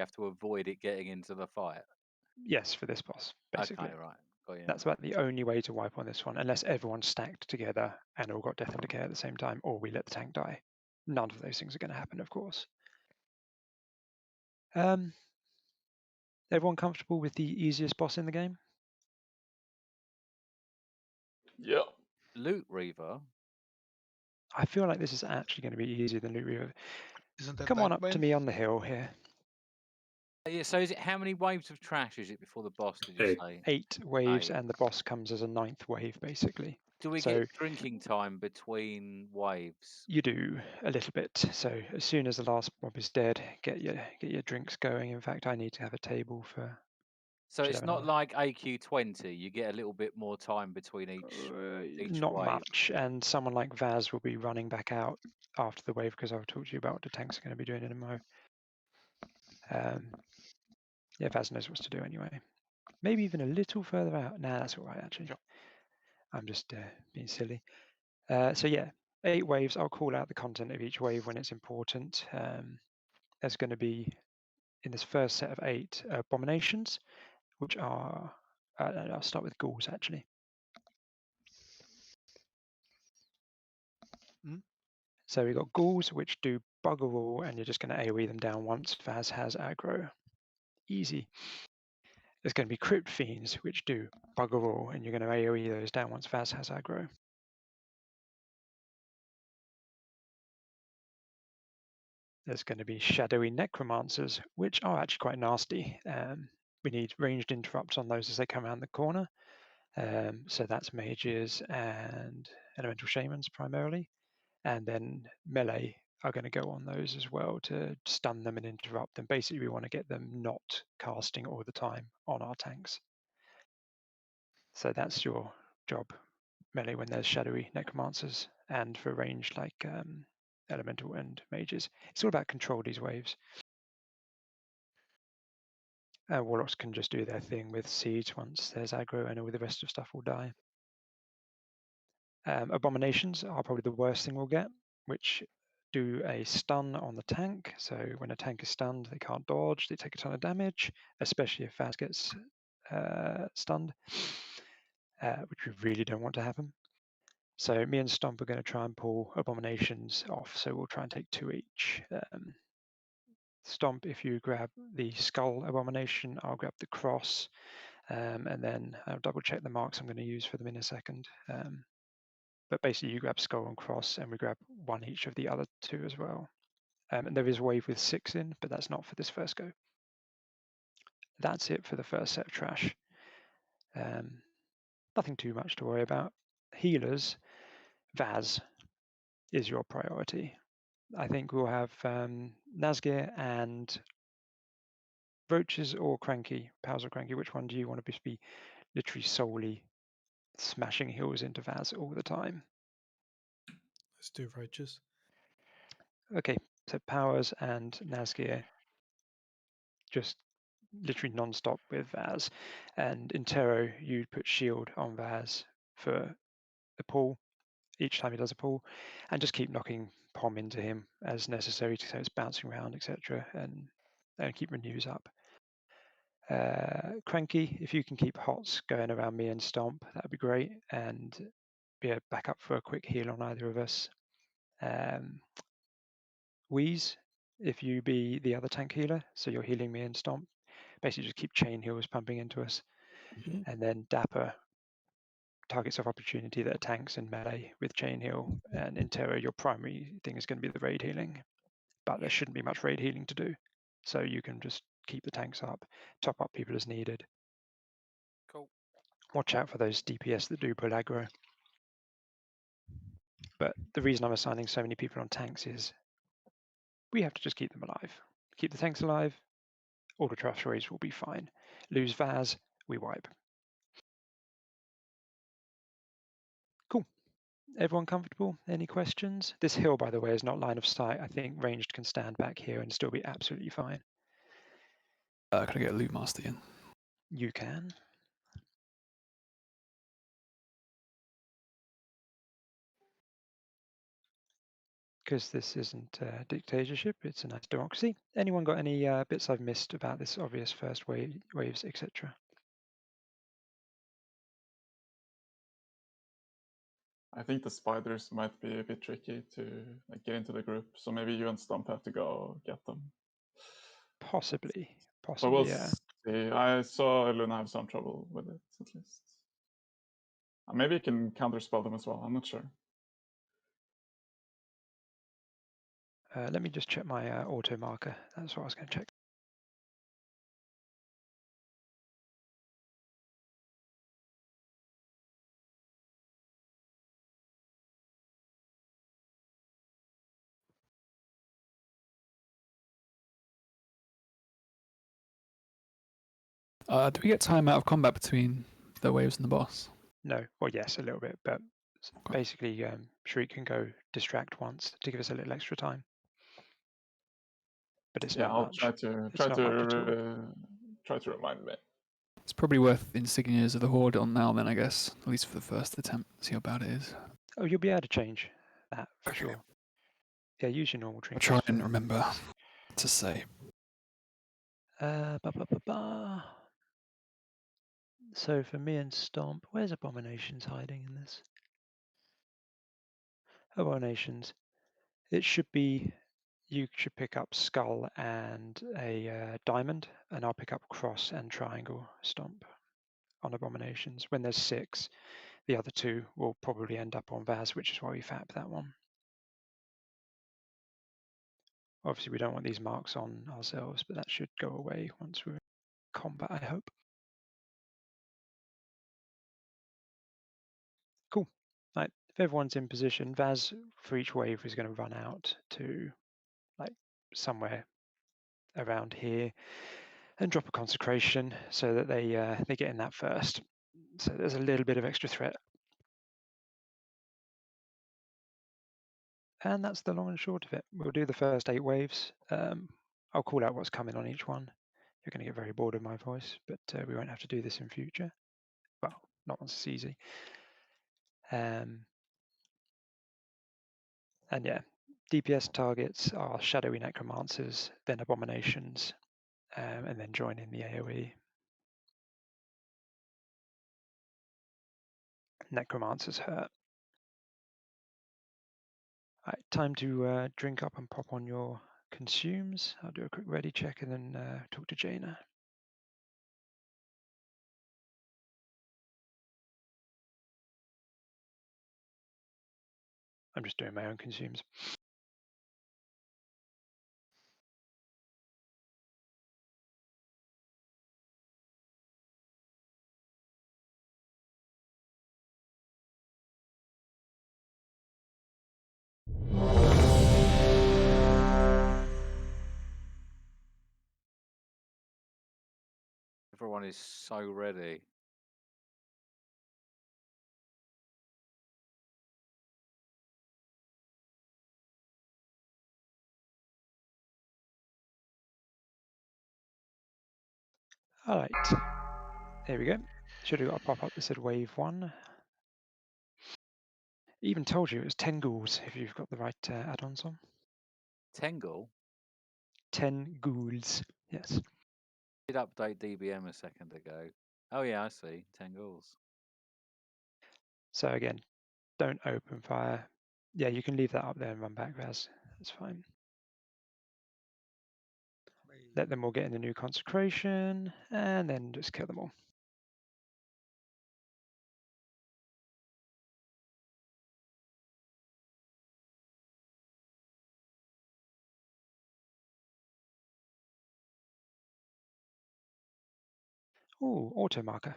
have to avoid it getting into the fight. Yes, for this boss, basically. Okay, right. Got you. That's about the only way to wipe on this one, unless everyone's stacked together and all got death and decay at the same time, or we let the tank die. None of those things are going to happen, of course. Everyone comfortable with the easiest boss in the game? Yeah. Loot Reaver. I feel like this is actually going to be easier than Loot Reaver. Isn't that Come on tank up to wave? me on the hill here. Yeah, so is it how many waves of trash is it before the boss, did you 8. say? 8 waves, 8. and the boss comes as a 9th wave, basically. Do we So get drinking time between waves? you do a little bit. So as soon as the last mob is dead, get your drinks going. In fact, I need to have a table for. So should it's have not another- like AQ20. You get a little bit more time between each not wave. much, and someone like Vaz will be running back out after the wave because I'll talk to you about what the tanks are going to be doing in a mo. Yeah, Vaz knows what to do anyway. Maybe even a little further out. Nah, that's all right actually. Sure. I'm just being silly. So yeah, 8 waves. I'll call out the content of each wave when it's important. There's going to be in this first set of 8 abominations, which are I'll start with ghouls actually. So we've got ghouls which do bugger all, and you're just going to AoE them down once Vaz has aggro. Easy. There's going to be crypt fiends which do bugger all, and you're going to AoE those down once Vaz has aggro. There's going to be shadowy necromancers, which are actually quite nasty. We need ranged interrupts on those as they come around the corner. So that's mages and elemental shamans primarily. And then melee are going to go on those as well to stun them and interrupt them. Basically, we want to get them not casting all the time on our tanks. So that's your job, melee, when there's shadowy necromancers, and for range like elemental and mages. It's all about control these waves. Warlocks can just do their thing with siege once there's aggro, and all the rest of stuff will die. Abominations are probably the worst thing we'll get, which do a stun on the tank. So when a tank is stunned, they can't dodge, they take a ton of damage, especially if Vaz gets stunned, which we really don't want to happen. So me and Stomp are going to try and pull abominations off. So we'll try and take 2 each. Stomp, if you grab the skull abomination, I'll grab the cross, and then I'll double check the marks I'm going to use for them in a second. But basically you grab skull and cross, and we grab 1 each of the other 2 as well. And there is a wave with 6 in, but that's not for this first go. That's it for the first set of trash. Nothing too much to worry about. Healers, Vaz is your priority. I think we'll have Nazgir and Roaches or Cranky, Powers or Cranky. Which one do you want to be literally solely smashing heals into Vaz all the time? Let's do Roaches. Okay, so Powers and Nazgir just literally non-stop with Vaz. And in Tero, you put shield on Vaz for the pull each time he does a pull, and just keep knocking Pom into him as necessary so it's bouncing around, etc., and keep renews up. Cranky, if you can keep hots going around me and Stomp, that would be great, and be a backup for a quick heal on either of us. Wheeze, if you be the other tank healer, so you're healing me and Stomp, basically just keep chain heals pumping into us. And then Dapper, targets of opportunity that are tanks and melee with chain heal, and in Terror your primary thing is going to be the raid healing, but there shouldn't be much raid healing to do, so you can just keep the tanks up, top up people as needed. Cool. Watch out for those DPS that do pull aggro. But the reason I'm assigning so many people on tanks is we have to just keep them alive. Keep the tanks alive, all the trash raids will be fine. Lose Vaz, we wipe. Cool. Everyone comfortable? Any questions? This hill, by the way, is not line of sight. I think ranged can stand back here and still be absolutely fine. Can I get a loot master in? You can. because this isn't a dictatorship, it's a nice democracy. Anyone got any bits I've missed about this obvious first waves, etc.? I think the spiders might be a bit tricky to get into the group, so maybe you and Stump have to go get them. Possibly, But we'll yeah. see. I saw Luna have some trouble with it, at least. Maybe you can counterspell them as well, I'm not sure. Let me just check my auto marker. That's what I was going to check. Do we get time out of combat between the waves and the boss? No, well, yes, a little bit, but basically, Shriek can go distract once to give us a little extra time. But it's not I'll much. try to try to remind me. It's probably worth insignias of the Horde on now then, I guess, at least for the first attempt, see how bad it is. Oh, you'll be able to change that for Okay. sure. Yeah, use your normal I'll trinkets. try and remember to say. So for me and Stomp, where's Abominations hiding in this? Abominations. It should be, you should pick up Skull and a Diamond, and I'll pick up Cross and Triangle Stomp on Abominations. When there's 6, the other 2 will probably end up on Vaz, which is why we fap that one. Obviously, we don't want these marks on ourselves, but that should go away once we're in combat, I hope. Cool. Right, if everyone's in position, Vaz for each wave is going to run out to like somewhere around here and drop a consecration so that they get in that first. So there's a little bit of extra threat. And that's the long and short of it. We'll do the first 8 waves. I'll call out what's coming on each one. You're going to get very bored of my voice, but we won't have to do this in future. Well, not once it's easy. And yeah, DPS targets are shadowy necromancers, then abominations, and then join in the AoE. Necromancers hurt. Right, time to drink up and pop on your consumes. I'll do a quick ready check and then talk to Jaina. I'm just doing my own consumes. Everyone is so ready. All right, there we go. Should have got a pop-up that said wave 1. Even told you it was 10 ghouls if you've got the right add-ons on. Tengle? 10 ghouls, yes. Did update DBM a second ago. Oh yeah, I see. 10 ghouls. So again, don't open fire. Yeah, you can leave that up there and run back, Raz. That's fine. Let them all get in the new consecration, and then just kill them all. Ooh, auto marker.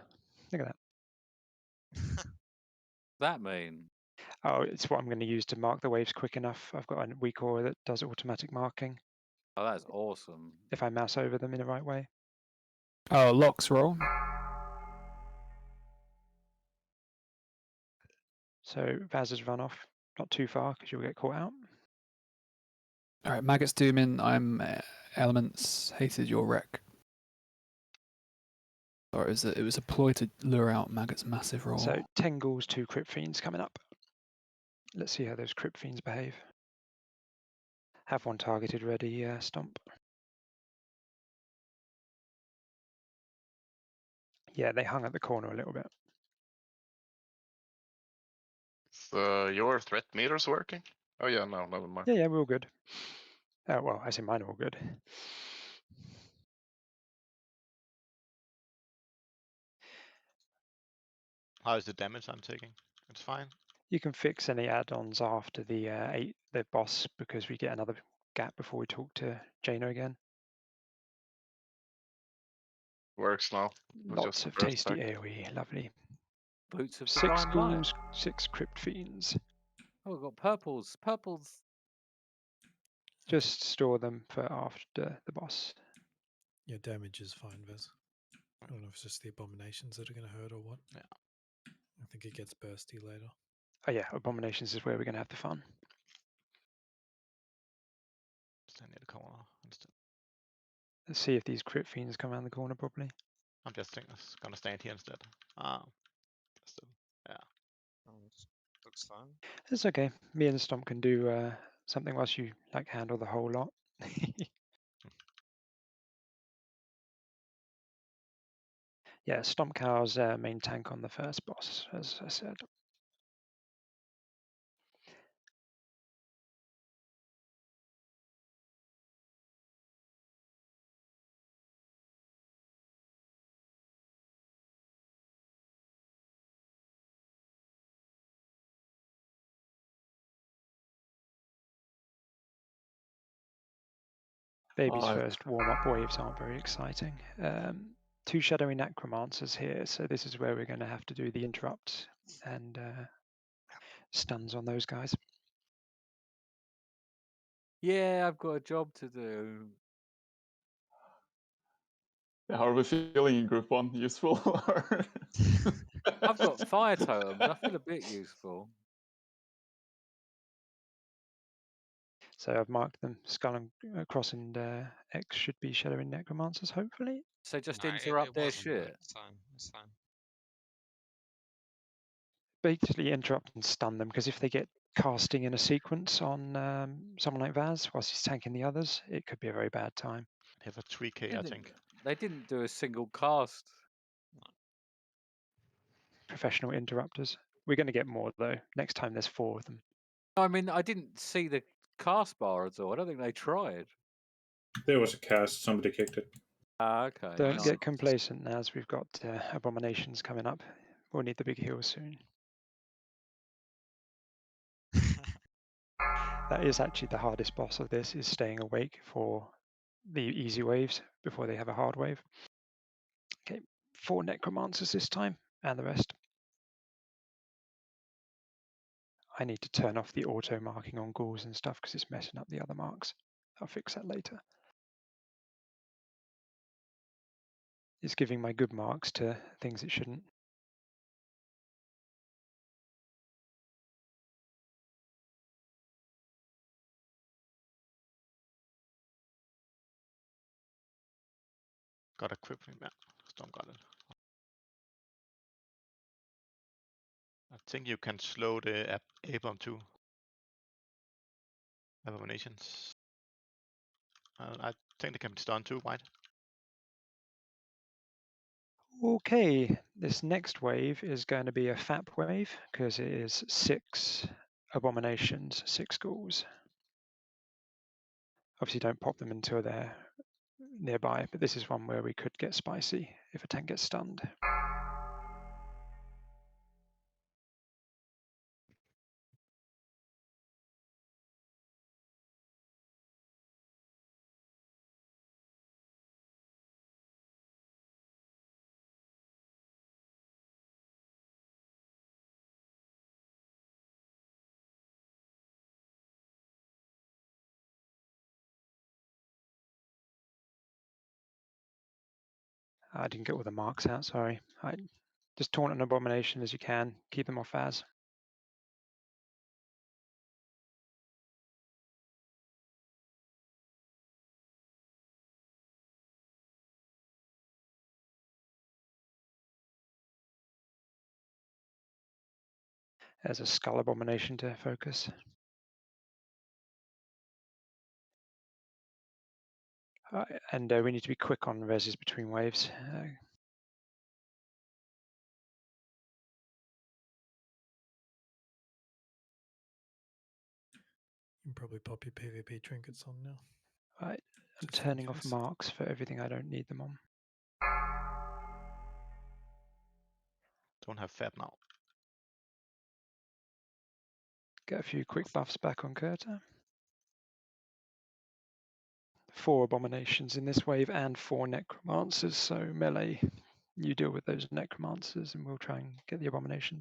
Look at that. That mean? Oh, it's what I'm going to use to mark the waves quick enough. I've got a weak aura that does automatic marking. Oh, that's awesome. If I mouse over them in the right way. Oh, locks roll. So Vaz has run off, not too far because you'll get caught out. All right, maggots dooming. I'm elements. Hated your wreck. Or it was a ploy to lure out maggots' massive roll. So 10 ghouls, 2 crypt fiends coming up. Let's see how those crypt fiends behave. Have one targeted ready, Stomp. Yeah, they hung at the corner a little bit. Is your threat meters working? Oh yeah, no, never mind. Yeah, we're all good. Well, I say mine are all good. How is the damage I'm taking? It's fine. You can fix any add-ons after the boss because we get another gap before we talk to Jaina again. Works now. With Lots just of burst tasty back. AoE, lovely. Boots of 6 Divine Light. ghouls, 6 crypt fiends. Oh, we've got purples. Purples. Just store them for after the boss. Yeah, damage is fine, Vez. I don't know if it's just the abominations that are going to hurt or what. Yeah. I think it gets bursty later. Oh yeah, abominations is where we're going to have the fun. Stand near the corner instead. Let's see if these crypt fiends come around the corner properly. I'm just gonna stand here instead. Ah, still, yeah. Looks fine. It's okay. Me and Stomp can do something whilst you like handle the whole lot. Yeah, Stomp Cow's main tank on the first boss, as I said. Baby's first warm-up waves aren't very exciting. 2 shadowy necromancers here, so this is where we're going to have to do the interrupt and stuns on those guys. Yeah, I've got a job to do. How are we feeling in group 1? Useful? I've got fire totems. I feel a bit useful. So I've marked them. Skull and Cross and X should be shadowy necromancers, hopefully. So just No, interrupt it their wasn't, but shit. it's fine. It's fine. Basically interrupt and stun them, because if they get casting in a sequence on someone like Vaz whilst he's tanking the others, it could be a very bad time. I have a 3k, I think. They didn't do a single cast. Professional interrupters. We're going to get more though. Next time there's 4 of them. I mean, I didn't see the cast bar at all. I don't think they tried. There was a cast. Somebody kicked it. Ah, okay. Don't nice. get complacent as we've got abominations coming up. We'll need the big heal soon. That is actually the hardest boss of this, is staying awake for the easy waves before they have a hard wave. Okay, 4 necromancers this time, and the rest. I need to turn off the auto marking on ghouls and stuff because it's messing up the other marks. I'll fix that later. It's giving my good marks to things it shouldn't. Got equipment, yeah. Storm got it. I think you can slow the A-bomb too. Abominations. I think they can be stunned too, right? Okay, this next wave is going to be a FAP wave because it is 6 abominations, 6 ghouls. Obviously don't pop them until they're nearby, but this is one where we could get spicy if a tank gets stunned. I didn't get all the marks out, sorry. Just taunt an abomination as you can, keep them off as. There's a skull abomination to focus. And we need to be quick on reses between waves. You can probably pop your PvP trinkets on now. Right, I'm Just in turning off case. marks for everything I don't need them on. Don't have Fab now. Get a few quick buffs back on Kurta. 4 abominations in this wave and 4 necromancers, so melee, you deal with those necromancers and we'll try and get the abomination.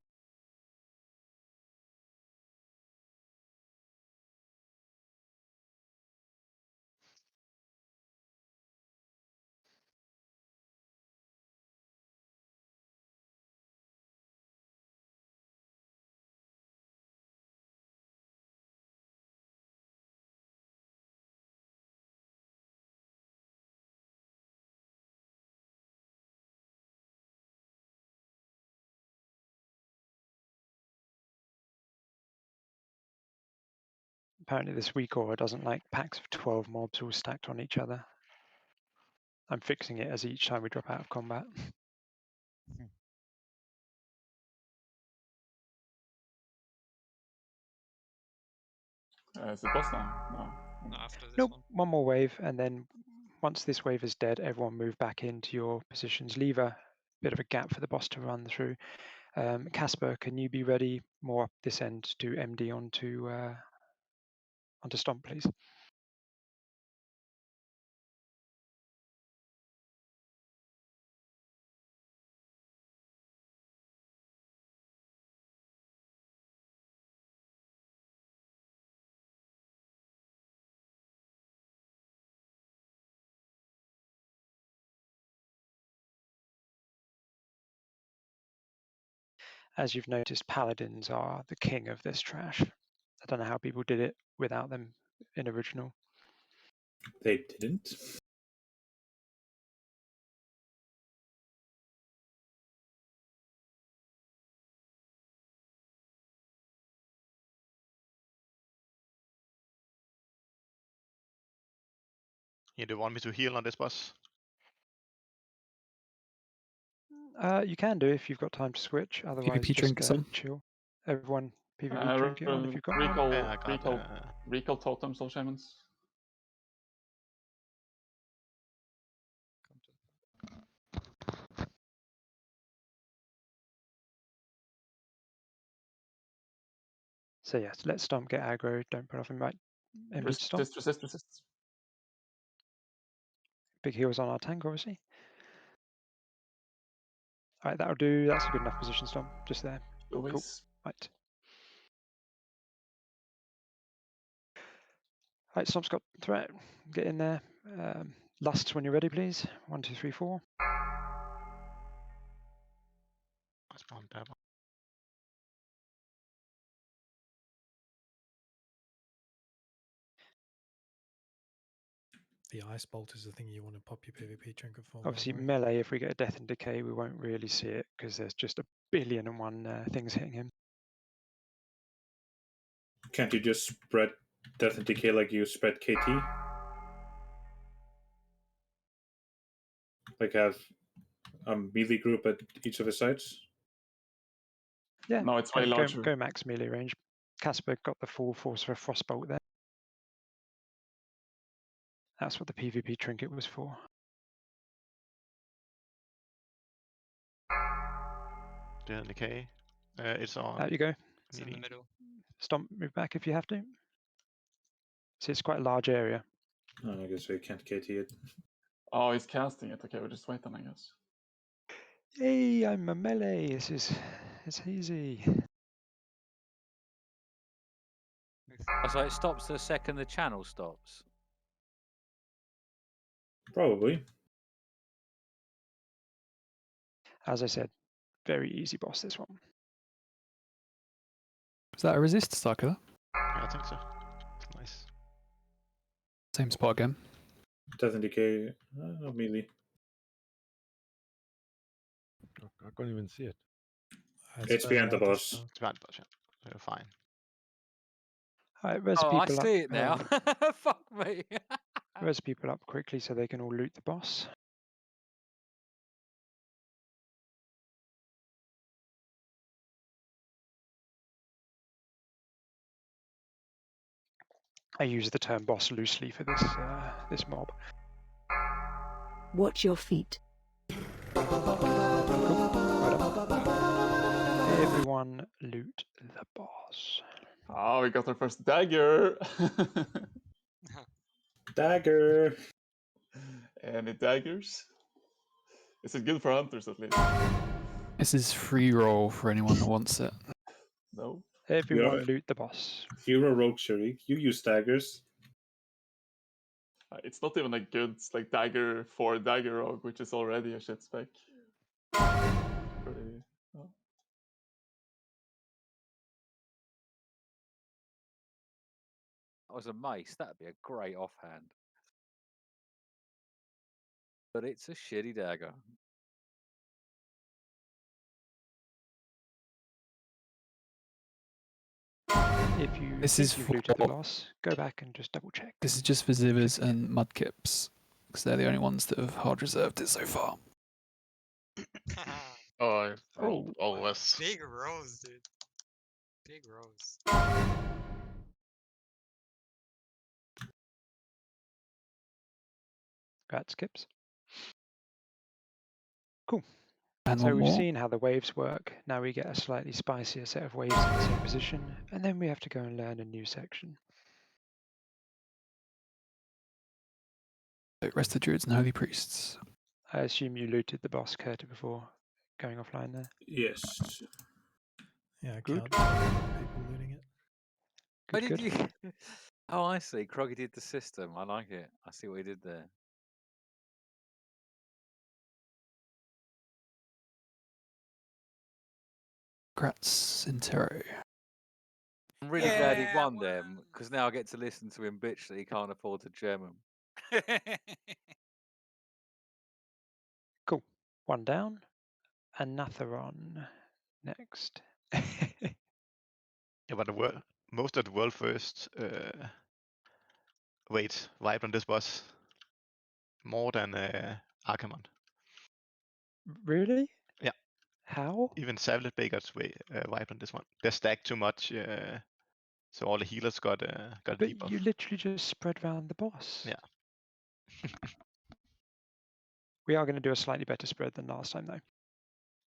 Apparently this weak aura doesn't like packs of 12 mobs all stacked on each other. I'm fixing it as each time we drop out of combat. Is it boss now? No. No, after this Nope, one. one more wave, and then once this wave is dead, everyone move back into your positions. Leave a bit of a gap for the boss to run through. Casper, can you be ready more up this end to MD onto Stomp, please? As you've noticed, paladins are the king of this trash. I don't know how people did it without them in original. They didn't. You do want me to heal on this boss? You can do if you've got time to switch. Otherwise, PvP just trinkets on. chill. Everyone, PvP trinket on if you've got one. recall, Yeah, I got recall totems of shamans. So yes, let Stomp get aggro. Don't put off him right. MD to Stomp. Resist. Big heals on our tank, obviously. All right, that'll do. That's a good enough position, Stomp. Just there. Always. Cool. Right. Right, Stomp's got threat. Get in there. Lusts when you're ready, please. 1, 2, 3, 4. That's one bad one. The ice bolt is the thing you want to pop your PvP trinket for. Obviously, melee, if we get a death and decay, we won't really see it because there's just 1,000,000,001 things hitting him. Can't you just spread Death and Decay like you spread KT? Like have a melee group at each of the sides? Yeah, No, it's way larger. go max melee range. Casper got the full force of a frostbolt there. That's what the PvP trinket was for. The decay. It's on. Out you go. It's in the middle. Stomp, move back if you have to. See, it's quite a large area. Oh, I guess we can't KT it. Oh, he's casting it. Okay, we'll just wait then, I guess. Hey, I'm a melee. It's easy. So it stops the second the channel stops. Probably. As I said, very easy boss, this one. Is that a resist Starkiller? Yeah, I think so. It's nice. Same spot again. Death and Decay, melee. I can't even see it. It's behind the boss. It's bad, but yeah, you're fine. All right, res Oh, I people see up. it now. Fuck me. res people up quickly so they can all loot the boss. I use the term boss loosely for this this mob. Watch your feet. Cool. Well done. Everyone loot the boss. Oh, we got our first dagger. Dagger. Any daggers? Is it good for hunters at least? This is free roll for anyone that wants it. No. Everyone loot the boss. You're a rogue, Sharik. You use daggers. It's not even a good dagger for dagger rogue, which is already a shit spec. Pretty. Oh. That was a mace. That'd be a great offhand. But it's a shitty dagger. If you This think is you've for- looted the boss, go back and just double check. This is just for Zivers and Mudkips, because they're the only ones that have hard reserved it so far. Oh, I rolled always. Big rolls, dude. Big rolls. That skips. Cool. And So one we've more. seen how the waves work. Now we get a slightly spicier set of waves in the same position, and then we have to go and learn a new section. Rest of the Druids and Holy Priests. I assume you looted the boss, Curta, before going offline there. Yes. Yeah, I Good. can't people looting it. Why Good, did good. you? Oh, I see. Croggy did the system. I like it. I see what he did there. Grats in Terro. I'm really glad he Yeah, won them because now I get to listen to him bitch that he can't afford to German. Cool. One down. Another on next. Yeah, but the world, most of the world first wait vibe on this boss more than Archimonde. Really? Yeah. How? Even Savlet Bay got vibe on this one. They're stacked too much, so all the healers got a But debuff. you literally just spread around the boss. Yeah. We are going to do a slightly better spread than last time, though.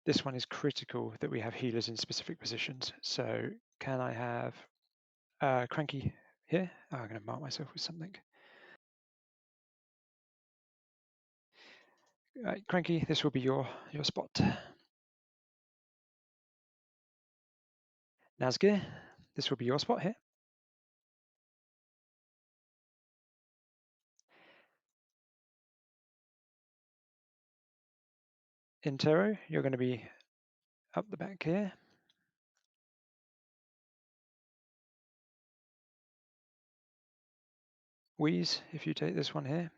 This one is critical that we have healers in specific positions. So can I have Cranky here? Oh, I'm going to mark myself with something. Right, Cranky, this will be your spot. Nazgir, this will be your spot here. Intero, you're going to be up the back here. Wheeze, if you take this one here.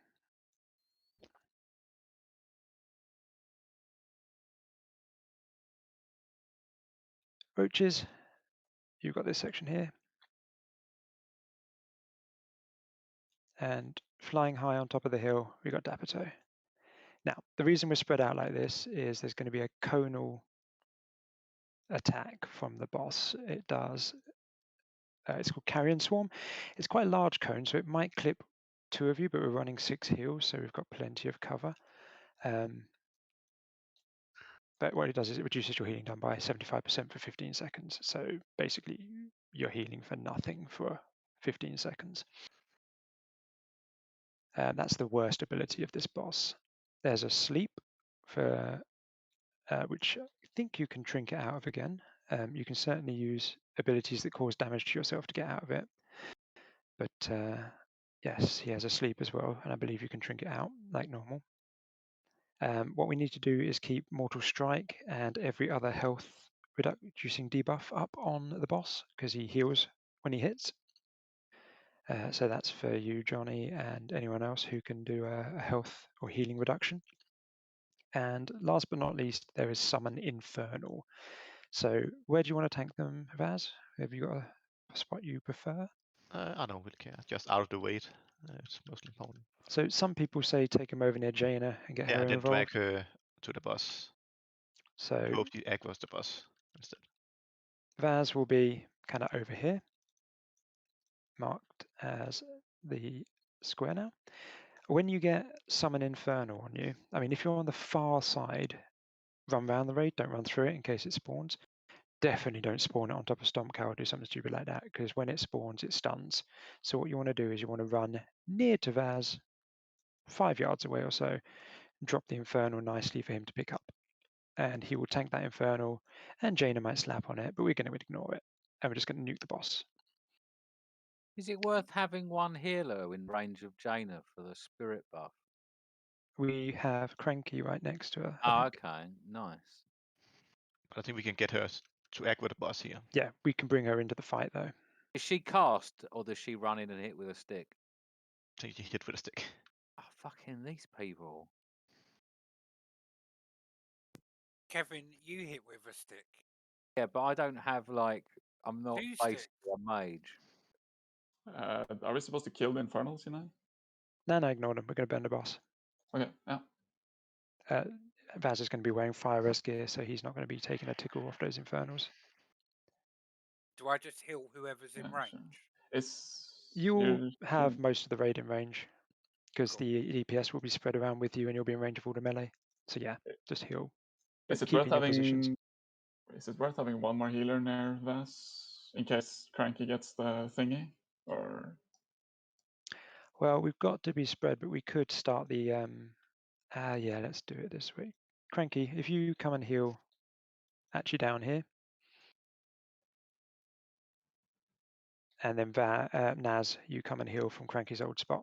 Roaches, you've got this section here. And flying high on top of the hill, we've got Dapato. Now, the reason we're spread out like this is there's going to be a conal attack from the boss. It does, it's called Carrion Swarm. It's quite a large cone, so it might clip 2 of you, but we're running 6 heals, so we've got plenty of cover. But what it does is it reduces your healing down by 75% for 15 seconds. So basically, you're healing for nothing for 15 seconds. That's the worst ability of this boss. There's a sleep for which I think you can trinket out of again. You can certainly use abilities that cause damage to yourself to get out of it. But yes, he has a sleep as well, and I believe you can trinket out like normal. What we need to do is keep Mortal Strike and every other health reducing debuff up on the boss because he heals when he hits. So that's for you, Johnny, and anyone else who can do a health or healing reduction. And last but not least, there is Summon Infernal. So where do you want to tank them, Vaz? Have you got a spot you prefer? I don't really care. Just out of the weight. It's mostly important. So some people say take him over near Jaina and get Yeah, her and then drag involved. her to the boss. So Hope she aggroes the boss instead. Vaz will be kind of over here, marked as the square now. When you get Summon Inferno on you, I mean, if you're on the far side, run around the raid, don't run through it in case it spawns. Definitely don't spawn it on top of Stomp Cow or do something stupid like that, because when it spawns, it stuns. So what you want to do is you want to run near to Vaz, 5 yards away or so, drop the Infernal nicely for him to pick up. And he will tank that Infernal, and Jaina might slap on it, but we're going to ignore it. And we're just going to nuke the boss. Is it worth having one healer in range of Jaina for the spirit buff? We have Cranky right next to her. Oh, okay, nice. But I think we can get her to aggro the boss here. Yeah, we can bring her into the fight though. Is she cast or does she run in and hit with a stick? I think you hit with a stick. Oh, fucking these people. Kevin, you hit with a stick. Yeah, but I don't have like, I'm not Two basically sticks. a mage. Are we supposed to kill the Infernals, you know? No, ignore them. We're going to burn the boss. Okay, yeah. Vaz is going to be wearing fire res gear, so he's not going to be taking a tickle off those Infernals. Do I just heal whoever's in range? Sure. You'll have most of the raid in range, because the DPS will be spread around with you and you'll be in range of all the melee. So yeah, just heal. Is it keep worth in your positions. having one more healer near Vaz in case Cranky gets the thingy? Or Well, we've got to be spread, but we could start the yeah, let's do it this way. Cranky, if you come and heal actually down here. And then Naz, you come and heal from Cranky's old spot.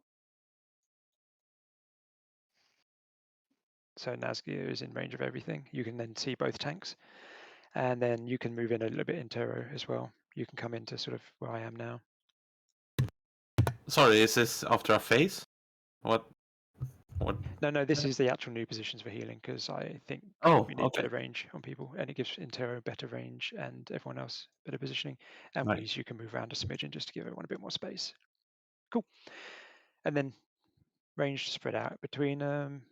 So Nazgear is in range of everything. You can then see both tanks. And then you can move in a little bit in Tero as well. You can come into sort of where I am now. Sorry, is this after a phase? What? No, this is the actual new positions for healing, because I think we need better range on people, and it gives Intero better range and everyone else better positioning. And Right. please, you can move around a smidgen just to give everyone a bit more space. Cool. And then range spread out between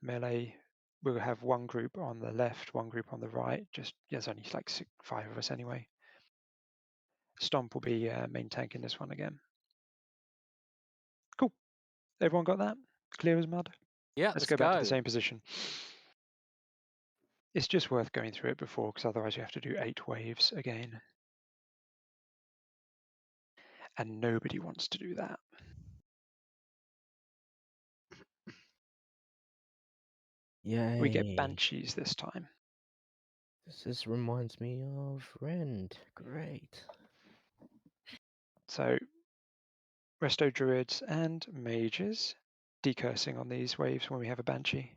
melee. We'll have one group on the left, one group on the right. Just there's only like 5 of us anyway. Stomp will be main tank in this one again. Cool. Everyone got that? Clear as mud? Yeah, let's go back to the same position. It's just worth going through it before, because otherwise you have to do 8 waves again. And nobody wants to do that. Yay. We get Banshees this time. This reminds me of Rend. Great. So, Resto Druids and Mages decursing on these waves when we have a Banshee.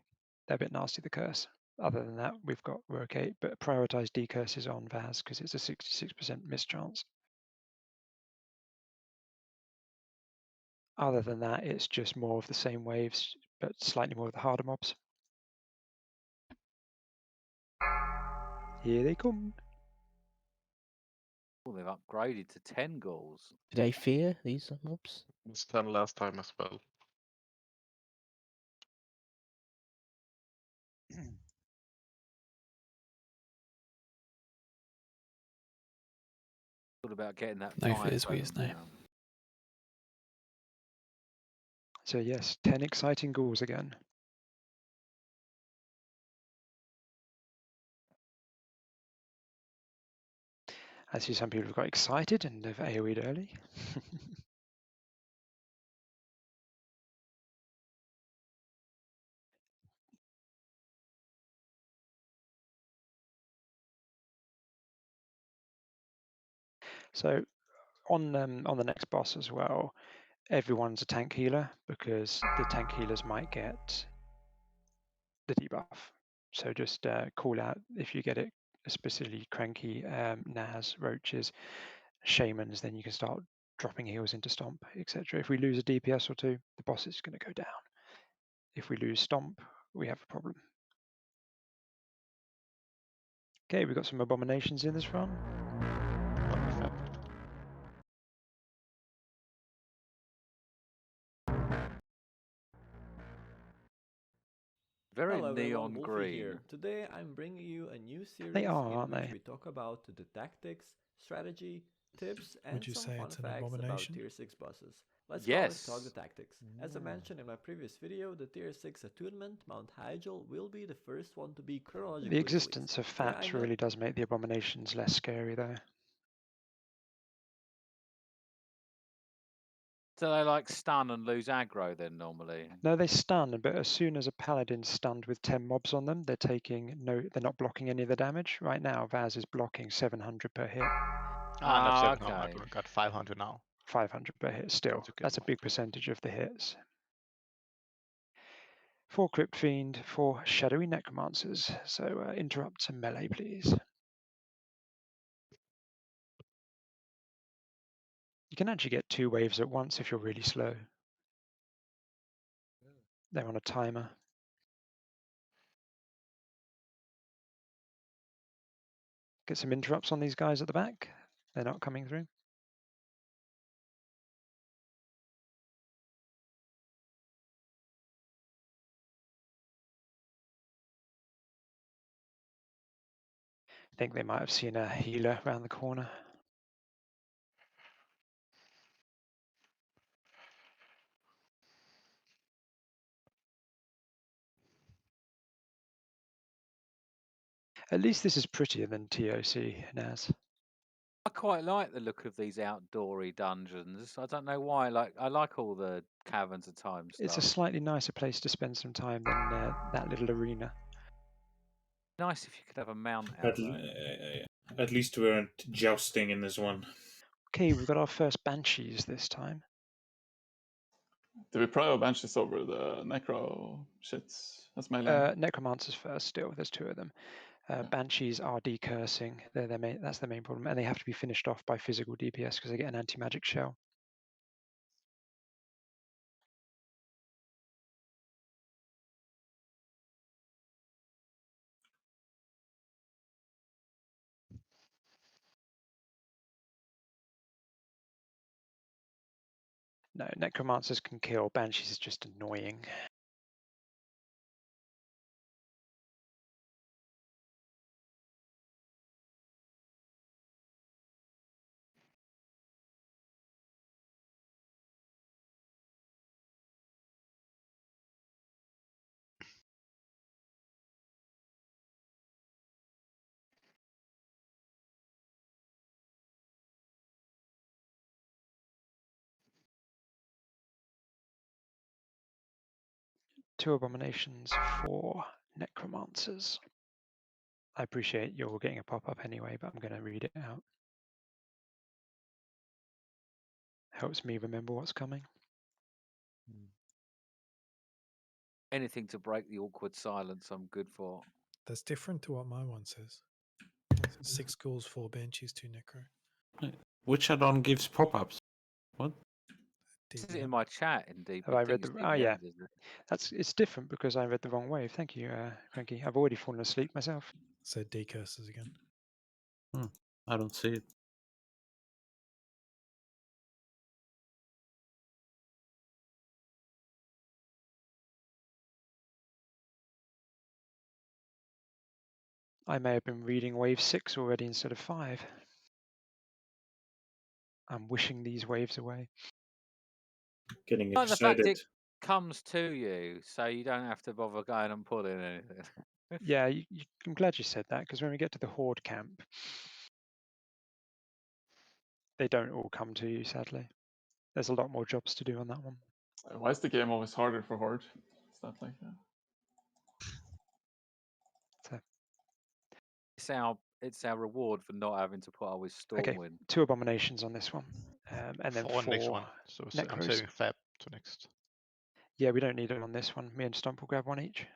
They're a bit nasty, the curse. Other than that, we're okay, but prioritize decurses on Vaz because it's a 66% mischance. Other than that, it's just more of the same waves, but slightly more of the harder mobs. Here they come. Oh, they've upgraded to 10 ghouls. Do they fear these mobs? It's 10 last time as well. All about getting that No fire fears, zone please, no. down. So yes, 10 exciting ghouls again. I see some people have got excited and have AoE'd early. So on the next boss as well, everyone's a tank healer because the tank healers might get the debuff. So just call out if you get it, especially Cranky, Naz, Roaches, Shamans, then you can start dropping heals into Stomp, etc. If we lose a DPS or two, the boss is going to go down. If we lose Stomp, we have a problem. Okay, we've got some abominations in this run. neon Wolfie green. here. Today I'm bringing you a new series They are, in aren't which they? we talk about the tactics, strategy, tips, and Would you some say fun it's an facts about abomination? tier 6 bosses. Let's call it Talk the Yes. Tactics. As I mentioned in my previous video, the tier 6 attunement, Mount Hyjal, will be the first one to be chronologically The released. existence of Yeah, I FATs know. really does make the abominations less scary, though. Do they like stun and lose aggro then normally? No, they stun, but as soon as a paladin's stunned with 10 mobs on them, they're not blocking any of the damage. Right now, Vaz is blocking 700 per hit. Not 700. Okay. I got 500 now. 500 per hit still. That's a good That's a one. big percentage of the hits. 4 Crypt Fiend, 4 Shadowy Necromancers. So interrupt and melee, please. You can actually get 2 waves at once if you're really slow. They're on a timer. Get some interrupts on these guys at the back. They're not coming through. I think they might have seen a healer around the corner. At least this is prettier than TOC, Naz. I quite like the look of these outdoory dungeons. I don't know why. I like all the caverns of time It's stuff. a slightly nicer place to spend some time than that little arena. Nice if you could have a mount out there. At least we weren't jousting in this one. Okay, we've got our first Banshees this time. Do we prio Banshees over the Necro shits? That's melee. Necromancers first still, there's 2 of them. Banshees are decursing, that's their main problem, and they have to be finished off by physical DPS because they get an anti-magic shell. No, Necromancers can kill, Banshees is just annoying. Two abominations for Necromancers. I appreciate you're getting a pop-up anyway, but I'm going to read it out. Helps me remember what's coming. Anything to break the awkward silence, I'm good for. That's different to what my one says. 6 ghouls, 4 banshees, 2 necro. Which add-on gives pop-ups? What? This is in my chat in deep. Have I read the? Oh yeah, it's different because I read the wrong wave. Thank you, Cranky. I've already fallen asleep myself. So decurses again. I don't see it. I may have been reading wave 6 already instead of 5. I'm wishing these waves away. Getting Like the fact excited. it comes to you, so you don't have to bother going and pulling anything. Yeah, I'm glad you said that because when we get to the Horde camp, they don't all come to you, sadly. There's a lot more jobs to do on that one. Why is the game always harder for Horde? Is that like So, it's our reward for not having to put up with okay, Stormwind. 2 abominations on this one, and then 4 next one. So I'm necros. saving Fab to next. Yeah, we don't need them on this one. Me and Stomp will grab 1 each.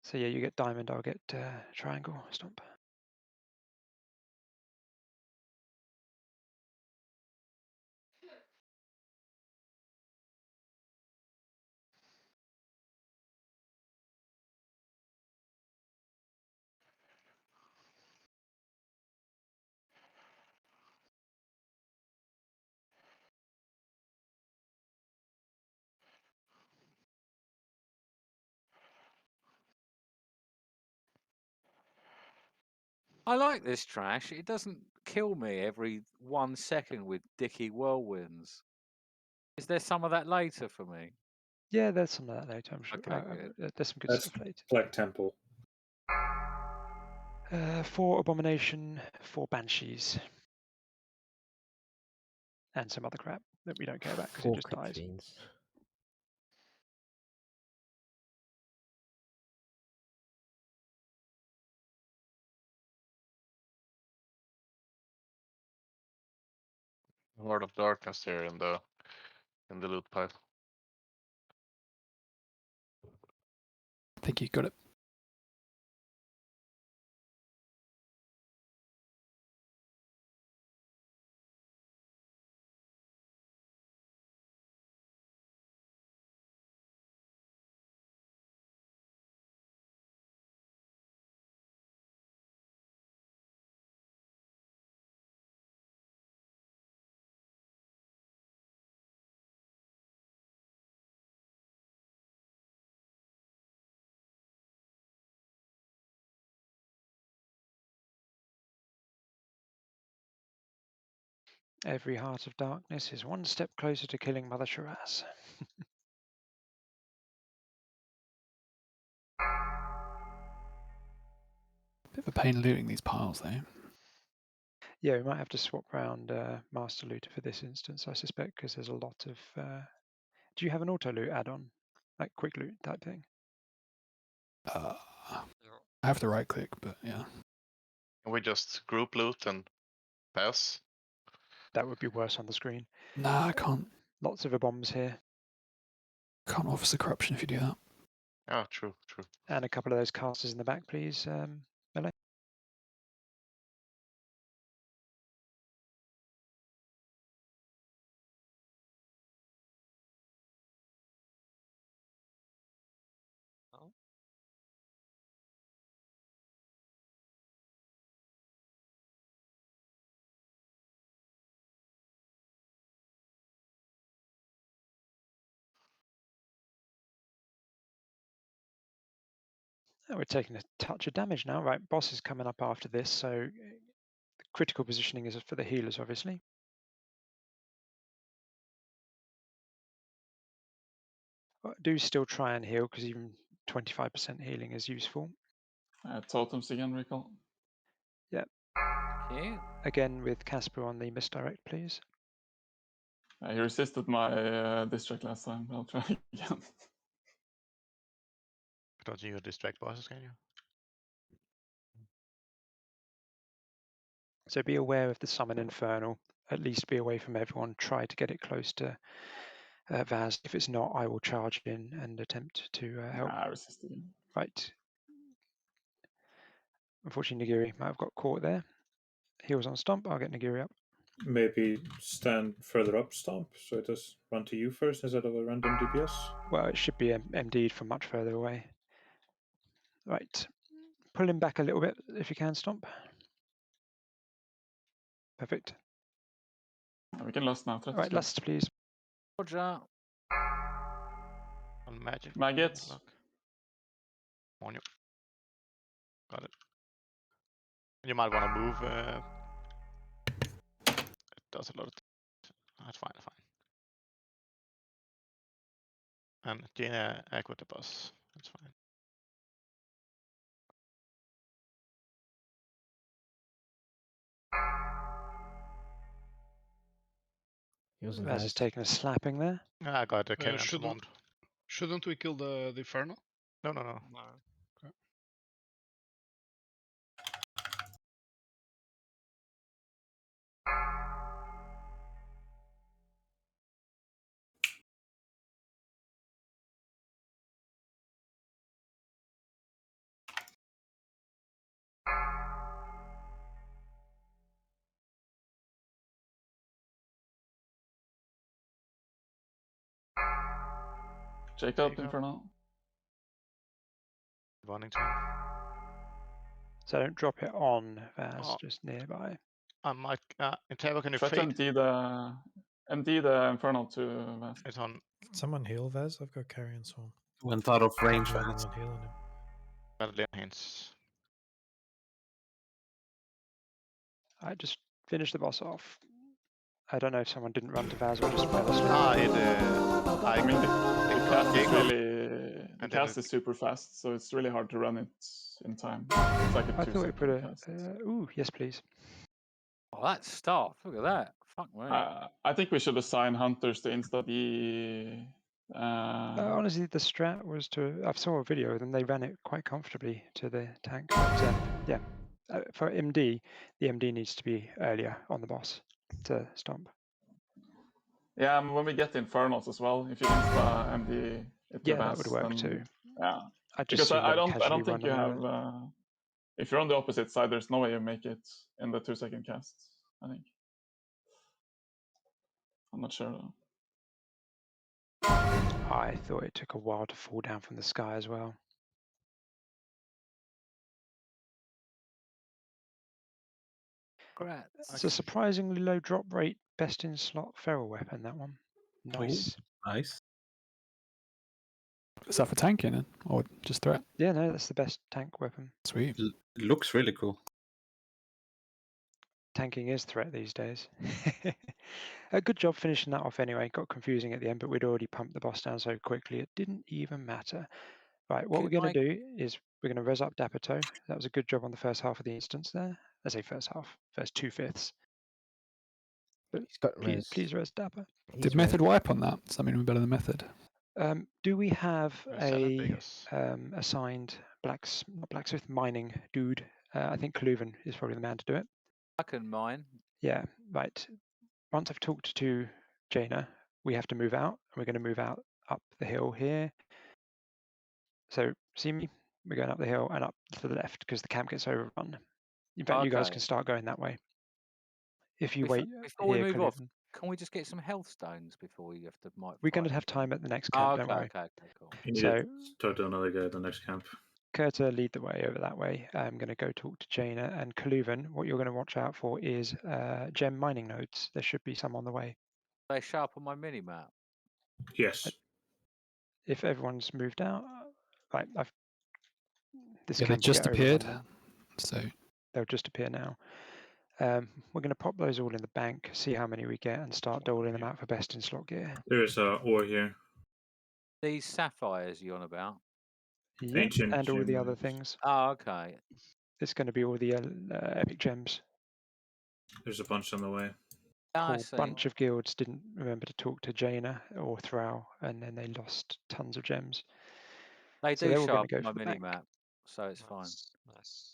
So yeah, you get diamond, I'll get triangle, Stomp. I like this trash. It doesn't kill me every 1 second with dicky whirlwinds. Is there some of that later for me? Yeah, there's some of that later, I'm sure. Okay, good. There's some good That's stuff later. Black Temple. 4 Abomination, 4 Banshees. And some other crap that we don't care about because it 4 just quick dies. fiends. Lord of Darkness here in the loot pile. I think you got it. Every Heart of Darkness is 1 step closer to killing Mother Shiraz. Bit of a pain looting these piles, though. Yeah, we might have to swap round Master Looter for this instance, I suspect, because there's a lot of... Do you have an auto loot add-on? Like quick loot type thing? I have to right click, but yeah. Can we just group loot and pass? That would be worse on the screen. Nah, I can't. Lots of bombs here. Can't officer corruption if you do that. Oh, true. And a couple of those casters in the back, please, Melee. Oh. Oh, we're taking a touch of damage now. Right, boss is coming up after this, so the critical positioning is for the healers, obviously. But do still try and heal, because even 25% healing is useful. Totems again, recall. Yep. Okay. Again with Casper on the misdirect, please. He resisted my distract last time. I'll try again. Don't you distract bosses, can you? So be aware of the Summon Infernal. At least be away from everyone. Try to get it close to Vaz. If it's not, I will charge in and attempt to help. I resist again. Right. Unfortunately, Nagiri might have got caught there. Heals on Stomp. I'll get Nagiri up. Maybe stand further up, Stomp, so it does run to you first instead of a random DPS. Well, it should be MD'd from much further away. Right. Pull him back a little bit if you can, Stomp. Perfect. We can lust now. Right, lust, please. Roger. On magic. Maggots. On you. Got it. You might want to move. It does a lot of. That's fine. And Jaina equip the boss. That's fine. Vaz has taken a slapping there. I got the cannon swarmed. Shouldn't we kill the Inferno? No. No. Okay. Jacob, Inferno. Running to him. So don't drop it on Vaz, just nearby. I might. Intego, can you Try to fade? empty the Infernal to Vaz. It's on. Can someone heal Vaz? I've got Carrion Swarm. Went out of range. Rather than not healing him. Badly hands. I just finished the boss off. I don't know if someone didn't run to Vaz or just fell asleep. I mean, the cast is Jacob. really the And then cast it- is super fast, so it's really hard to run it in time. It's like a I thought it put 2-second a. cast. Ooh, yes, please. Oh, that stuff. Look at that. Fuck me. I think we should assign hunters to insta D. Honestly, the strat was to. I saw a video, and they ran it quite comfortably to the tank. But, yeah, for MD, the MD needs to be earlier on the boss to stomp. Yeah, when we get Infernals as well, if you insta MD it to Yeah, that would Vaz, work then too. yeah. I just Because assume I they would don't casually think run you them over have. it. If you're on the opposite side, there's no way you make it in the 2-second cast. I think. I'm not sure though. I thought it took a while to fall down from the sky as well. Congrats. It's a surprisingly low drop rate, best in slot feral weapon, that one. Nice. Nice. Is that for tanking then, or just threat? Yeah, no, that's the best tank weapon. Sweet. Looks really cool. Tanking is threat these days. A good job finishing that off anyway. Got confusing at the end, but we'd already pumped the boss down so quickly it didn't even matter. Right, what we're going to do is we're going to res up Dapper Toe. That was a good job on the first half of the instance there. I say first half, first 2/5. But He's got please res Dapper. Did method wipe on that? Does that mean we're better than method? Do we have Seven a Vegas. assigned not blacksmith mining dude? I think Kluven is probably the man to do it. I can mine. Yeah, right. Once I've talked to Jaina, we have to move out. We're going to move out up the hill here. So see me? We're going up the hill and up to the left because the camp gets overrun. In fact, you guys Okay. can start going that way. If you Before, wait before we here, move off, Kluven, can we just get some health stones before we have to might we're going fight to have anything? time at the next Oh, camp. okay, Don't worry. okay, cool. You need So to talk to another guy at the next camp. Kurta, lead the way over that way. I'm going to go talk to Jaina and Kaluvan. What you're going to watch out for is gem mining nodes. There should be some on the way. They show up on my mini map. Yes. If everyone's moved out, right, this Yeah, they camp will just get overrun appeared. now. So They'll just appear now. We're going to pop those all in the bank, see how many we get, and start doling them out for best in slot gear. There's ore here. These sapphires you on about? Yep, Ancient and all the gem other nodes. things. Oh, okay. It's going to be all the epic gems. There's a bunch on the way. A I whole see. bunch of guilds didn't remember to talk to Jaina or Thrall, and then they lost tons of gems. They So do they're all show going up to go on my for the mini bank. map, so it's fine. Nice.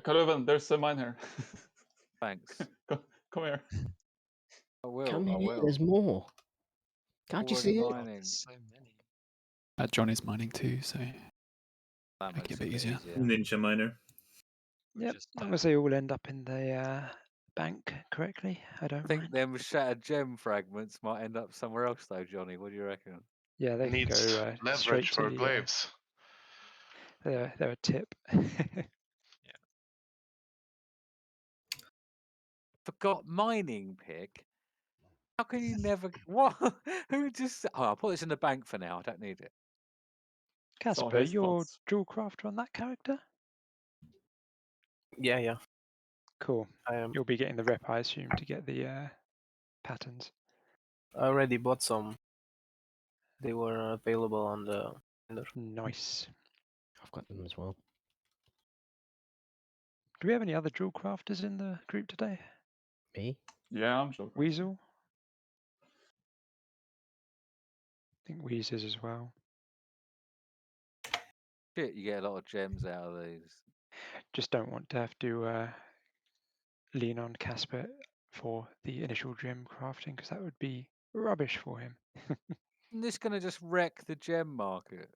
Kaluvan, there's a mine here. Thanks. Come here. I will. Come I in here, will. there's more. Can't you Already see it? mining. So many. Johnny's mining too, so That make it a makes bit easier. Ninja miner. Yep, Just as long as they all end up in the bank correctly, I don't I think mind. them shattered gem fragments might end up somewhere else, though, Johnny. What do you reckon? Yeah, they can Needs go straight leverage to for the. glaives. They're a tip. Forgot mining pick. How can you never? What? Who just? Oh, I'll put this in the bank for now. I don't need it. It's all Casper, haste you're pots. dual crafter on that character? Yeah. Cool. I am. You'll be getting the rep, I assume, to get the patterns. I already bought some. They were available on the vendor. Nice. I've got them as well. Do we have any other dual crafters in the group today? Me? Yeah, I'm sure. Weasel? I think Weezer's as well. Shit, you get a lot of gems out of these. Just don't want to have to lean on Casper for the initial gem crafting because that would be rubbish for him. Isn't this going to just wreck the gem market?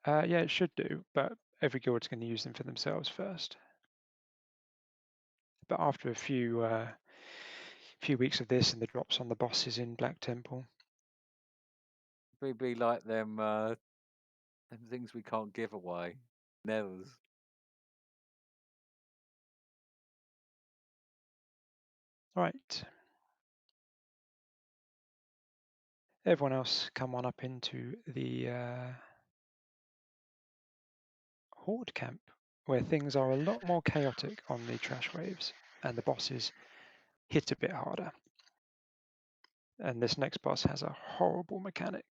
Yeah, it should do, but every guild's going to use them for themselves first. But after a few weeks of this and the drops on the bosses in Black Temple, It'd be like them things we can't give away. Nethers. right. Everyone else come on up into the Horde camp. where things are a lot more chaotic on the trash waves, and the bosses hit a bit harder. And this next boss has a horrible mechanic.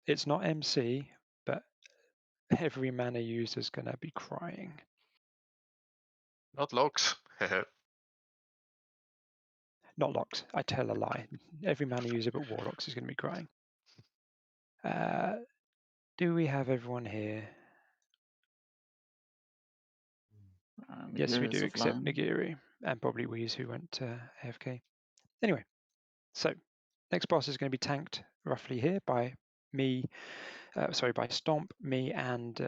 It's not MC, but every mana user is going to be crying. Not logs. Not locks, I tell a lie. Every mana user but warlocks is going to be crying. Do we have everyone here? Yes, we do, except Nagiri and probably Wheeze, who went AFK. Anyway, so next boss is going to be tanked roughly here by me, by Stomp, me, and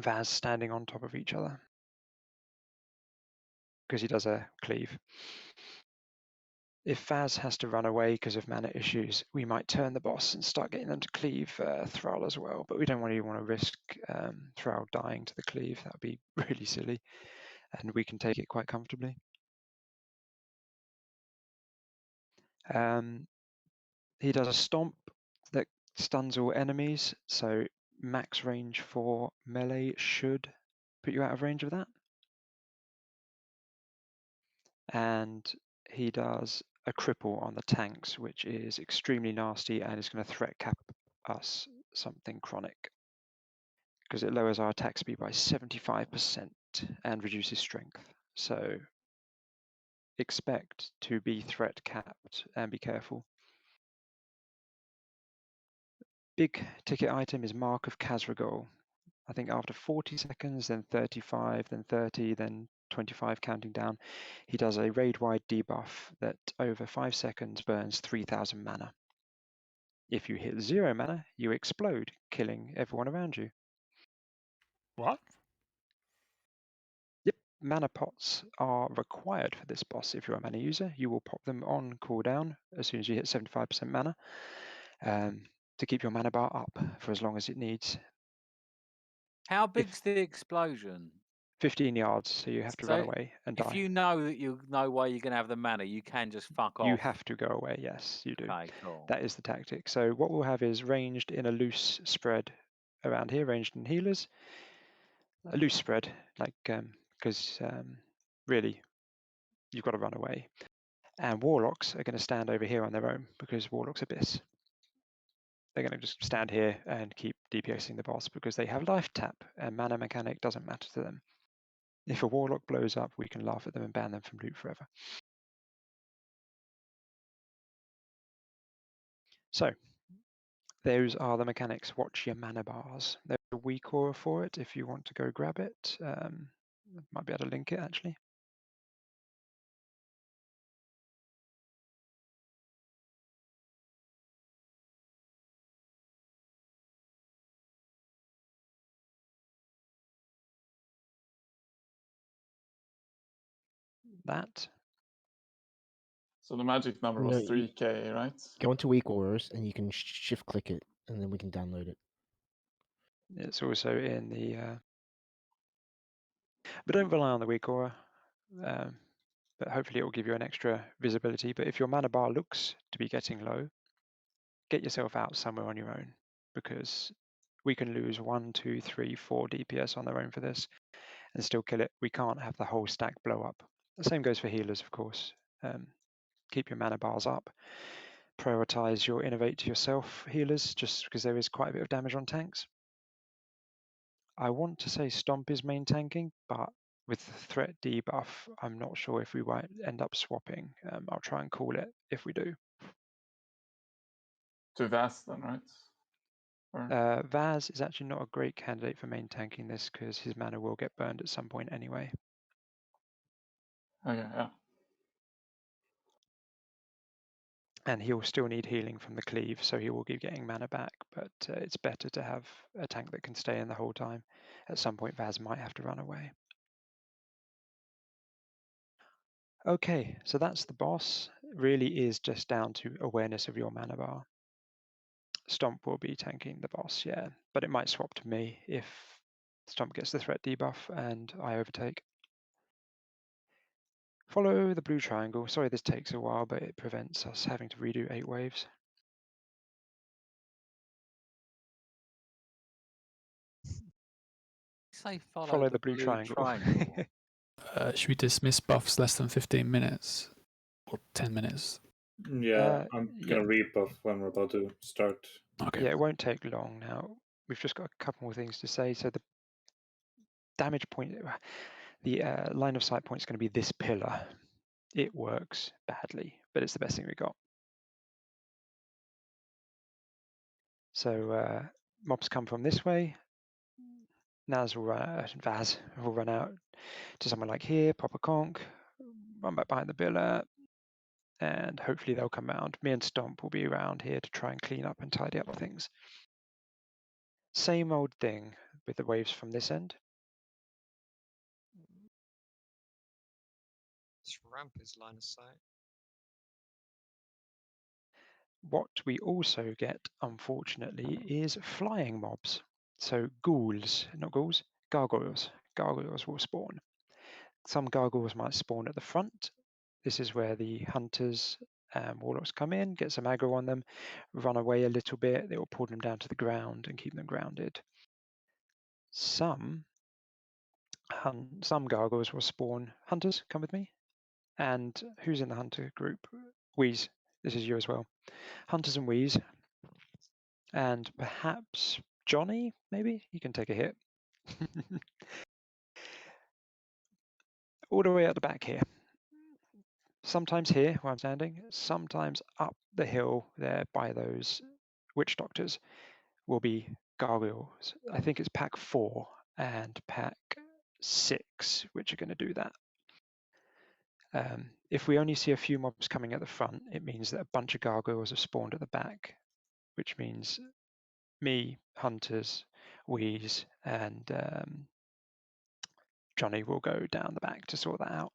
Vaz standing on top of each other because he does a cleave. If Vaz has to run away because of mana issues, we might turn the boss and start getting them to cleave Thrall as well, but we don't really want to risk Thrall dying to the cleave. That would be really silly, and we can take it quite comfortably. He does a stomp that stuns all enemies, so max range for melee should put you out of range of that. And he does a cripple on the tanks, which is extremely nasty and is going to threat cap us something chronic because it lowers our attack speed by 75% and reduces strength. So expect to be threat capped and be careful. Big ticket item is Mark of Khazragul. I think after 40 seconds, then 35, then 30, then 25 counting down, he does a raid-wide debuff that over 5 seconds burns 3,000 mana. If you hit 0 mana, you explode, killing everyone around you. What? Yep, mana pots are required for this boss. If you're a mana user, you will pop them on cooldown as soon as you hit 75% mana to keep your mana bar up for as long as it needs. How big's the explosion? 15 yards, so you have to run away and die. If you know that you know where you're going to have the mana, you can just fuck off. You have to go away, yes, you do. Okay, cool. That is the tactic. So what we'll have is ranged in a loose spread around here, ranged in healers. A loose spread, like, because really, you've got to run away. And warlocks are going to stand over here on their own because warlocks abyss. They're going to just stand here and keep DPSing the boss because they have life tap and mana mechanic doesn't matter to them. If a warlock blows up, we can laugh at them and ban them from loot forever. So, those are the mechanics. Watch your mana bars. There's a weak aura for it if you want to go grab it. Might be able to link it actually. That. So the magic number was 3k, right? Go into weak auras and you can shift click it, and then we can download it. It's also in the. But don't rely on the weak aura. But hopefully it will give you an extra visibility. But if your mana bar looks to be getting low, get yourself out somewhere on your own because we can lose 1, 2, 3, 4 DPS on their own for this and still kill it. We can't have the whole stack blow up. The same goes for healers, of course. Keep your mana bars up. Prioritize your innovate to yourself healers just because there is quite a bit of damage on tanks. I want to say Stomp is main tanking, but with the threat debuff, I'm not sure if we might end up swapping. I'll try and call it if we do. To Vaz then, right? Or... Vaz is actually not a great candidate for main tanking this because his mana will get burned at some point anyway. Okay, yeah. And he'll still need healing from the cleave, so he will keep getting mana back, but it's better to have a tank that can stay in the whole time. At some point, Vaz might have to run away. Okay, so that's the boss. It really is just down to awareness of your mana bar. Stomp will be tanking the boss, yeah, but it might swap to me if Stomp gets the threat debuff and I overtake. Follow the blue triangle. Sorry this takes a while, but it prevents us having to redo 8 waves. Say Follow the blue triangle. Should we dismiss buffs less than 15 minutes or 10 minutes? Yeah, I'm gonna rebuff when we're about to start. Okay. Yeah, it won't take long now. We've just got a couple more things to say. So the damage point, the line of sight point is going to be this pillar. It works badly, but it's the best thing we got. So mobs come from this way. Vaz will run out to someone like here, pop a conk, run back behind the pillar, and hopefully they'll come around. Me and Stomp will be around here to try and clean up and tidy up things. Same old thing with the waves from this end. This ramp is line of sight. What we also get, unfortunately, is flying mobs. So ghouls, not ghouls, gargoyles. Gargoyles will spawn. Some gargoyles might spawn at the front. This is where the hunters and warlocks come in, get some aggro on them, run away a little bit. They will pull them down to the ground and keep them grounded. Some gargoyles will spawn hunters. Come with me. And who's in the hunter group? Wheeze. This is you as well. Hunters and Wheeze. And perhaps Johnny, maybe? You can take a hit. All the way at the back here. Sometimes here, where I'm standing, sometimes up the hill there by those witch doctors will be gargoyles. I think it's pack 4 and pack 6, which are going to do that. If we only see a few mobs coming at the front, it means that a bunch of gargoyles have spawned at the back, which means me, hunters, Wheeze, and Johnny will go down the back to sort that out.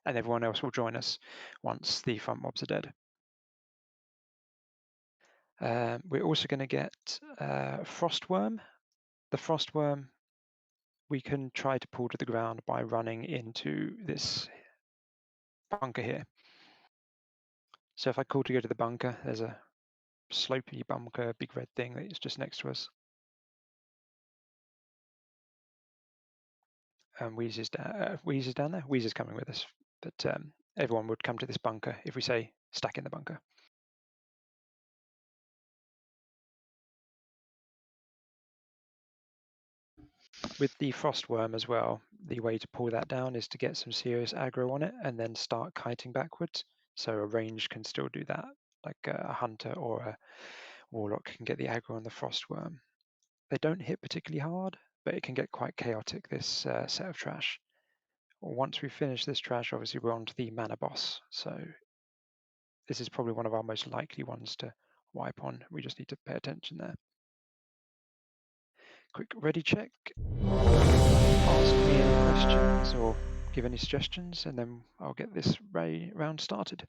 And everyone else will join us once the front mobs are dead. We're also going to get Frostworm. The Frostworm we can try to pull to the ground by running into this bunker here. So if I call to go to the bunker, there's a slopey bunker, big red thing that is just next to us. And Wheeze is down there. Wheeze is coming with us, but everyone would come to this bunker if we say stack in the bunker. With the Frostworm as well, the way to pull that down is to get some serious aggro on it and then start kiting backwards. So a range can still do that, like a hunter or a warlock can get the aggro on the Frostworm. They don't hit particularly hard, but it can get quite chaotic, this set of trash. Once we finish this trash, obviously we're on to the mana boss. So this is probably one of our most likely ones to wipe on. We just need to pay attention there. Quick ready check. Ask me any questions or give any suggestions, and then I'll get this round started.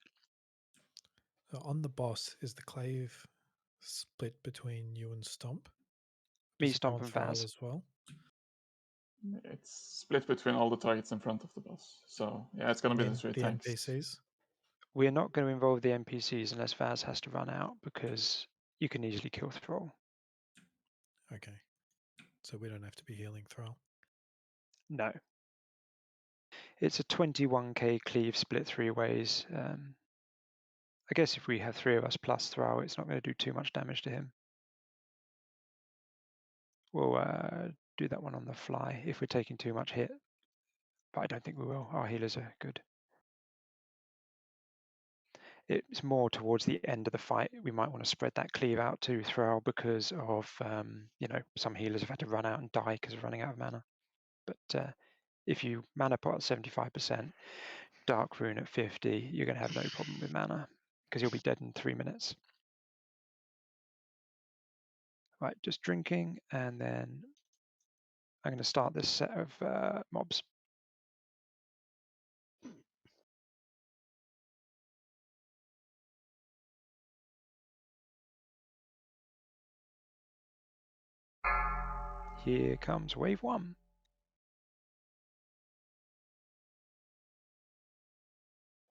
On the boss, is the clave split between you and Stomp? Me, Does it Stomp, go on and Thrall Vaz. as well? It's split between all the targets in front of the boss. So yeah, it's gonna be the 3 tanks. NPCs? We're not going to involve the NPCs unless Vaz has to run out, because you can easily kill Thrall. Okay. So we don't have to be healing Thrall? No. It's a 21k cleave split 3 ways. I guess if we have 3 of us plus Thrall, it's not going to do too much damage to him. We'll do that one on the fly if we're taking too much hit. But I don't think we will. Our healers are good. It's more towards the end of the fight. We might want to spread that cleave out to Thrall because of, some healers have had to run out and die because of running out of mana. But if you mana pot at 75%, Dark Rune at 50, you're going to have no problem with mana because you'll be dead in 3 minutes. Right, just drinking, and then I'm going to start this set of mobs. Here comes wave 1.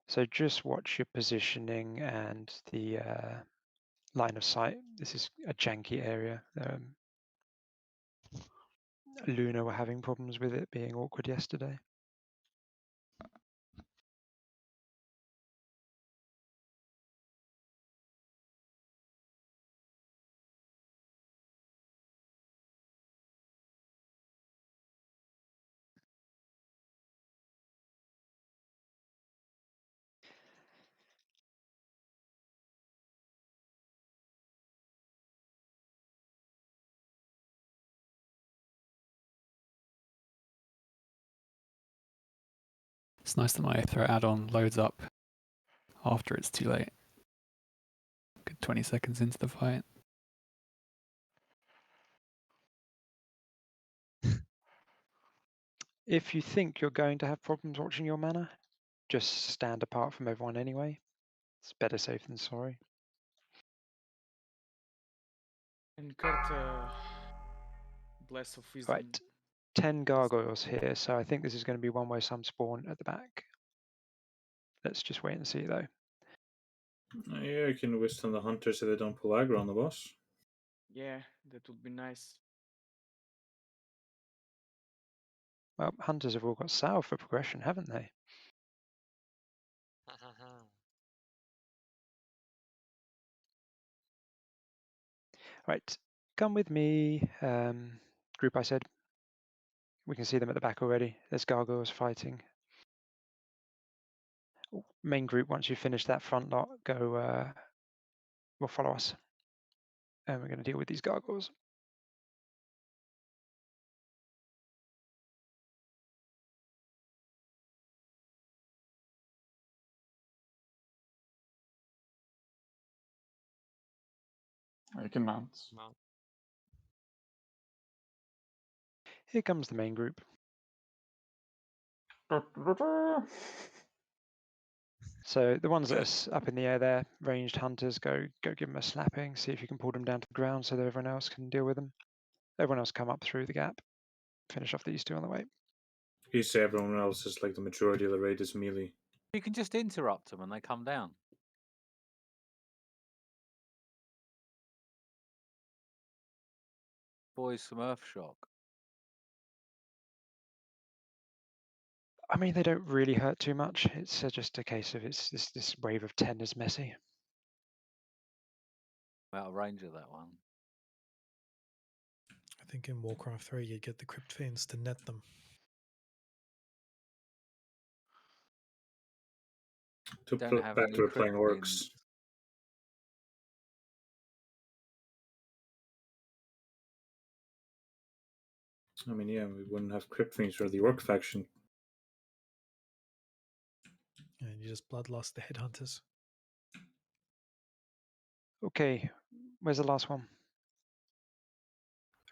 So just watch your positioning and the line of sight. This is a janky area. Luna were having problems with it being awkward yesterday. It's nice that my threat add-on loads up after it's too late. Good 20 seconds into the fight. If you think you're going to have problems watching your mana, just stand apart from everyone anyway. It's better safe than sorry. And Kurt, Blast of Wisdom. Right, 10 gargoyles here, so I think this is going to be one where some spawn at the back. Let's just wait and see though. Yeah, you can wisdom the hunters so they don't pull aggro on the boss. Yeah, that would be nice. Well, hunters have all got sour for progression, haven't they? Right, come with me. Group, I said. We can see them at the back already. There's gargoyles fighting. Main group, once you finish that front lot, go, will follow us. And we're going to deal with these gargoyles. You can mount. Here comes the main group. So the ones that are up in the air there, ranged hunters, go give them a slapping, see if you can pull them down to the ground so that everyone else can deal with them. Everyone else come up through the gap. Finish off these two on the way. You say everyone else is like the majority of the raid is melee. You can just interrupt them and they come down. Boys some Earthshock. I mean, they don't really hurt too much. It's just a case of this wave of 10 is messy. Out of range of that one. I think in Warcraft 3 you get the Crypt Fiends to net them. To Don't put have back any to playing crypt orcs. fiends. I mean, yeah, we wouldn't have crypt fiends for the orc faction. And you just bloodlust the headhunters. Okay, where's the last one? Or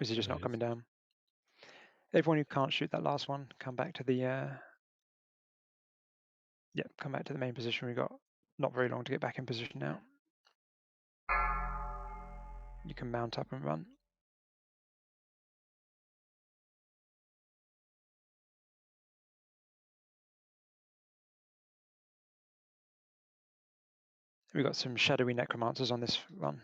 is he just There not he coming down? Everyone who can't shoot that last one, come back to the come back to the main position. We've got not very long to get back in position now. You can mount up and run. We've got some shadowy necromancers on this run.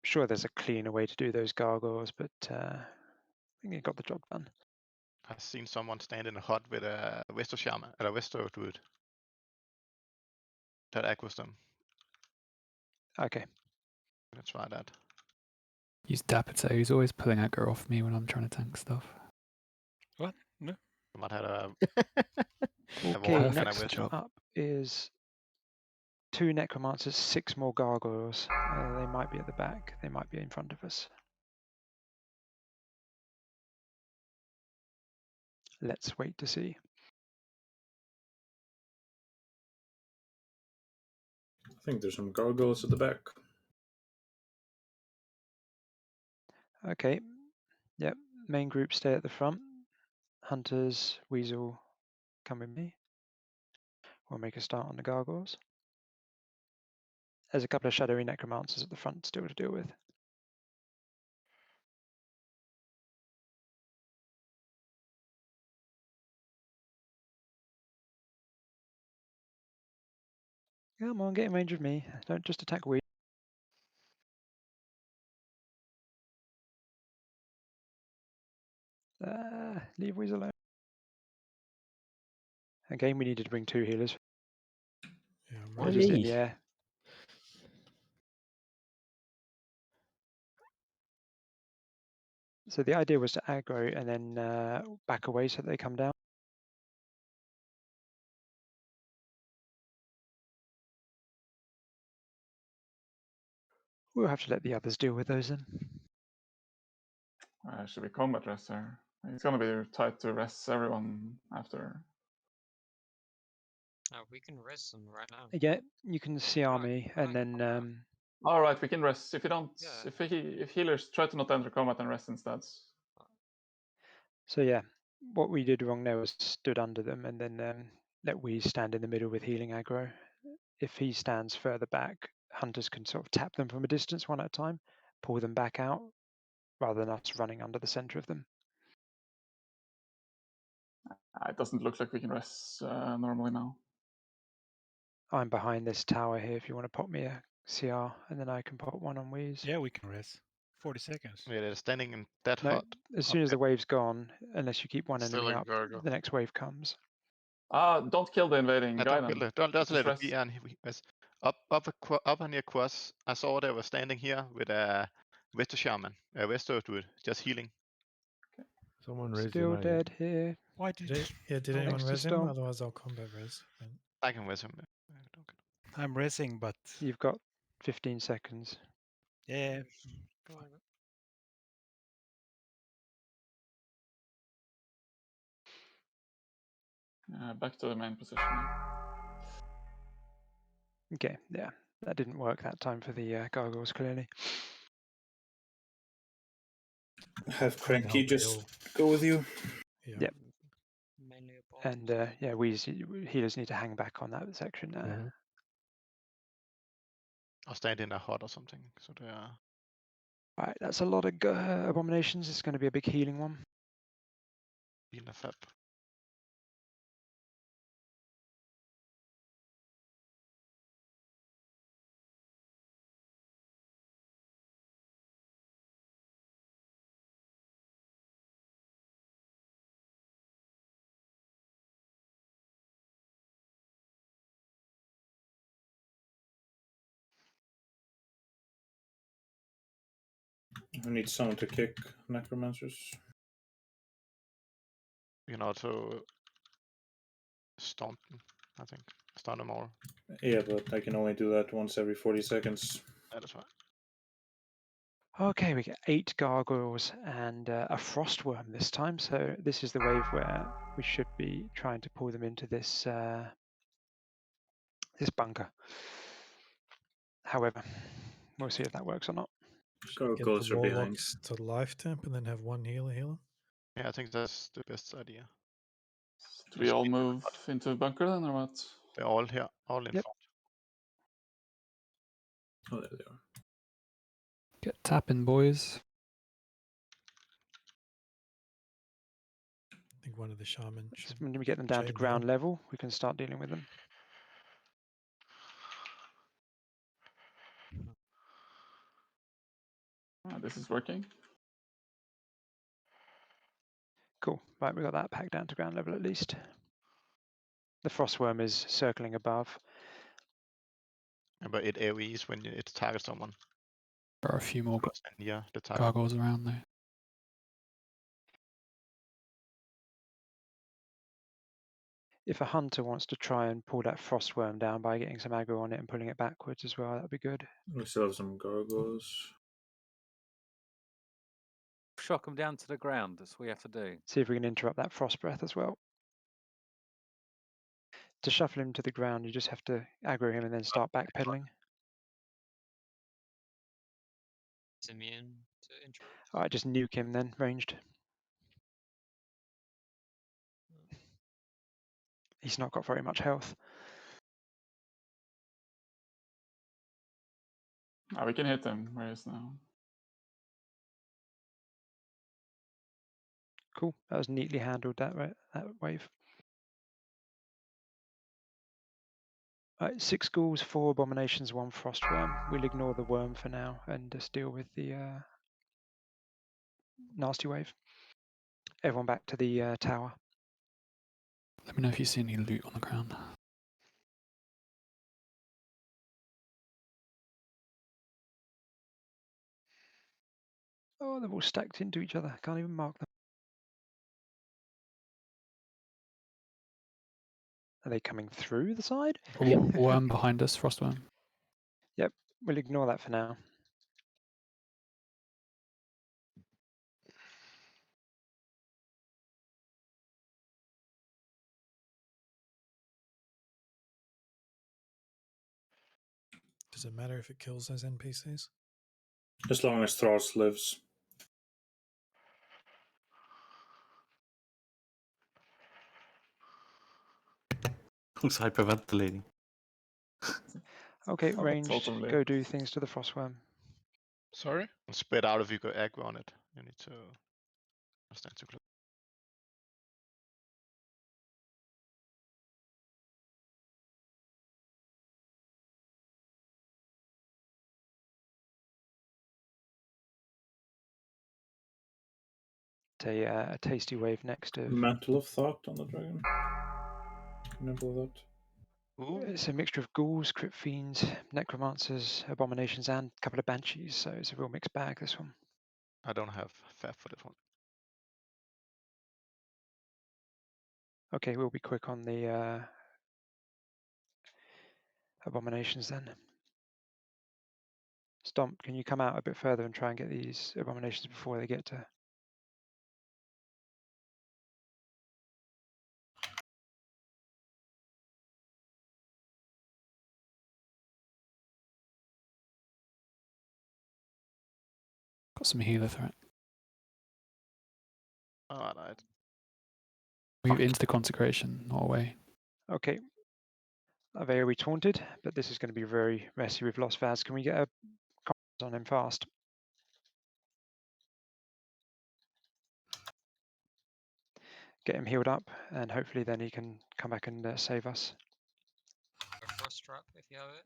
Sure, there's a cleaner way to do those gargoyles, but I think it got the job done. I've seen someone stand in a hut with a Westo Shaman, or a Westo Druid. That aggros them. Okay. Let's try that. Use Dapper. He's always pulling aggro off me when I'm trying to tank stuff. What? No. You might have a Okay, wall and a next Westo. up is 2 necromancers, 6 more gargoyles. They might be at the back. They might be in front of us. let's wait to see. I think there's some gargoyles at the back. Okay, yep, main group stay at the front. Hunters, Weasel, come with me. We'll make a start on the gargoyles. There's a couple of shadowy necromancers at the front still to deal with. Come on, get in range of me. Don't just attack Weasel. Leave Weasel alone. Again, we needed to bring 2 healers. Yeah, I'm Why They're ready. just in me? the air. So the idea was to aggro and then back away so that they come down. We'll have to let the others deal with those then. Should we combat rest here? It's gonna be tight to rest everyone after. We can rest them right now. Yeah, you can see army and then All right, we can rest. If you don't, Yeah. if healers try to not enter combat and rest instead. so yeah, what we did wrong there was stood under them and then let we stand in the middle with healing aggro. If he stands further back, hunters can sort of tap them from a distance one at a time, pull them back out, rather than us running under the center of them. It doesn't look like we can rest normally now. I'm behind this tower here if you want to pop me a CR, and then I can pop one on Wheeze. Yeah, we can rest. 40 seconds. Yeah, they're standing in that No, hot. as soon as the wave's gone, unless you keep one Still enemy a up, gargoyle. the next wave comes. Don't kill the invading guy Don't then. kill it. Don't just let it rest. be. And up near Quas, I saw they were standing here with a Vesto shaman, a Vesto dude, just healing. Someone raised Still an dead here. Why did Did anyone Next to res him? Storm. Otherwise, I'll combat res. Then. I can res him. I'm resing, but You've got 15 seconds. yeah. Back to the main position. Okay, yeah, that didn't work that time for the gargoyles, clearly. Have I can Cranky help just heal. go with you. Yeah. Yep. Mainly And yeah, healers need to hang back on that section now. Or stand in a hut or something. So they are. Right, that's a lot of abominations. It's going to be a big healing one. In a fab. I need someone to kick necromancers. You can also stomp them, I think. Stun them all. Yeah, but I can only do that once every 40 seconds. That is fine. Okay, we get 8 gargoyles and a frostworm this time. So this is the wave where we should be trying to pull them into this this bunker. However, we'll see if that works or not. Get the Gargoyles are behind. warlocks to life temp and then have one healer heal them. Yeah, I think that's the best idea. Do we all move into a bunker then, or what? They're all here, all in front. Oh, there they are. Get tapping, boys. I think one of the shaman should. When we get them down to chain ground heal. level, we can start dealing with them. This is working. Cool. Right, we got that packed down to ground level at least. The frostworm is circling above. But it AoEs when it targets someone. There are a few more Yeah, the target. gargoyles around there. If a hunter wants to try and pull that frostworm down by getting some aggro on it and pulling it backwards as well, that would be good. We still have some gargoyles. shock them down to the ground. That's what we have to do. See if we can interrupt that frost breath as well. To shuffle him to the ground, you just have to aggro him and then start backpedaling. It's immune to interrupt. Alright, just nuke him then, ranged. He's not got very much health. We can hit him where he is now. Cool, that was neatly handled, that wave. Alright, 6 ghouls, 4 abominations, 1 frost worm. We'll ignore the worm for now and just deal with the nasty wave. Everyone back to the tower. Let me know if you see any loot on the ground. Oh, they're all stacked into each other. Can't even mark them. Are they coming through the side? Worm behind us, frost worm. Yep, we'll ignore that for now. Does it matter if it kills those NPCs? As long as Thros lives. Who's hyperventilating? Okay, Oh, ranged. totally. Go do things to the frostworm. Sorry? Spread out if you go aggro on it. You need to stand too close. A tasty wave next of. Mantle of Thought on the dragon. Remember that? Ooh. It's a mixture of ghouls, crypt fiends, necromancers, abominations, and a couple of banshees. So it's a real mixed bag. This one. I don't have FAF for this one. Okay, we'll be quick on the abominations then. Stomp, can you come out a bit further and try and get these abominations before they get to? Got some healer threat. Oh, I died. Move into the consecration, not away. Okay. Avery taunted, but this is going to be very messy. We've lost Vaz. Can we get a comment on him fast? Get him healed up, and hopefully then he can come back and save us. A frost trap if you have it.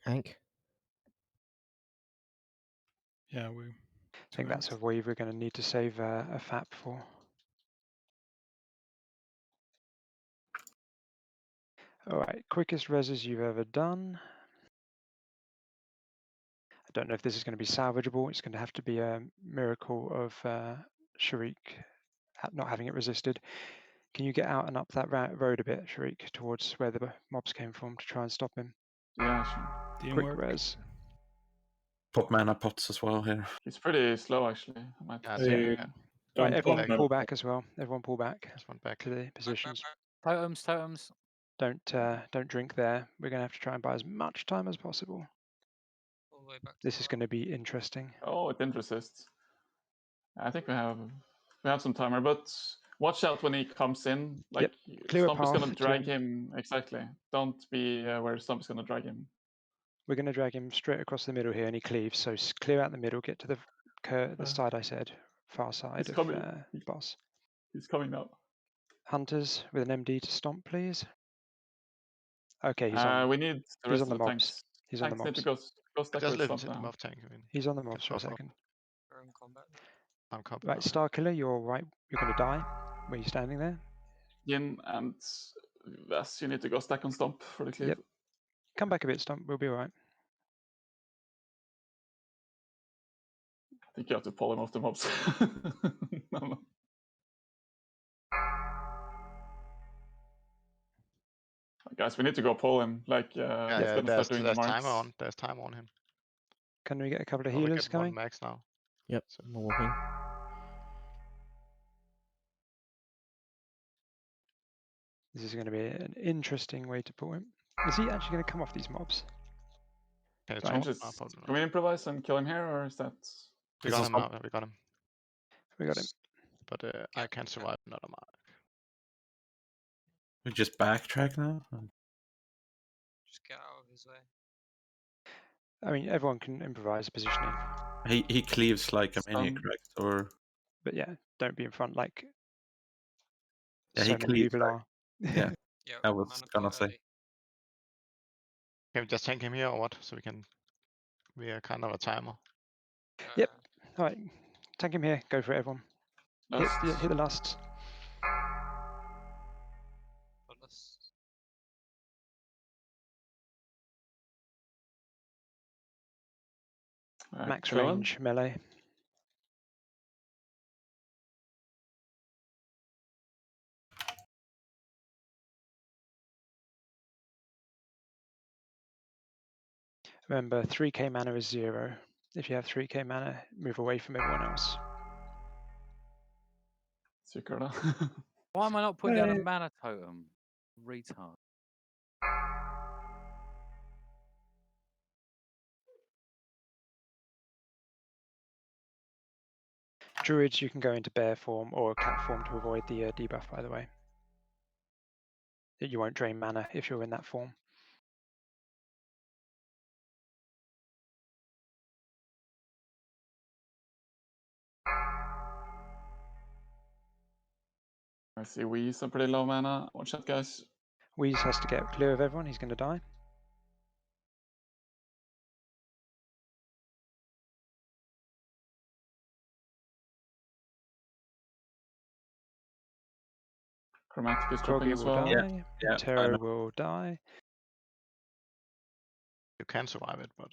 Hank? Yeah, I think that's a wave we're going to need to save a FAP for. All right, quickest reses you've ever done. I don't know if this is going to be salvageable. It's going to have to be a miracle of Sharik not having it resisted. Can you get out and up that road a bit, Sharik, towards where the mobs came from to try and stop him? Yeah, sure. Quick res. Pop mana pots as well here. He's pretty slow, actually. I might Right, everyone pull back as well. Everyone pull back back to the positions. Totems, totems. Don't drink there. We're going to have to try and buy as much time as possible. All the way back to This is going to be interesting. Oh, it didn't resist. I think we have some timer, but watch out when he comes in. Like Clear a Stomp is path gonna to drag him. him exactly. Don't be where Stomp is gonna drag him. We're going to drag him straight across the middle here, and he cleaves. So clear out the middle, get to the side I said, far side of boss. He's coming now. Hunters with an MD to stomp, please. Okay, he's on. We need the He's rest on the of the mobs. tanks. He's on the Tanks need to mobs. go stack Just with leave him Stomp to the now. mob tank. I mean, He's on the mobs for a buff up. second. We're in combat now. I'm combat Right, now. Star Killer, you're right. You're going to die. Where you standing there? Yin and Vas, you need to go stack on Stomp for the cleave. Yep. Come back a bit, Stomp. We'll be all right. think you have to pull him off the mobs. No. Guys, we need to go pull him. Like, he's gonna start doing the there's marks. timer on. There's time on him. Can we get a couple of Oh, we healers get one coming? max now. Yep, I'm walking. This is going to be an interesting way to pull him. Is he actually going to come off these mobs? Can you Can, talk? just, No, probably can not. we improvise and kill him here, or is that... We got him now. We got him. We got him. But I can't survive another mark. We just backtrack now? Just get out of his way. I mean, everyone can improvise positioning. He cleaves like a mini, correct? Or But yeah, don't be in front like yeah, so he many cleaves. people are. Yeah, Yeah, I was mana gonna pot say. early. Can we just tank him here or what? So we can. We are kind of a timer. Yep. All right, tank him here. Go for it, everyone. Hit the lusts. Max kill him. range melee. Remember, 3k mana is 0. If you have 3k mana, move away from everyone else. Why am I not putting down a mana totem? Retard. Druids, you can go into bear form or cat form to avoid the debuff, by the way. You won't drain mana if you're in that form. I see Weeze are pretty low mana. Watch out, guys. Weeze has to get clear of everyone. He's going to die. Chromatic is dropping Kroggy as will well. die. Yeah, Terror will die. You can survive it, but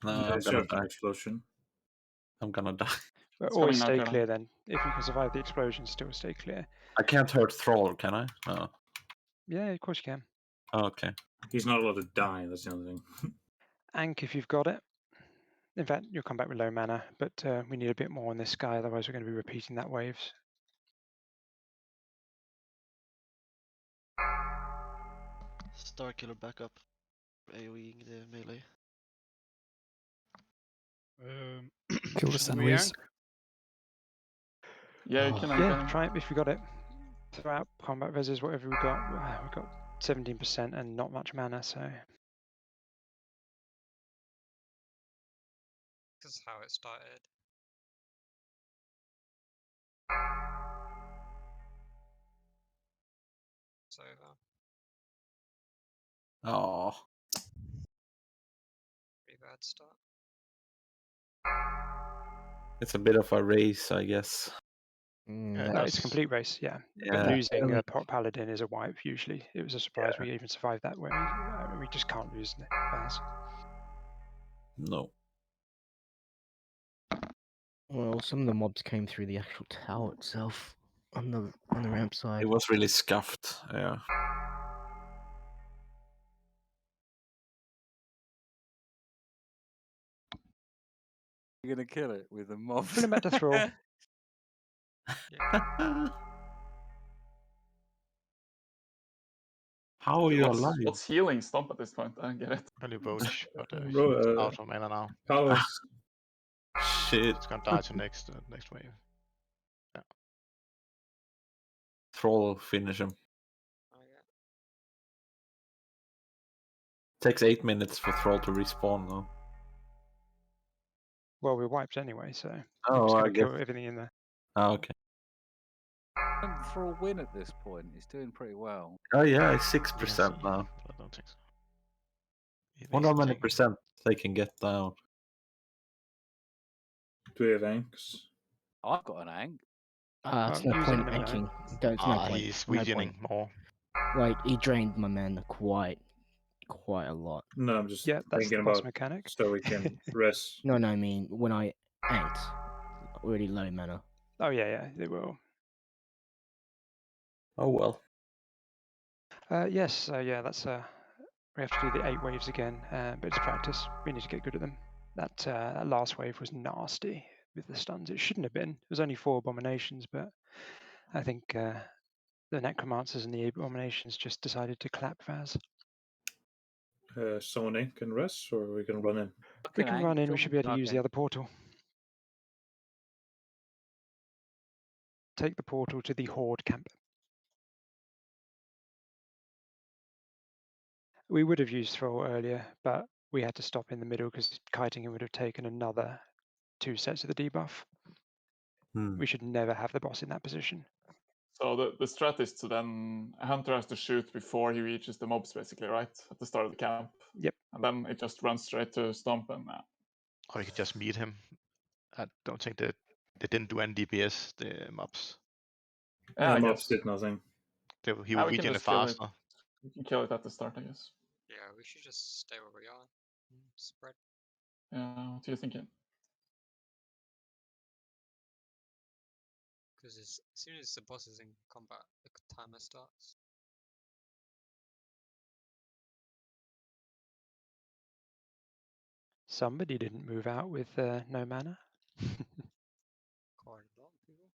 No, Yeah, I'm so gonna after die. explosion. I'm gonna die. But It's always coming now, stay Carla. clear then. If you can survive the explosion, still stay clear. I can't hurt Thrall, can I? No. Yeah, of course you can. Oh, okay. He's not allowed to die, that's the only thing. Ank if you've got it. In fact, you'll come back with low mana, but we need a bit more on this guy, otherwise we're going to be repeating that waves. Starkiller backup. AoEing the melee. Kill the Should we Sunways. yank? Yeah, you can ank Yeah, him. try it if you got it. Throw out combat reses, whatever we got. We've got 17% and not much mana, so This is how it started. It's over. Oh. Pretty bad start. It's a bit of a race, I guess. no, it's a complete race, yeah. Yeah. But losing a Paladin is a wipe usually. It was a surprise we even survived that way. We just can't lose Baz. No. Well, some of the mobs came through the actual tower itself on the ramp side. It was really scuffed, yeah. You're gonna kill it with the mobs. Pull him back to Thrall. How are you what's, alive? What's healing Stomp at this point? I don't get it. Only Roach, but he's Bro, out of mana now. Powers. Shit. It's gonna die to next wave. Yeah. Thrall finish him. Oh, yeah. Takes 8 minutes for Thrall to respawn though. Well, we're wiped anyway, so Oh, I'm just I going to kill guess. everything in there. Oh, okay. For a win at this point, he's doing pretty well. Oh yeah, it's 6% now. I don't think so. Wonder how many percent they can get down. Do we have anks? I've got an ank. It's no point in anking. There's no point. He's No weakening point. more. Like, he drained my mana quite quite a lot. No, I'm just Yeah, that's thinking the boss about mechanic. so we can rest. No, I mean when I ate, really low mana. Oh yeah, they will. Oh well. Yes, so yeah, that's we have to do the 8 waves again, but it's practice. We need to get good at them. That last wave was nasty with the stuns. It shouldn't have been. It was only 4 abominations, but I think the necromancers and the abominations just decided to clap Vaz. Someone in can rest, or we can run in. We can run in. We should be able to use the other portal. Take the portal to the Horde camp. We would have used Thrall earlier, but we had to stop in the middle because kiting him would have taken another 2 sets of the debuff. We should never have the boss in that position. So the strat is to then Hunter has to shoot before he reaches the mobs, basically, right? At the start of the camp. Yep. And then it just runs straight to Stomp and Or you could just meet him. I don't think that they didn't do any DPS, the mobs. Yeah, I mobs guess. did nothing. He will regen it faster. We can kill it at the start, I guess. Yeah, we should just stay where we are. And spread. Yeah, what are you thinking? Because as soon as the boss is in combat, the timer starts. Somebody didn't move out with no mana. Quite a lot of people.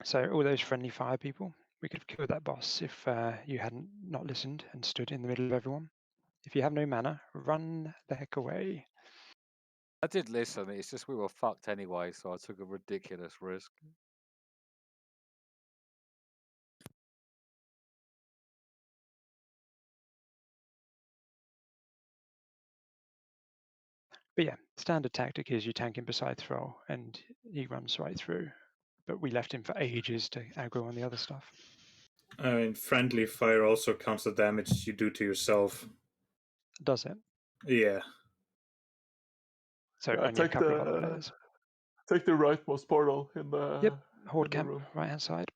So all those friendly fire people, we could have killed that boss if you hadn't not listened and stood in the middle of everyone. If you have no mana, run the heck away. I did listen. It's just we were fucked anyway, so I took a ridiculous risk. But yeah, standard tactic is you tank him beside Thrall and he runs right through. But we left him for ages to aggro on the other stuff. I mean, friendly fire also counts the damage you do to yourself. Does it? Yeah. So only a couple of other players. Take the rightmost portal in the Horde camp, right hand side.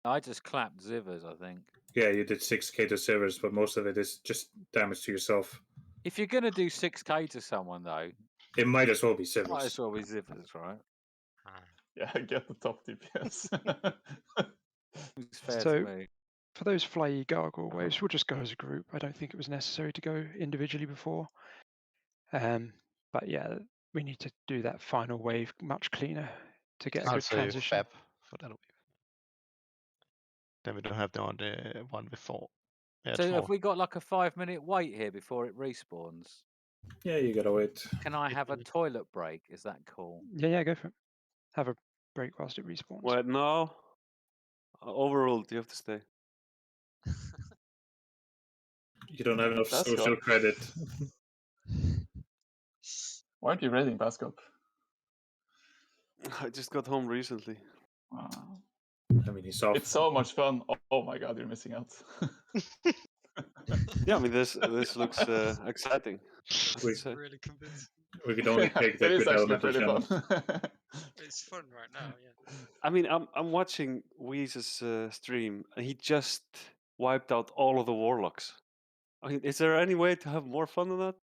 I just clapped Zivers, I think. Yeah, you did 6k to Sivers, but most of it is just damage to yourself. If you're gonna do 6k to someone, though, it might as well be Sivers. Might as well be Zivers, right? Yeah, get the top DPS. It's fair So to me. for those flyy gargoyle waves, we'll just go as a group. I don't think it was necessary to go individually before. But yeah, we need to do that final wave much cleaner to get a I'll good say transition. Fab for that wave. Then we don't have the one before. Yeah, So it's have more. we got like a 5-minute wait here before it respawns? Yeah, you gotta wait. Can I have a toilet break? Is that cool? Yeah, go for it. Have a break whilst it respawns. Wait, no. Overruled, you have to stay. You don't have enough That's social good. credit. Why aren't you raiding Bascop? I just got home recently. I mean, he's off. It's so much fun. Oh my god, you're missing out. Yeah, I mean, this looks exciting. Really convincing. We could only take the It is good actually elemental pretty channels. fun. It's fun right now, yeah. I mean, I'm watching Weeze's stream, and he just wiped out all of the warlocks. I mean, is there any way to have more fun than that?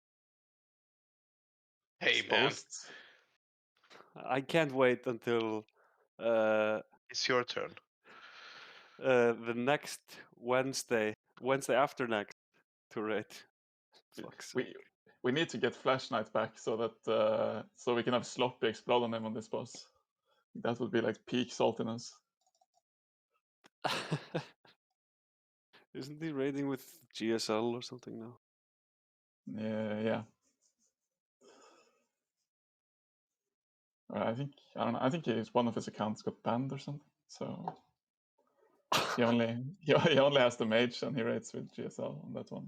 Hey, man. I can't wait until It's your turn. The next Wednesday after next to raid. Fuck's sake. We need to get Flash Knight back so that so we can have Sloppy explode on him on this boss. That would be like peak saltiness. Isn't he raiding with GSL or something now? Yeah. I don't know. I think one of his accounts got banned or something. So he only has the mage and he raids with GSL on that one.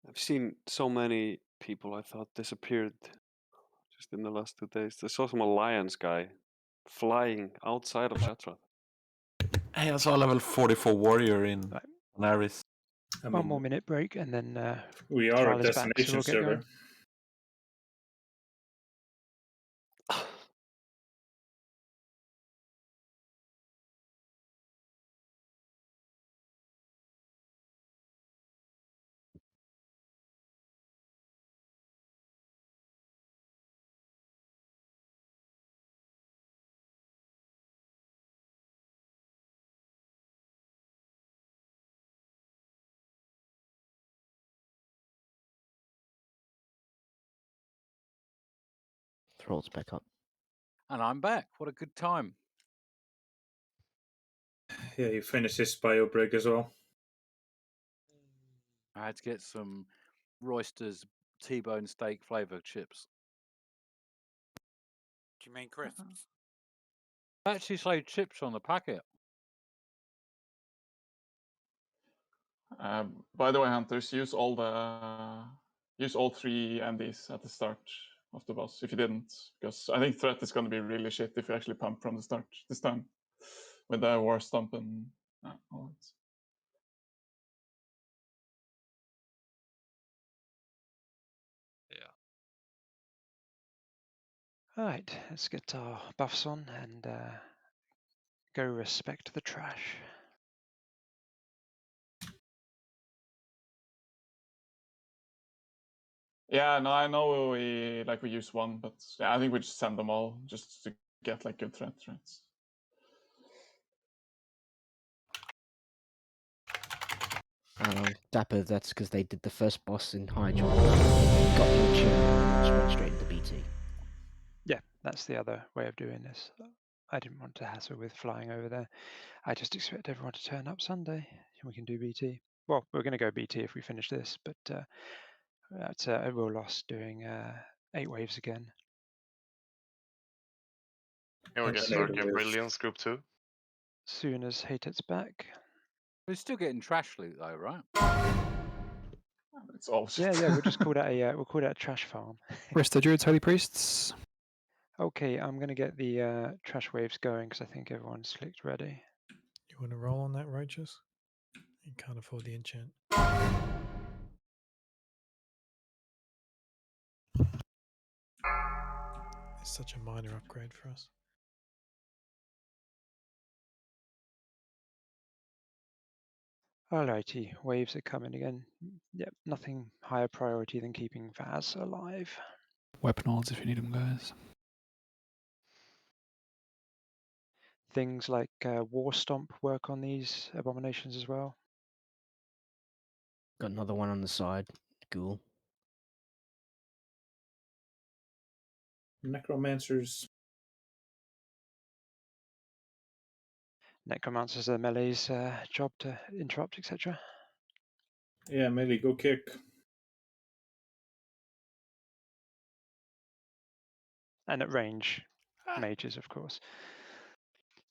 I've seen so many people I thought disappeared just in the last 2 days. I saw some alliance guy flying outside of Shatra. Hey, I saw a level 44 warrior in Naris. One more minute break and then we are a Tyler's back, so destination we'll get server. going. Troll's back up. And I'm back. What a good time. Yeah, you finished his bio break as well. I had to get some Royster's T-bone steak flavour chips. Do you mean crisps? They actually say chips on the packet. By the way, hunters, use all 3 MDs at the start of the boss if you didn't, because I think threat is going to be really shit if you actually pump from the start this time with the war stomp and all that. Yeah. Alright, let's get our buffs on and go respect the trash. Yeah, no, I know we use one, but yeah, I think we just send them all just to get like good threat rates. Dapper, that's because they did the first boss in Hyjal, got no chip, and just went straight into BT. Yeah, that's the other way of doing this. I didn't want to hassle with flying over there. I just expect everyone to turn up Sunday and we can do BT. Well, we're going to go BT if we finish this, but that's a real loss doing 8 waves again. Yeah, we get Hurricane Brilliance Group 2. Soon as Hatet's back. We're still getting trash loot though, right? It's all Yeah, we'll just call that a trash farm. Rest of Druids, Holy Priests. Okay, I'm gonna get the trash waves going because I think everyone's clicked ready. You want to roll on that, Righteous? You can't afford the enchant. It's such a minor upgrade for us. Alrighty, waves are coming again. Yep, nothing higher priority than keeping Vaz alive. Weapon holds if you need them, guys. Things like War Stomp work on these abominations as well. Got another one on the side, Ghoul. Necromancers. Necromancer's a melee's job to interrupt, etc. Yeah, melee, go kick. And at range, mages, of course.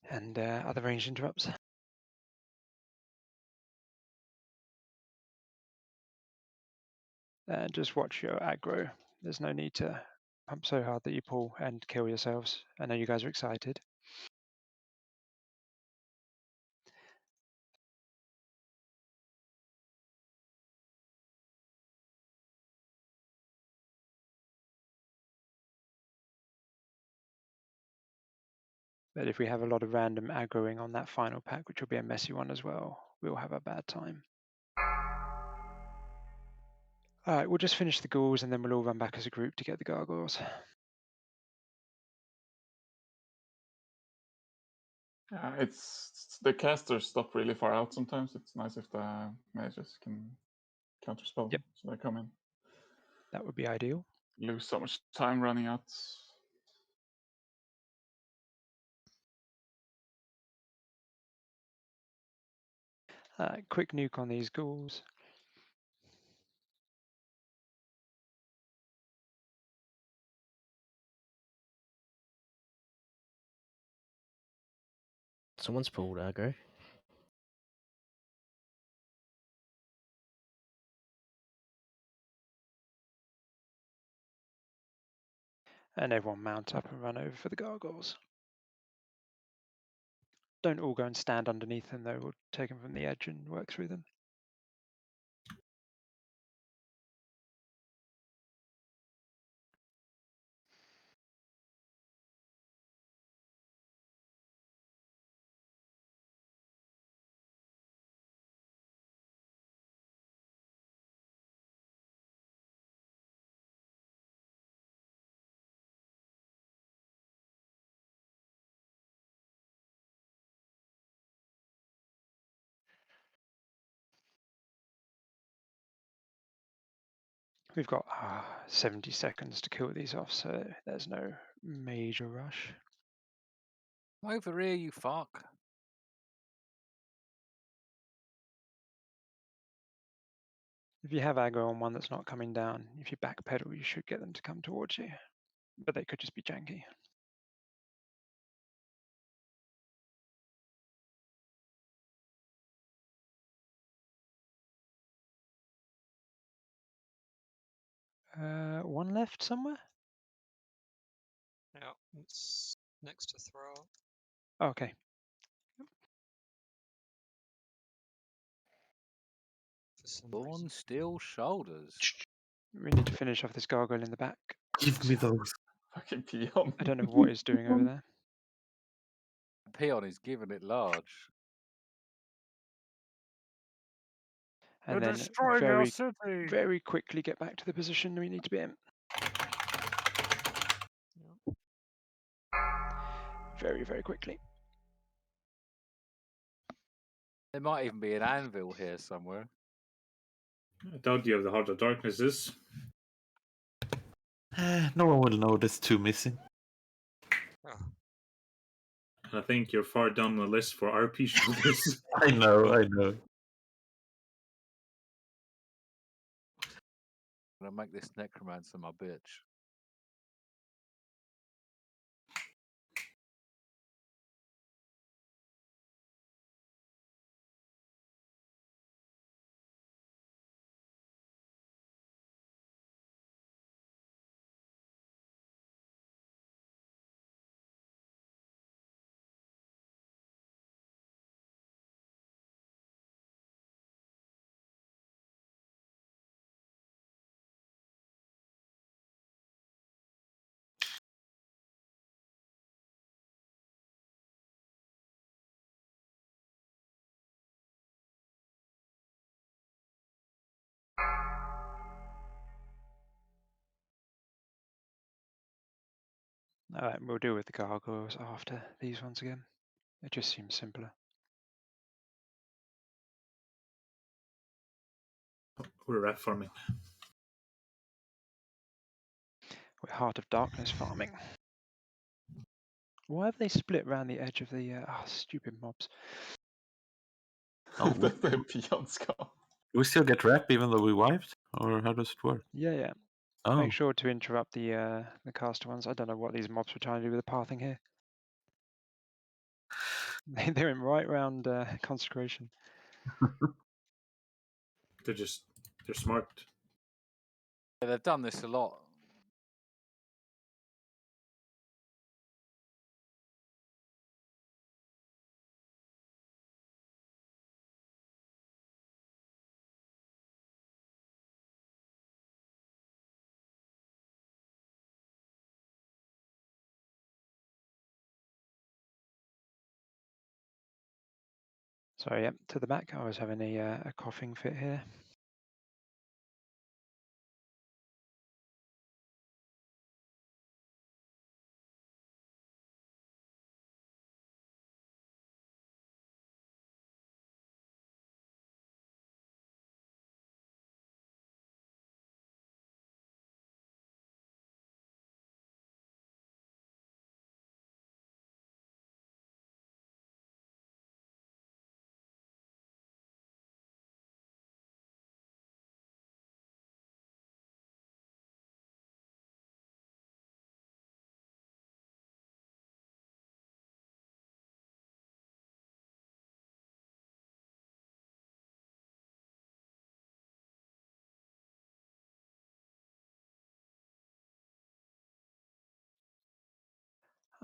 And other range interrupts. Just watch your aggro. There's no need to pump so hard that you pull and kill yourselves. I know you guys are excited. But if we have a lot of random aggroing on that final pack, which will be a messy one as well, we'll have a bad time. Alright, we'll just finish the ghouls and then we'll all run back as a group to get the gargoyles. Yeah, it's the casters stop really far out sometimes. It's nice if the mages can counterspell, so they come in. That would be ideal. Lose so much time running out. Quick nuke on these ghouls. Someone's pulled aggro. And everyone mount up and run over for the gargoyles. Don't all go and stand underneath them though, we'll take them from the edge and work through them. We've got 70 seconds to kill these off, so there's no major rush. Over here, you fuck. If you have aggro on one that's not coming down, if you backpedal, you should get them to come towards you. But they could just be janky. One left somewhere? Yeah, it's next to throw. Oh, okay. Born steel shoulders. We need to finish off this gargoyle in the back. Give me those. Fucking peon. I don't know what it's doing over there. Peon is giving it large. And You're then destroying our city. very quickly get back to the position we need to be in. Very quickly. There might even be an anvil here somewhere. I doubt you have the Heart of Darknesses. No one will know there's two missing. And I think you're far down the list for RP shoulders. I know. I'm gonna make this necromancer my bitch. Alright, we'll deal with the gargoyles after these ones again. It just seems simpler. We're rat farming. We're Heart of Darkness farming. Why have they split around the edge of the stupid mobs? Oh, the peons go. Do we still get rep even though we wiped? Or how does it work? Yeah. Oh. Make sure to interrupt the caster ones. I don't know what these mobs were trying to do with the pathing here. They're in right round consecration. They're smart. Yeah, they've done this a lot. Sorry, to the back. I was having a coughing fit here.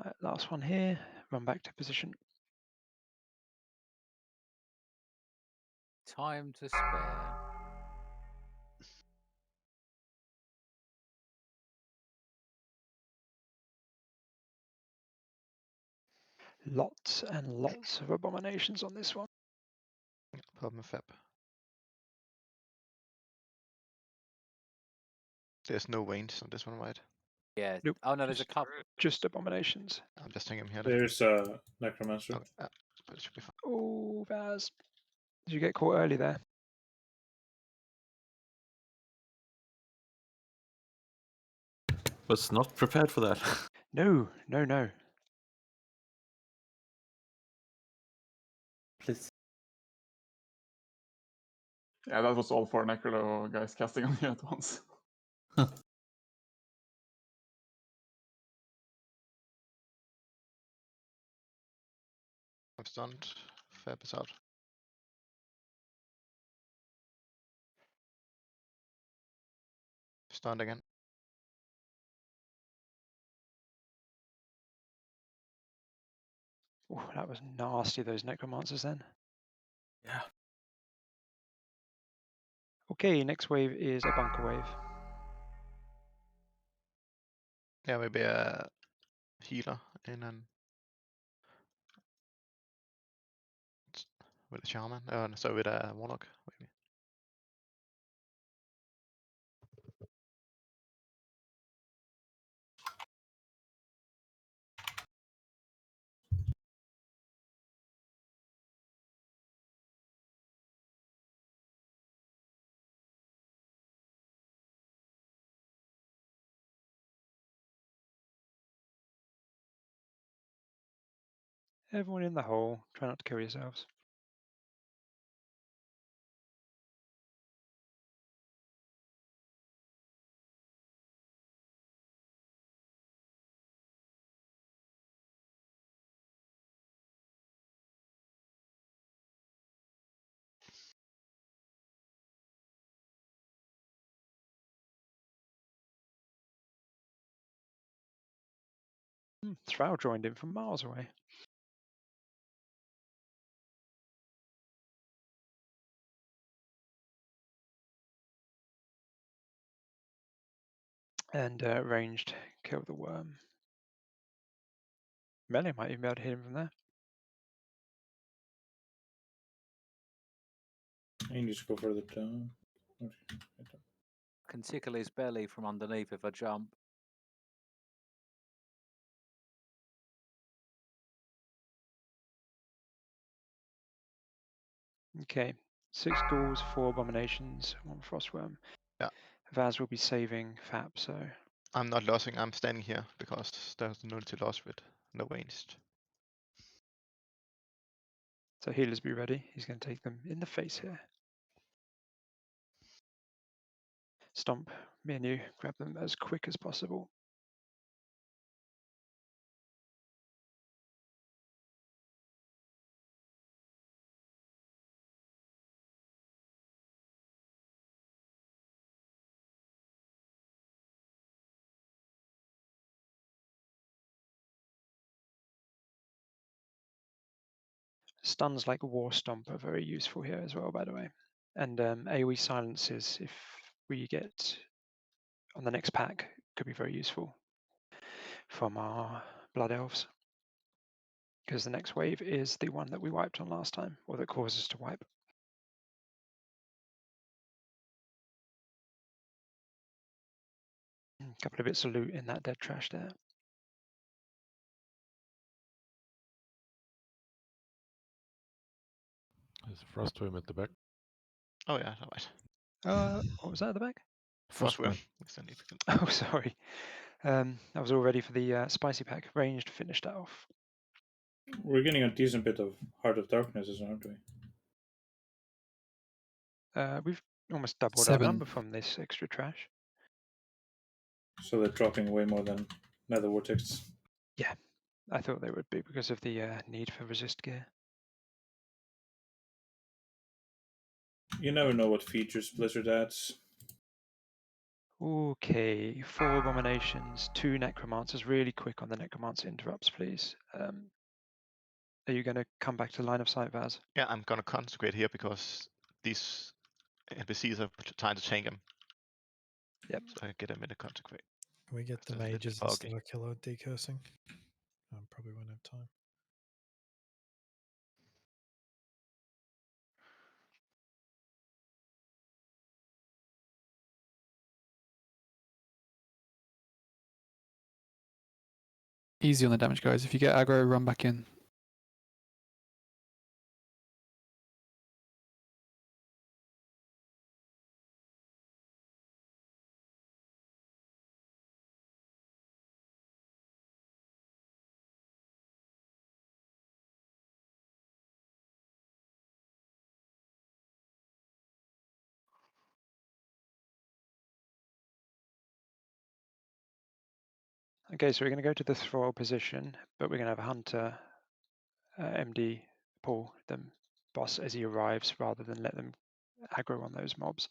Right, last one here. Run back to position. Time to spare. Lots and lots of abominations on this one. Problem fab. There's no range on this one, right? Yeah. Nope. Oh no, there's a couple. Just abominations. I'm just hanging him here. Then. There's a necromancer. Okay, but it should be fine. Oh, Vaz. Did you get caught early there? Was not prepared for that. No, no, no. Please. Yeah, that was all 4 Necrolo guys casting on you at once. I'm stunned. Fab is out. Stunned again. Ooh, that was nasty, those necromancers then. Yeah. Okay, next wave is a bunker wave. Yeah, maybe a healer in an with a shaman. So with a warlock, maybe. Everyone in the hole, try not to kill yourselves. Thrall joined in from miles away. And ranged kill the worm. Melee might even be able to hit him from there. You need to go further down. Can tickle his belly from underneath if I jump. Okay, 6 ghouls, 4 abominations, 1 frostworm. Yeah. Vaz will be saving Fap, so I'm not losing. I'm standing here because there's no need to lose with no ranged. so healers be ready. He's going to take them in the face here. Stomp, me and you, grab them as quick as possible. Stuns like War Stomp are very useful here as well, by the way. And AoE silences, if we get on the next pack, could be very useful from our Blood Elves. Because the next wave is the one that we wiped on last time, or that caused us to wipe. A couple of bits of loot in that dead trash there. There's a Frostworm at the back. Oh yeah, alright. What was that at the back? Frostworm. Oh, sorry. I was all ready for the spicy pack. Ranged, finished that off. We're getting a decent bit of Heart of Darknesses, aren't we? We've almost doubled our 7. number from this extra trash. So they're dropping way more than Nether Vortex. Yeah, I thought they would be because of the need for resist gear. You never know what features Blizzard adds. Okay, 4 abominations, 2 necromancers. Really quick on the necromancer interrupts, please. Are you going to come back to line of sight, Vaz? Yeah, I'm gonna consecrate here because these NPCs are trying to tank him. Yep. So I get him in a consecrate. Can we get the That's a bit mages bulky. and Starkiller decursing? Probably won't have time. Easy on the damage, guys. If you get aggro, run back in. Okay, so we're going to go to the thrall position, but we're going to have a hunter MD pull the boss as he arrives rather than let them aggro on those mobs.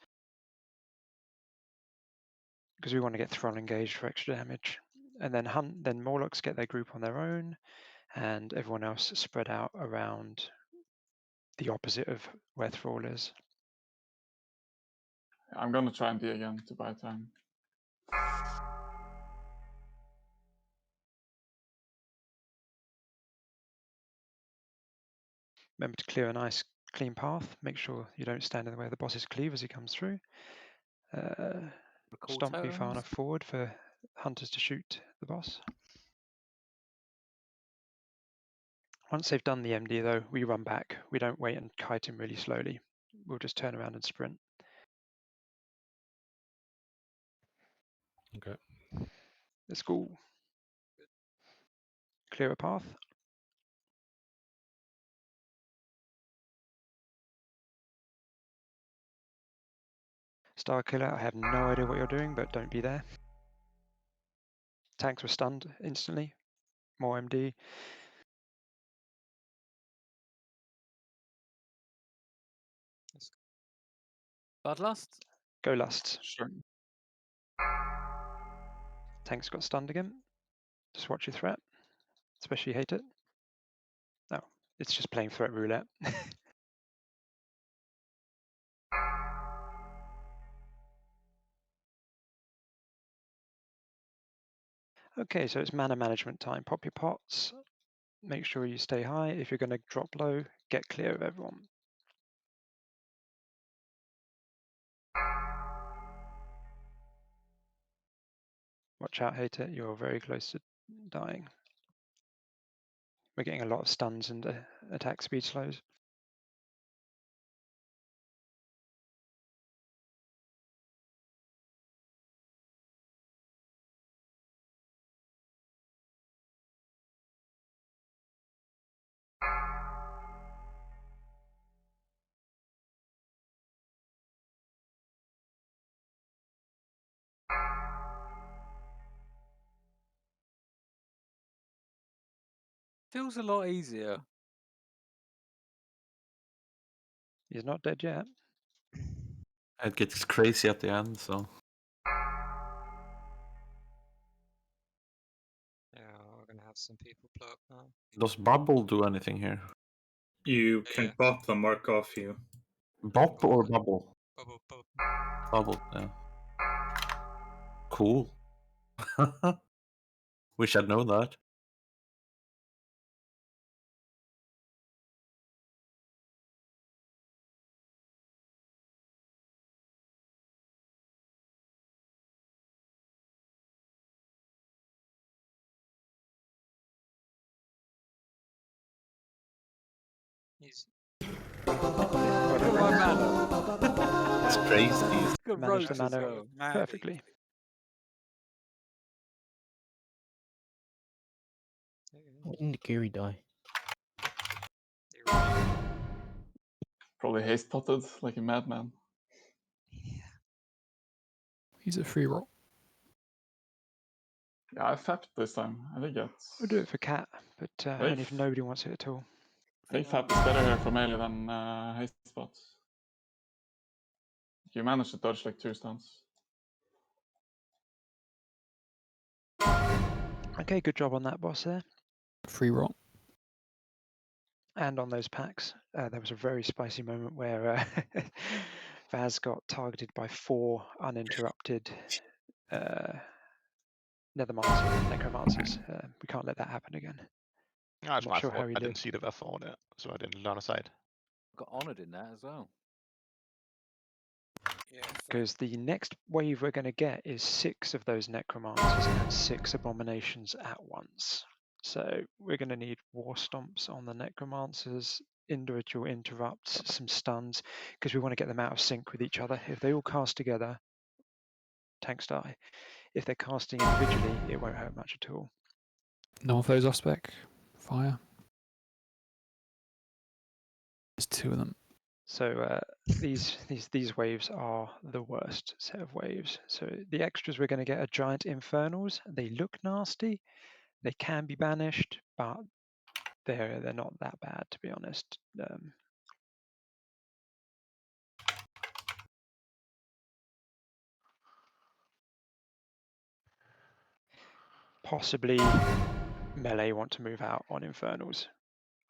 Because we want to get thrall engaged for extra damage. And then Morlocks get their group on their own, and everyone else spread out around the opposite of where thrall is. I'm gonna try and D again to buy time. Remember to clear a nice clean path. Make sure you don't stand in the way of the boss's cleave as he comes through. Stomp be far enough forward for hunters to shoot the boss. Once they've done the MD though, we run back. We don't wait and kite him really slowly. We'll just turn around and sprint. Okay. Let's go. Clear a path. Star Killer, I have no idea what you're doing, but don't be there. Tanks were stunned instantly. More MD. Bloodlust? Go Lust. Sure. Tanks got stunned again. Just watch your threat. Especially hate it. No, it's just playing threat roulette. Okay, so it's mana management time. Pop your pots. Make sure you stay high. If you're going to drop low, get clear of everyone. Watch out, hate it. You're very close to dying. We're getting a lot of stuns and attack speed slows. Feels a lot easier. He's not dead yet. It gets crazy at the end, so. Yeah, we're gonna have some people blow up now. Does Bubble do anything here? You can bop the mark off you. Bop or Bubble? Bubble, bubble. Bubble, yeah. Cool. Wish I'd known that. Easy. It's crazy. Manage the mana perfectly. When did Gary die? Probably haste potted like a madman. He's a free roll. Yeah, I fapped this time. I think that's. We'll do it for Cat, but only if nobody wants it at all. I think fap is better here for melee than haste spot. You managed to dodge like 2 stuns. Okay, good job on that boss there. Free roll. And on those packs, there was a very spicy moment where Vaz got targeted by 4 uninterrupted necromancers. We can't let that happen again. No, that's I'm my not sure fault. how he I didn't lived. see the Weffer on it, so I didn't learn aside. Got honoured in that as well. Yeah. Because the next wave we're going to get is 6 of those necromancers and 6 abominations at once. So we're going to need war stomps on the necromancers, individual interrupts, some stuns, because we want to get them out of sync with each other. If they all cast together, tanks die. If they're casting individually, it won't hurt much at all. Northos Ospec. Fire. There's 2 of them. So these waves are the worst set of waves. So the extras we're going to get are giant infernals. They look nasty. They can be banished, but they're not that bad, to be honest. Possibly melee want to move out on infernals.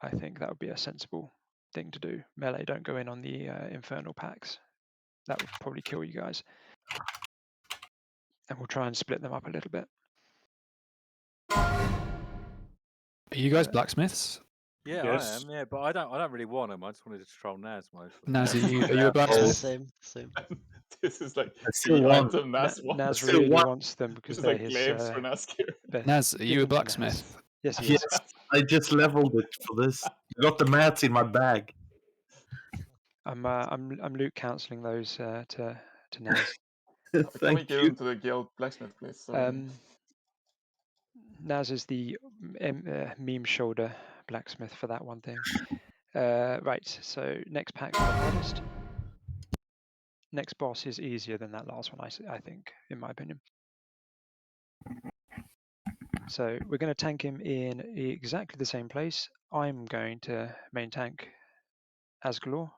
I think that would be a sensible thing to do. Melee don't go in on the infernal packs. That would probably kill you guys. And we'll try and split them up a little bit. Are you guys blacksmiths? Yeah, I am. Yeah, but I don't really want them. I just wanted to troll Naz mostly. Naz, are you a blacksmith? Same. This is like still the want- item Naz wants. Naz really wants them because This is they're like his. claims for Naz gear. Naz, are you a Give them to Naz. blacksmith? Yes, he is. Yes, I just leveled it for this. I got the mats in my bag. I'm Luke counselling those to Naz. Can we Thank give you. them to the guild blacksmith, please? Sorry. Naz is the meme shoulder blacksmith for that one thing. Right, so next pack's the hardest. Next boss is easier than that last one, I think, in my opinion. So we're going to tank him in exactly the same place. I'm going to main tank Asgalore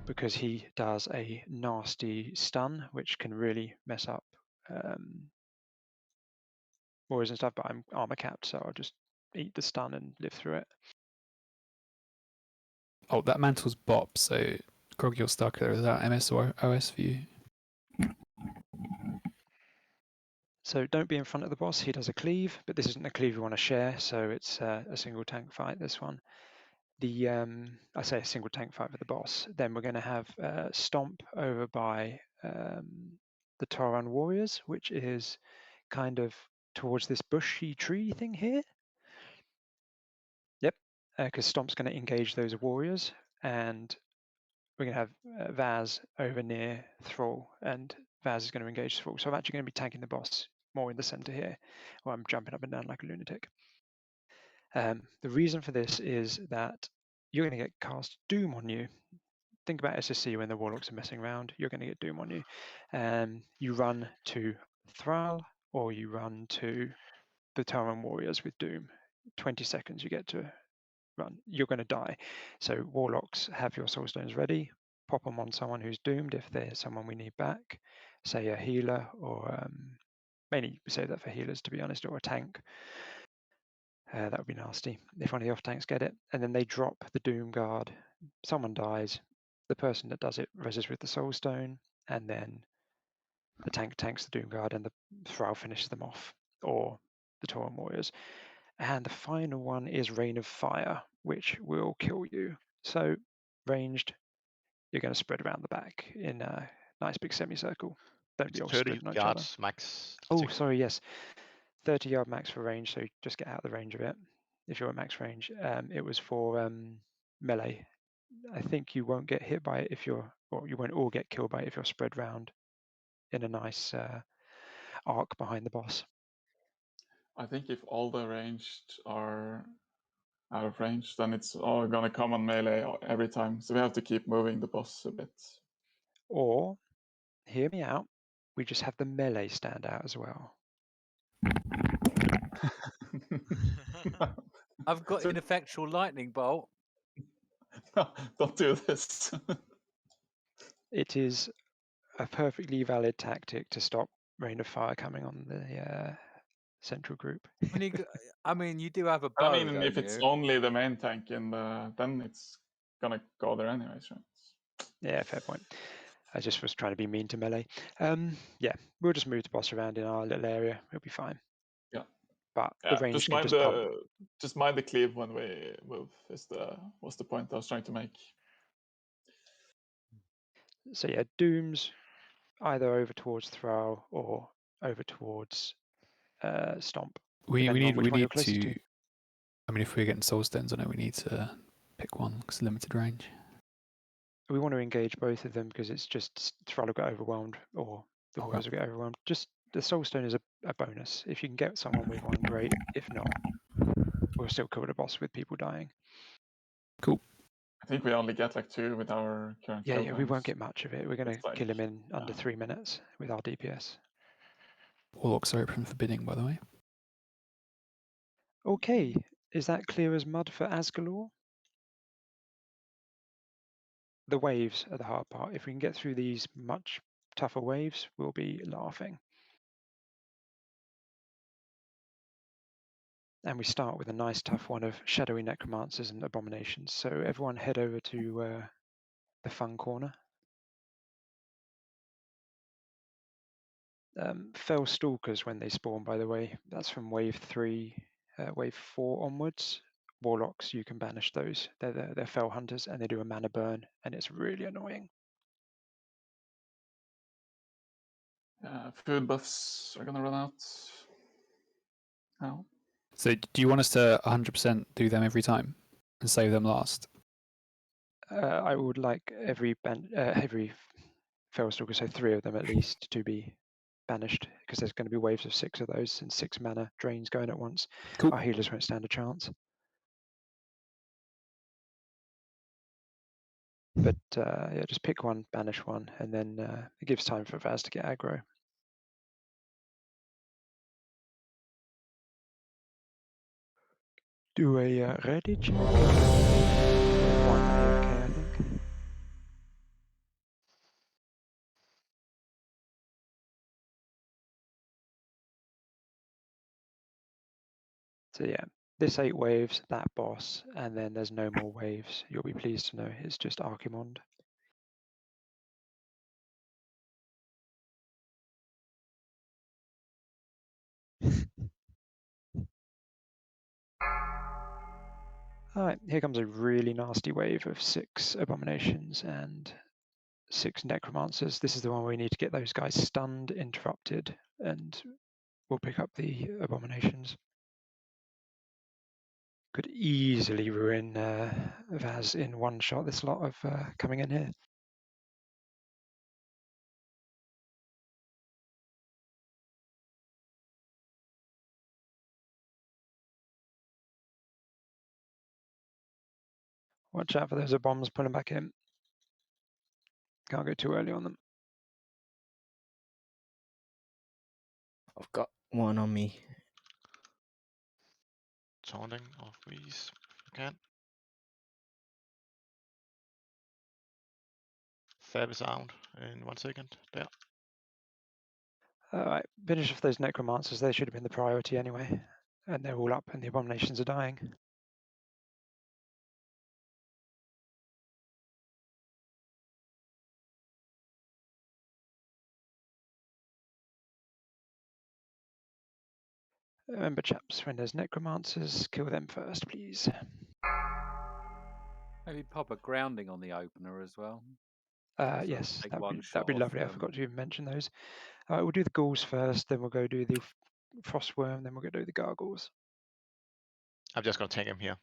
because he does a nasty stun, which can really mess up warriors and stuff, but I'm armor capped, so I'll just eat the stun and live through it. Oh, that mantle's bop, so Grog, you're stuck there. Is that MS or OS for you? So don't be in front of the boss. He does a cleave, but this isn't a cleave you want to share, so it's a single tank fight, this one. I say a single tank fight for the boss. Then we're going to have Stomp over by the Tauran warriors, which is kind of towards this bushy tree thing here. Yep, because Stomp's going to engage those warriors, and we're going to have Vaz over near Thrall, and Vaz is going to engage Thrall. So I'm actually going to be tanking the boss more in the center here, where I'm jumping up and down like a lunatic. The reason for this is that you're going to get cast Doom on you. Think about SSC when the Warlocks are messing around. You're going to get Doom on you. You run to Thrall, or you run to the Tauran Warriors with Doom. 20 seconds you get to run. You're going to die. So Warlocks, have your Soulstones ready. Pop them on someone who's doomed if there's someone we need back. Say a healer, or mainly say that for healers, to be honest, or a tank. That would be nasty if one of the off tanks get it. And then they drop the Doom Guard. Someone dies. The person that does it reses with the Soulstone, and then the tank tanks the Doom Guard, and the Thrall finishes them off, or the Tauran Warriors. And the final one is Rain of Fire, which will kill you. So ranged, you're going to spread around the back in a nice big semicircle. Don't be all 30 spreading on each other. yards max. Oh, sorry, yes. 30-yard max for range, so just get out of the range of it if you're at max range. It was for melee. I think you won't get hit by it if you're, or you won't all get killed by it if you're spread round in a nice arc behind the boss. I think if all the ranged are out of range, then it's all gonna come on melee every time. So we have to keep moving the boss a bit. Or, hear me out, we just have the melee stand out as well. I've got ineffectual lightning bolt. No, don't do this. It is a perfectly valid tactic to stop Rain of Fire coming on the central group. I mean, you do have a bow. I mean, if it's only the main tank, then it's gonna go there anyways, right? Yeah, fair point. I just was trying to be mean to melee. Yeah, we'll just move the boss around in our little area. It'll be fine. Yeah. But the range just can mind just pump. Just mind the cleave when we move. Was the point I was trying to make. So yeah, Dooms either over towards Thrall or over towards Stomp. We depending on need which one you're closest to. I mean, if we're getting soul stones on it, we need to pick one because limited range. We want to engage both of them because it's just Thrall will get overwhelmed, or the Warriors will get overwhelmed. Just the Soul Stone is a bonus. If you can get someone with one, great. If not, we'll still kill the boss with people dying. Cool. I think we only get like 2 with our current Yeah, kill yeah, we won't times. get much of it. We're going It's to like, kill him in under 3 minutes with our DPS. Warlocks are open for bidding, by the way. Okay, is that clear as mud for Asgalore? The waves are the hard part. If we can get through these much tougher waves, we'll be laughing. And we start with a nice tough one of shadowy necromancers and abominations. So everyone head over to the fun corner. Fell stalkers when they spawn, by the way. That's from wave 3, wave 4 onwards. Warlocks, you can banish those. They're fell hunters and they do a mana burn, and it's really annoying. Food buffs are gonna run out. How? So do you want us to 100% do them every time and save them last? I would like every fell stalker, so 3 of them at least, to be banished, because there's going to be waves of 6 of those and 6 mana drains going at once. Cool. Our healers won't stand a chance. But yeah, just pick one, banish one, and then it gives time for Vaz to get aggro. Do a ready check. One AFK, I think. So yeah, this 8 waves, that boss, and then there's no more waves. You'll be pleased to know it's just Archimond. Alright, here comes a really nasty wave of 6 abominations and 6 necromancers. This is the one where we need to get those guys stunned, interrupted, and we'll pick up the abominations. Could easily ruin Vaz in one shot, this lot of coming in here. Watch out for those bombs pulling back in. Can't go too early on them. I've got one on me. Taunting off these if you can. Fab is out in 1 second. There. Alright, finish off those necromancers. They should have been the priority anyway. And they're all up and the abominations are dying. Remember, chaps, when there's necromancers, kill them first, please. Maybe pop a grounding on the opener as well. Yes, take that'd one be shot lovely. I off, forgot to even mention those. Alright, we'll do the ghouls first, then we'll go do the frostworm, then we'll go do the gargoyles. I'm just gonna tank him here.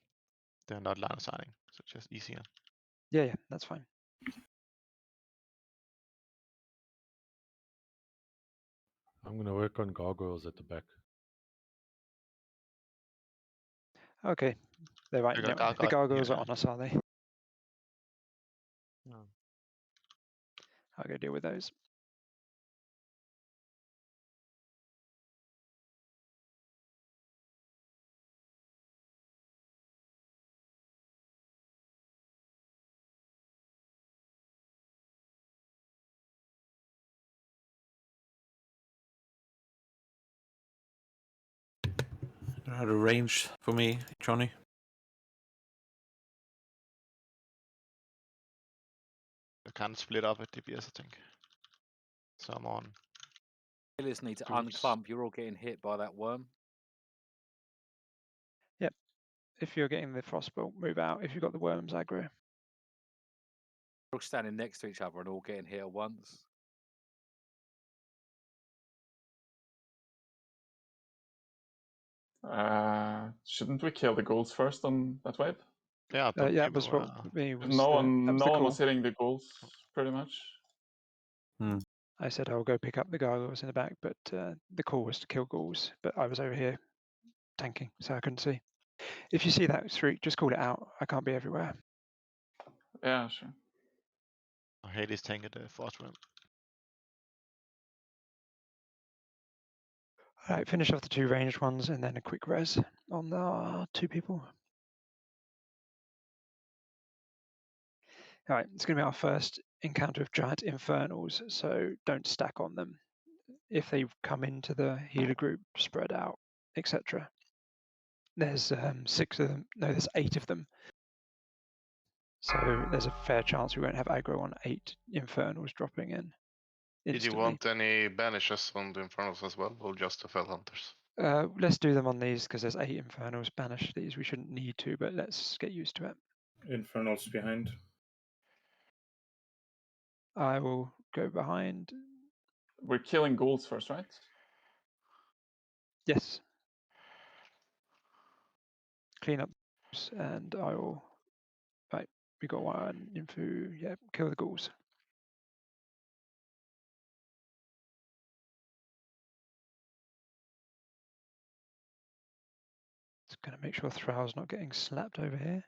They're not line of signing, so it's just easier. Yeah, that's fine. I'm gonna work on gargoyles at the back. Okay, they're right. You No, got the gargoyles yeah. are on us, are they? No. I'll go deal with those. You had a range for me, Johnny. You can split up at DPS, I think. So I'm on. Healers need to Ghouls. unclump. You're all getting hit by that worm. Yep. If you're getting the frostbolt, move out. If you've got the worms aggro. You're all standing next to each other and all getting hit at once. Shouldn't we kill the ghouls first on that wave? Yeah, but Yeah, was what me was. No the one call. was hitting the ghouls pretty much. I said I'll go pick up the gargoyles in the back, but the call was to kill ghouls. But I was over here tanking, so I couldn't see. If you see that streak, just call it out. I can't be everywhere. Yeah, sure. Og Hades tankede fourth round. Alright, finish off the 2 ranged ones and then a quick res on the 2 people. Alright, it's going to be our first encounter of giant infernals, so don't stack on them. If they come into the healer group, spread out, etc. There's 6 of them, no, there's 8 of them. So there's a fair chance we won't have aggro on 8 infernals dropping in instantly. Did you want any banishes on the Infernals as well, or just the Fell Hunters? Let's do them on these because there's 8 infernals. Banish these. We shouldn't need to, but let's get used to it. Infernals behind. I will go behind. We're killing ghouls first, right? Yes. Clean up and I will. Right, we got 1 info. Yeah, kill the ghouls. Just gonna make sure Thrall's not getting slapped over here.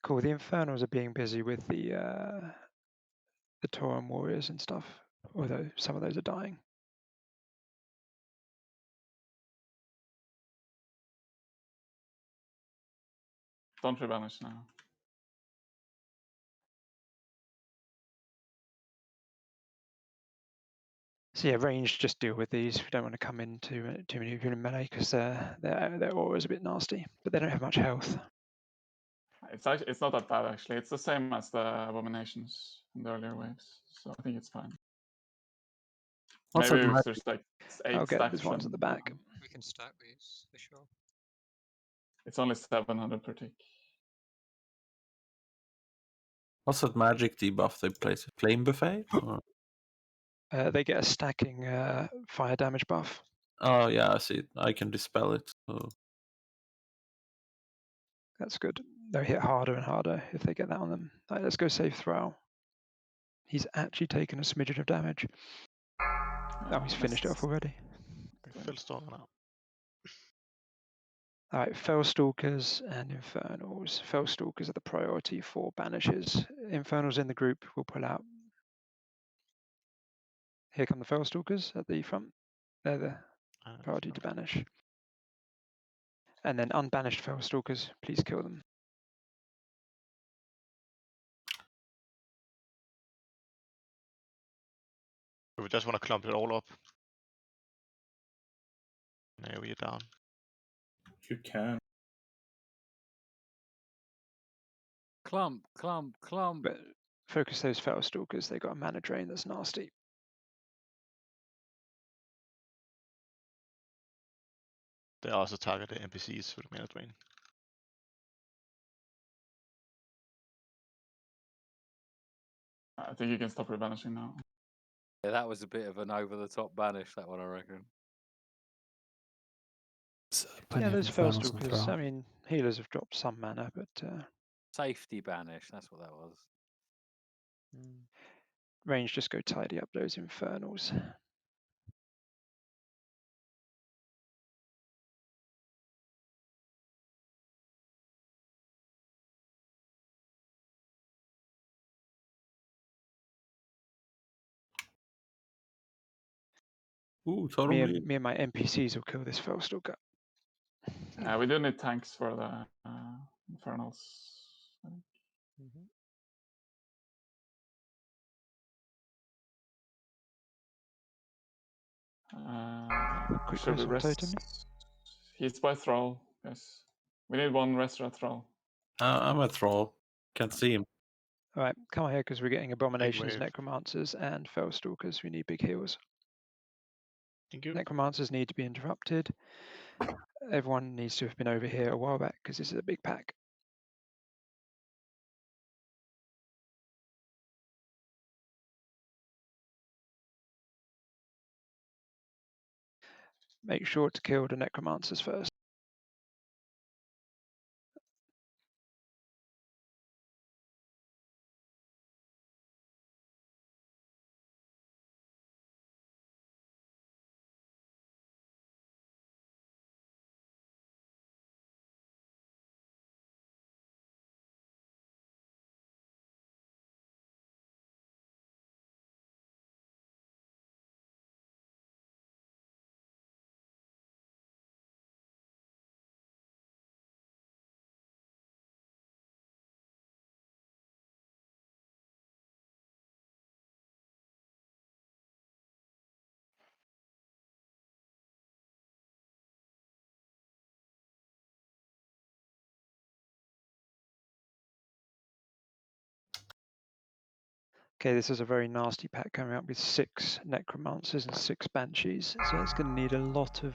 Cool. The infernals are being busy with the Tauren warriors and stuff, although some of those are dying. Don't rebanish now. So yeah, range, just deal with these. We don't want to come in too many people in melee because their aura is a bit nasty, but they don't have much health. It's not that bad actually. It's the same as the abominations in the earlier waves, so I think it's fine. Maybe if there's like 8 I'll get stacks these ones at the back. We can stack these for sure. It's only 700 per tick. What's that magic debuff they place? Flame buffet? Or? They get a stacking fire damage buff. Oh yeah, I see it. I can dispel it. So. That's good. They'll hit harder and harder if they get that on them. Right, let's go save Thrall. He's actually taken a smidgen of damage. Oh, he's finished it off already. Fellstormer now. Alright, Fellstalkers and Infernals. Fellstalkers are the priority for banishes. Infernals in the group will pull out. Here come the Fellstalkers at the front. They're the priority to banish. And then unbanished Fellstalkers, please kill them. We just want to clump it all up. There we are down. You can. Clump, clump, clump. But focus those Fellstalkers, they got a mana drain that's nasty. They also target the NPCs with mana drain. I think you can stop rebanishing now. Yeah, that was a bit of an over-the-top banish, that one, I reckon. Yeah, those Fellstalkers, I mean, healers have dropped some mana, but... Safety banish, that's what that was. Range, just go tidy up those Infernals. Ooh, Me totally. and my NPCs will kill this Fellstalker. We do need tanks for the Infernals. Quick Should we res on rest? totem. He's by Thrall, yes. We need 1 rester at Thrall. I'm a Thrall. Can't see him. Alright, come on here because we're getting Abominations, wave. Necromancers, and Fellstalkers. We need big heals. Thank you. Necromancers need to be interrupted. Everyone needs to have been over here a while back because this is a big pack. Make sure to kill the Necromancers first. Okay, this is a very nasty pack coming up with 6 Necromancers and 6 Banshees, so it's going to need a lot of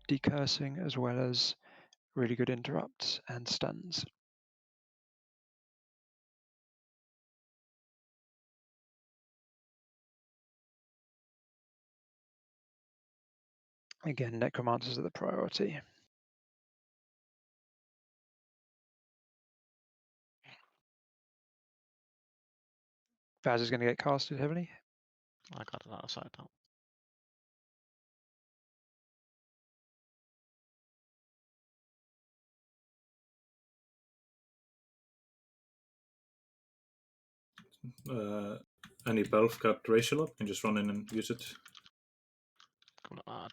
decursing as well as really good interrupts and stuns. Again, Necromancers are the priority. Vaz is going to get casted heavily. I got it outside now. Any Belf got Racial up, can just run in and use it.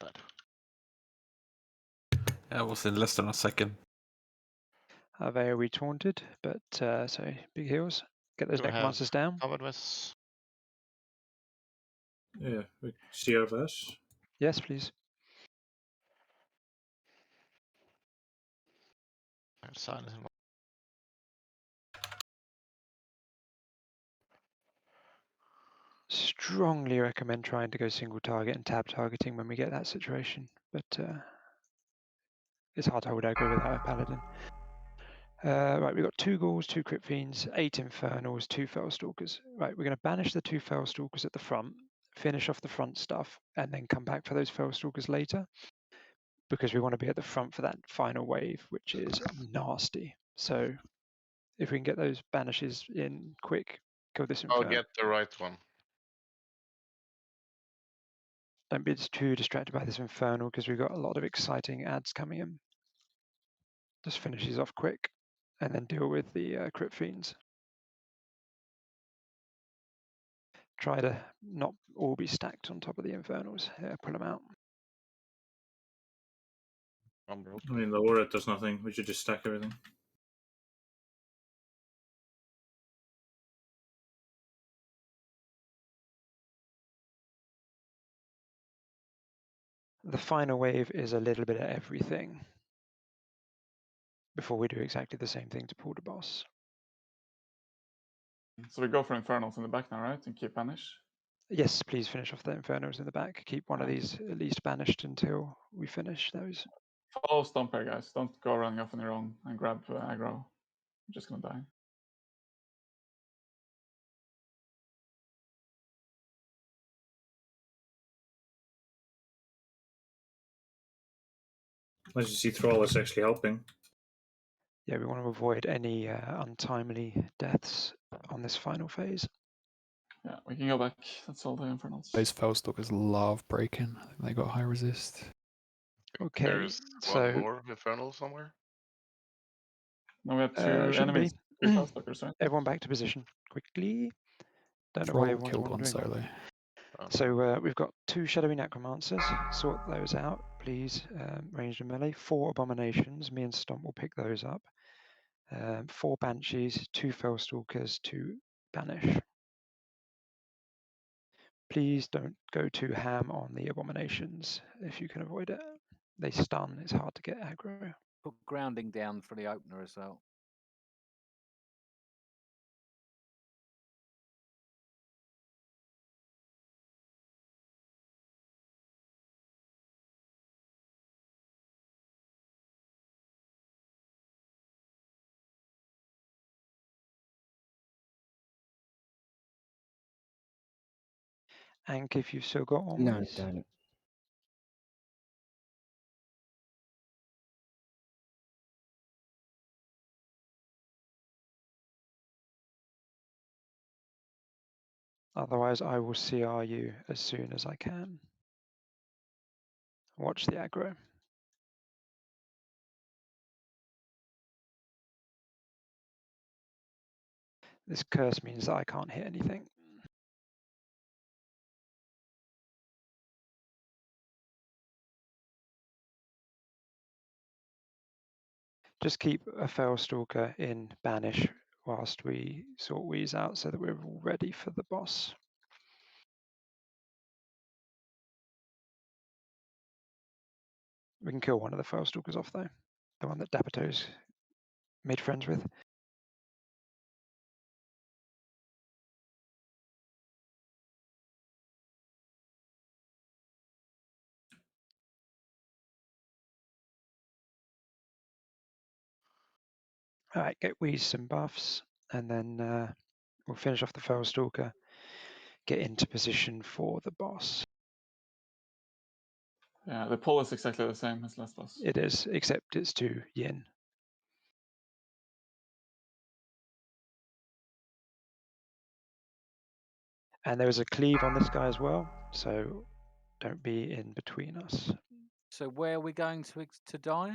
Dead. Yeah, it was in less than a second. They are retaunted, but so big heals. Get those Do I have Necromancers down. covered with? Yeah, CRFS. Yes, please. Silence him. Strongly recommend trying to go single target and tab targeting when we get that situation, but it's hard to hold aggro without a paladin. Right, we've got 2 Ghouls, 2 Crypt Fiends, 8 Infernals, 2 Fellstalkers. Right, we're going to banish the 2 Fellstalkers at the front, finish off the front stuff, and then come back for those Fellstalkers later, because we want to be at the front for that final wave, which is nasty. So if we can get those banishes in quick, kill this I'll Inferno. get the right one. Don't be too distracted by this Infernal, because we've got a lot of exciting ads coming in. Just finish these off quick, and then deal with the Crypt Fiends. Try to not all be stacked on top of the Infernals. Yeah, pull them out. I'm broke. I mean, the aura does nothing. We should just stack everything. The final wave is a little bit of everything before we do exactly the same thing to pull the boss. So we go for Infernals in the back now, right? And keep Banish? Yes, please finish off the Infernals in the back. Keep one of these at least banished until we finish those. Follow Stomp here, guys. Don't go running off on your own and grab aggro. You're just gonna die. As you see, Thrall is actually helping. Yeah, we want to avoid any untimely deaths on this final phase. Yeah, we can go back. That's all the Infernals. Those Fellstalkers love breaking. I think they got high resist. Okay, There's so one more Infernal somewhere. No, we have 2 shouldn't be. enemies. 3 Fellstalkers, right? Everyone back to position quickly. Don't know why Thrall everyone's killed one wandering. solo. So we've got 2 Shadowy Necromancers. Sort those out, please. Ranged and melee. 4 Abominations. Me and Stomp will pick those up. 4 Banshees, 2 Fellstalkers, 2 Banish. Please don't go too ham on the Abominations if you can avoid it. They stun. It's hard to get aggro. Put grounding down for the opener as well. Ank, if you've still got one, No, please. don't. Otherwise, I will CR you as soon as I can. Watch the aggro. This curse means that I can't hit anything. Just keep a Fellstalker in Banish whilst we sort Wheeze out so that we're all ready for the boss. We can kill one of the Fellstalkers off though, the one that Dapito's made friends with. All right, get Wheeze some buffs, and then we'll finish off the Feral Stalker, get into position for the boss. Yeah, the pull is exactly the same as last boss. It is, except it's to Yin. And there is a cleave on this guy as well, so don't be in between us. So where are we going to die?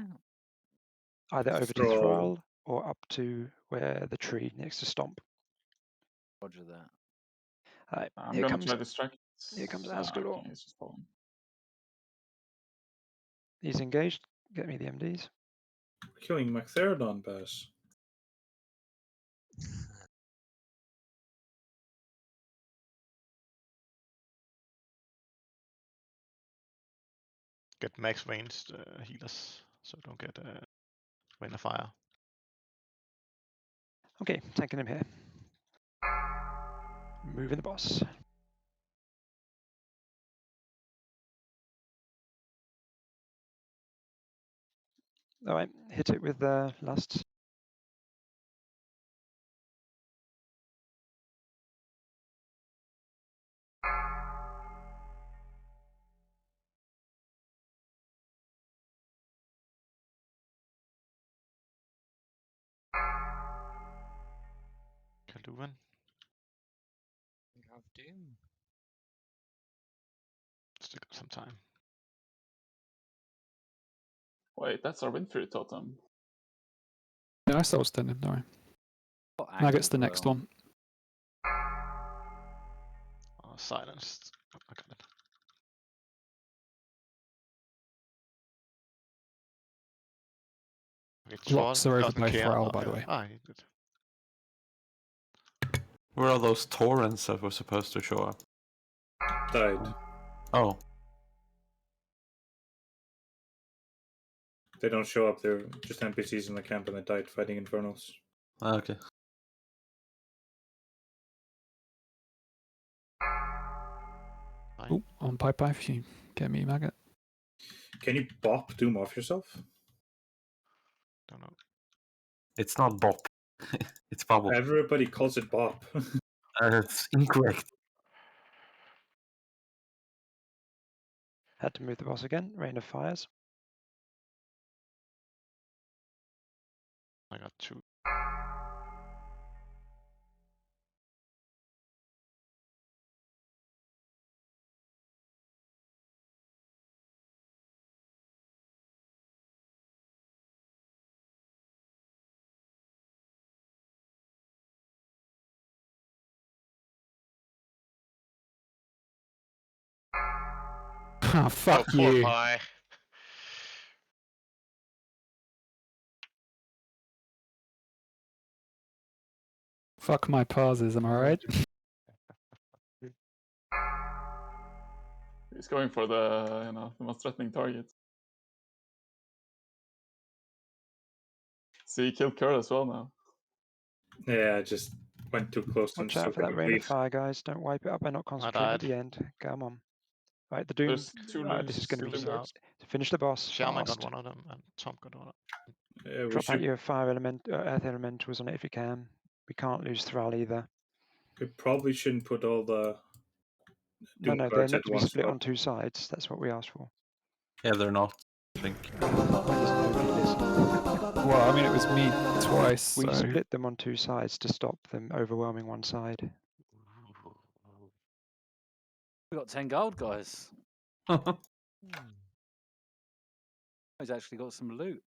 Either over to Throw. Thrall or up to where the tree next to Stomp. Roger that. All right, I'm here gonna comes try distract. Asgalor. Okay, he's just following. He's engaged. Get me the MDs. Killing Mactherodon, Bass. Get max ranged healers, so don't get Rain of Fire. Okay, tanking him here. Moving the boss. All right, hit it with the lusts. Kalduvan. You have Doom. Still got some time. Wait, that's our Windfury totem. Yeah, I saw standing, don't worry. Maggot's the next one. Oh, silenced. Oh, I got it. Okay, Locks Troll are over doesn't by care Thrall, about by the it. way. Ah, he did. Where are those torrents that were supposed to show up? Died. Oh, They don't show up, they're just NPCs in the camp and they died fighting Infernals. okay. Oh, on pipe if you get me, Maggot. Can you bop Doom off yourself? Don't know. It's not bop. It's bubble. Everybody calls it bop. That's incorrect. Had to move the boss again. Rain of Fires. I got 2. Ah, fuck Oh, poor you. pie. Fuck my pauses, am I right? He's going for the the most threatening target. See, he killed Kurt as well now. Yeah, I just went too close and Watch out for that Rain of Fire, guys. Don't wipe it up by not concentrating at died. the end. Come on. Right, the Doom. There's two This is going to be Doom guards. finish the boss Shaman fast. got one of them, and Tom got one of them. Yeah, we Drop out should. your fire element, earth elementals on it if you can. We can't lose Thrall either. We probably shouldn't put all the No, Doom they're cards meant at to be one split spot. on 2 sides. That's what we asked for. Yeah, they're not. I think. Nobody listened. Well, I mean, it was me twice. We So. split them on 2 sides to stop them overwhelming one side. We got 10 gold, guys. He's actually got some loot.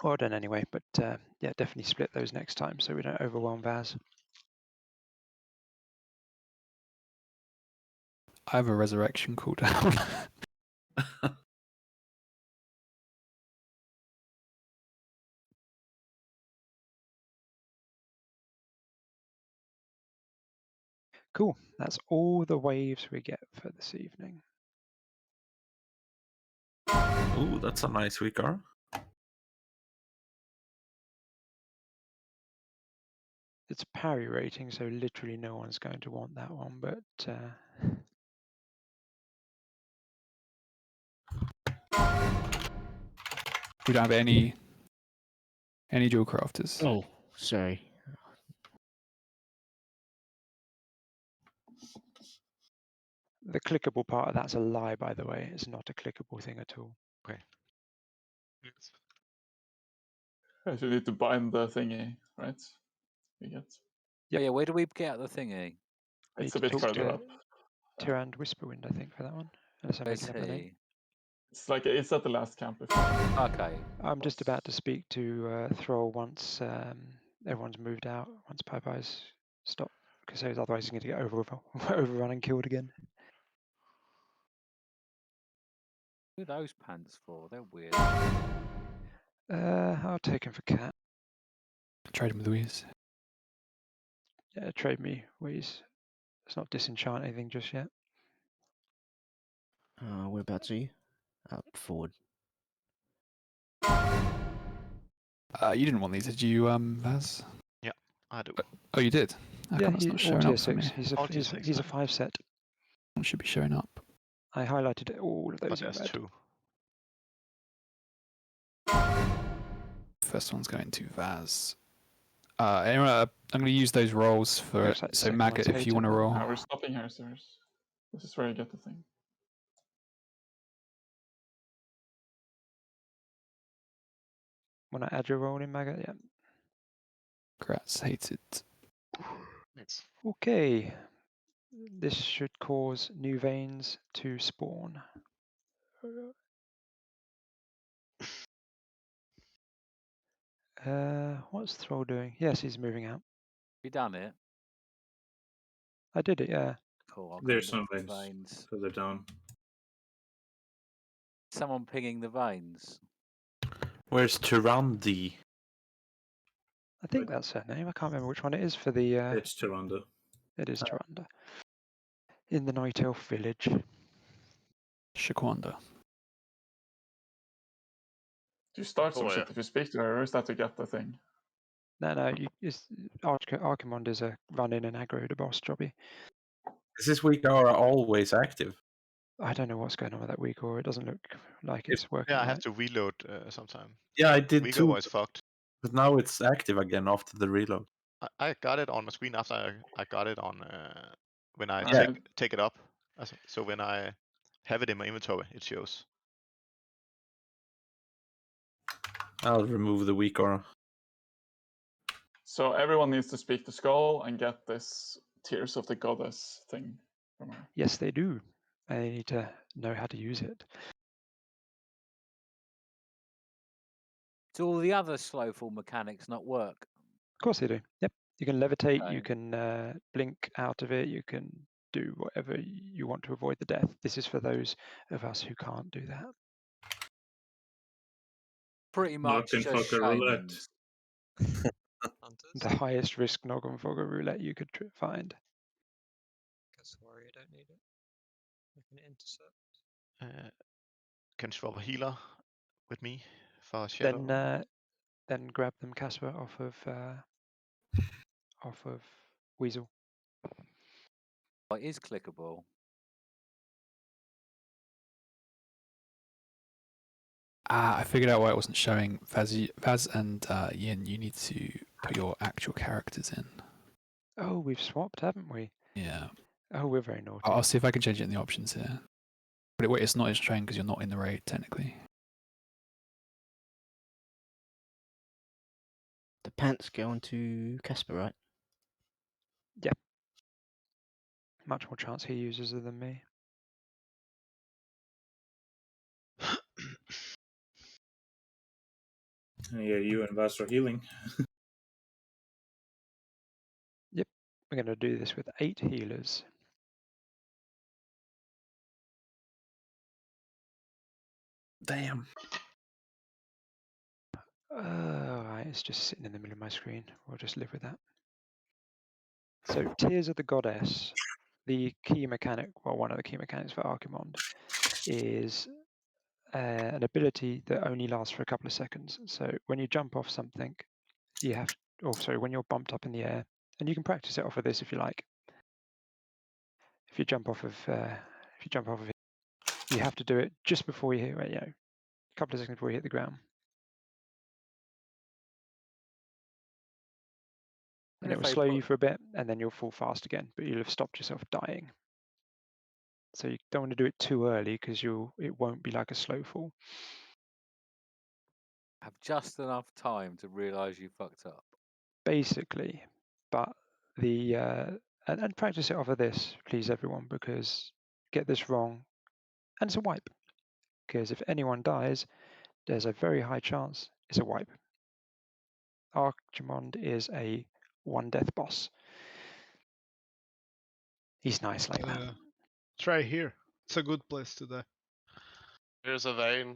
Well done anyway, but yeah, definitely split those next time so we don't overwhelm Vaz. I have a resurrection cooldown. Cool. That's all the waves we get for this evening. Ooh, that's a nice Vicar. It's a parry rating, so literally no one's going to want that one, but We don't have any dual crafters. Oh, sorry. The clickable part of that's a lie, by the way. It's not a clickable thing at all. Okay. You need to bind the thingy, right? You get. Oh, yeah, where do we get the thingy? It's You a bit talk further to up. Tyrant Whisperwind, I think, for that one. Unless I'm Where's making up a name. he? It's at the last camp. Okay. I'm just about to speak to Thrall once everyone's moved out, once Popeyes stop, because otherwise he's going to get overrun and killed again. Who are those pants for? They're weird. I'll take him for cat. Trade him with Louise. Yeah, trade me, Wheeze. Let's not disenchant anything just yet. Whereabouts are you? Forward. You didn't want these, did you, Vaz? Yeah, I do. Oh, you did? How Yeah, come it's not all showing tier up for 6. me? He's a 5 set. It should be showing up. I highlighted all of But those in there's red. 2. First one's going to Vaz. Anyway, I'm going to use those rolls for Looks like the so second Maggot, one's if you want to hateable. roll. We're stopping here, sirs. This is where you get the thing. Want to add your roll in, Maggot? Yeah. Congrats, hated. It's Okay. This should cause new veins to spawn. What's Thrall doing? Yes, he's moving out. You done it? I did it, yeah. Cool. I'll go There's look some for veins veins. further down. Someone pinging the veins. Where's Tyrandi? I think that's her name. I can't remember which one it is for the... It's Tyrande. It is Tyrande. In the Night Elf village. Shaquanda. Do you start some Oh, shit yeah. if you speak to her, or is that to get the thing? No, Archimond is a run in and aggro the boss jobby. Is this week Aura always active? I don't know what's going on with that week, or it doesn't look like it's working Yeah, I right. have to reload sometime. Yeah, I did Week too. was fucked. But now it's active again after the reload. I got it on my screen after I got it on when I Yeah. take it up. So when I have it in my inventory, it shows. I'll remove the weak Aura. So everyone needs to speak to Skull and get this Tears of the Goddess thing from her. Yes, they do. And they need to know how to use it. Do all the other slowfall mechanics not work? Of course they do. Yep. You can levitate, Okay. you can blink out of it, you can do whatever you want to avoid the death. This is for those of us who can't do that. Pretty much just Knockenfucker roulette. shamans. The highest risk Noggenfogger roulette you could find. Guess warrior don't need it. I can intercept. Can swap a healer with me for shadow. Then grab them, Casper, off of Weasel. Oh, it is clickable. I figured out why it wasn't showing. Vaz and Yin, you need to put your actual characters in. Oh, we've swapped, haven't we? Yeah. Oh, we're very naughty. I'll see if I can change it in the options here. But it's not showing because you're not in the raid, technically. The pants go on to Casper, right? Yep. Much more chance he uses it than me. Yeah, you and Vas are healing. Yep. We're going to do this with 8 healers. Damn. Right, it's just sitting in the middle of my screen. We'll just live with that. So, Tears of the Goddess, the key mechanic, well, one of the key mechanics for Archimond, is an ability that only lasts for a couple of seconds. So, when you jump off something, you have, when you're bumped up in the air, and you can practice it off of this if you like. If you jump off of it, you have to do it just before you hit, a couple of seconds before you hit the ground. And it will slow you for a bit, and then you'll fall fast again, but you'll have stopped yourself dying. So you don't want to do it too early because it won't be like a slow fall. Have just enough time to realise you fucked up. Basically, but the and practice it off of this, please, everyone, because get this wrong, and it's a wipe. Because if anyone dies, there's a very high chance it's a wipe. Archimond is a one death boss. He's nice like that. Try here. It's a good place to die. Here's a vein.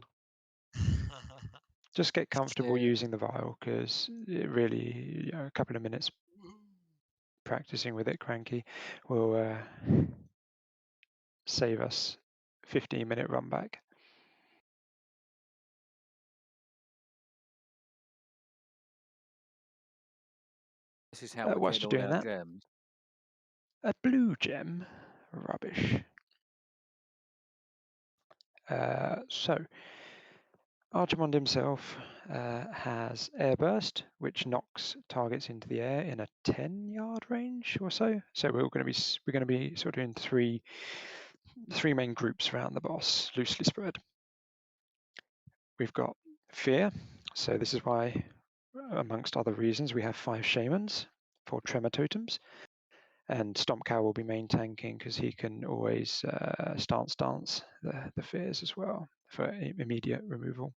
Just get comfortable using the vial, because it really, a couple of minutes practicing with it, Cranky, will save us 15-minute run back. This is how we're Whilst getting you're all doing our that, gems. a blue gem, rubbish. So Archimond himself has Airburst, which knocks targets into the air in a 10-yard range or so. So we're going to be sort of in three main groups around the boss, loosely spread. We've got Fear. So this is why, amongst other reasons, we have 5 Shamans for Tremor Totems. And Stomp Cow will be main tanking because he can always stance the fears as well for immediate removal.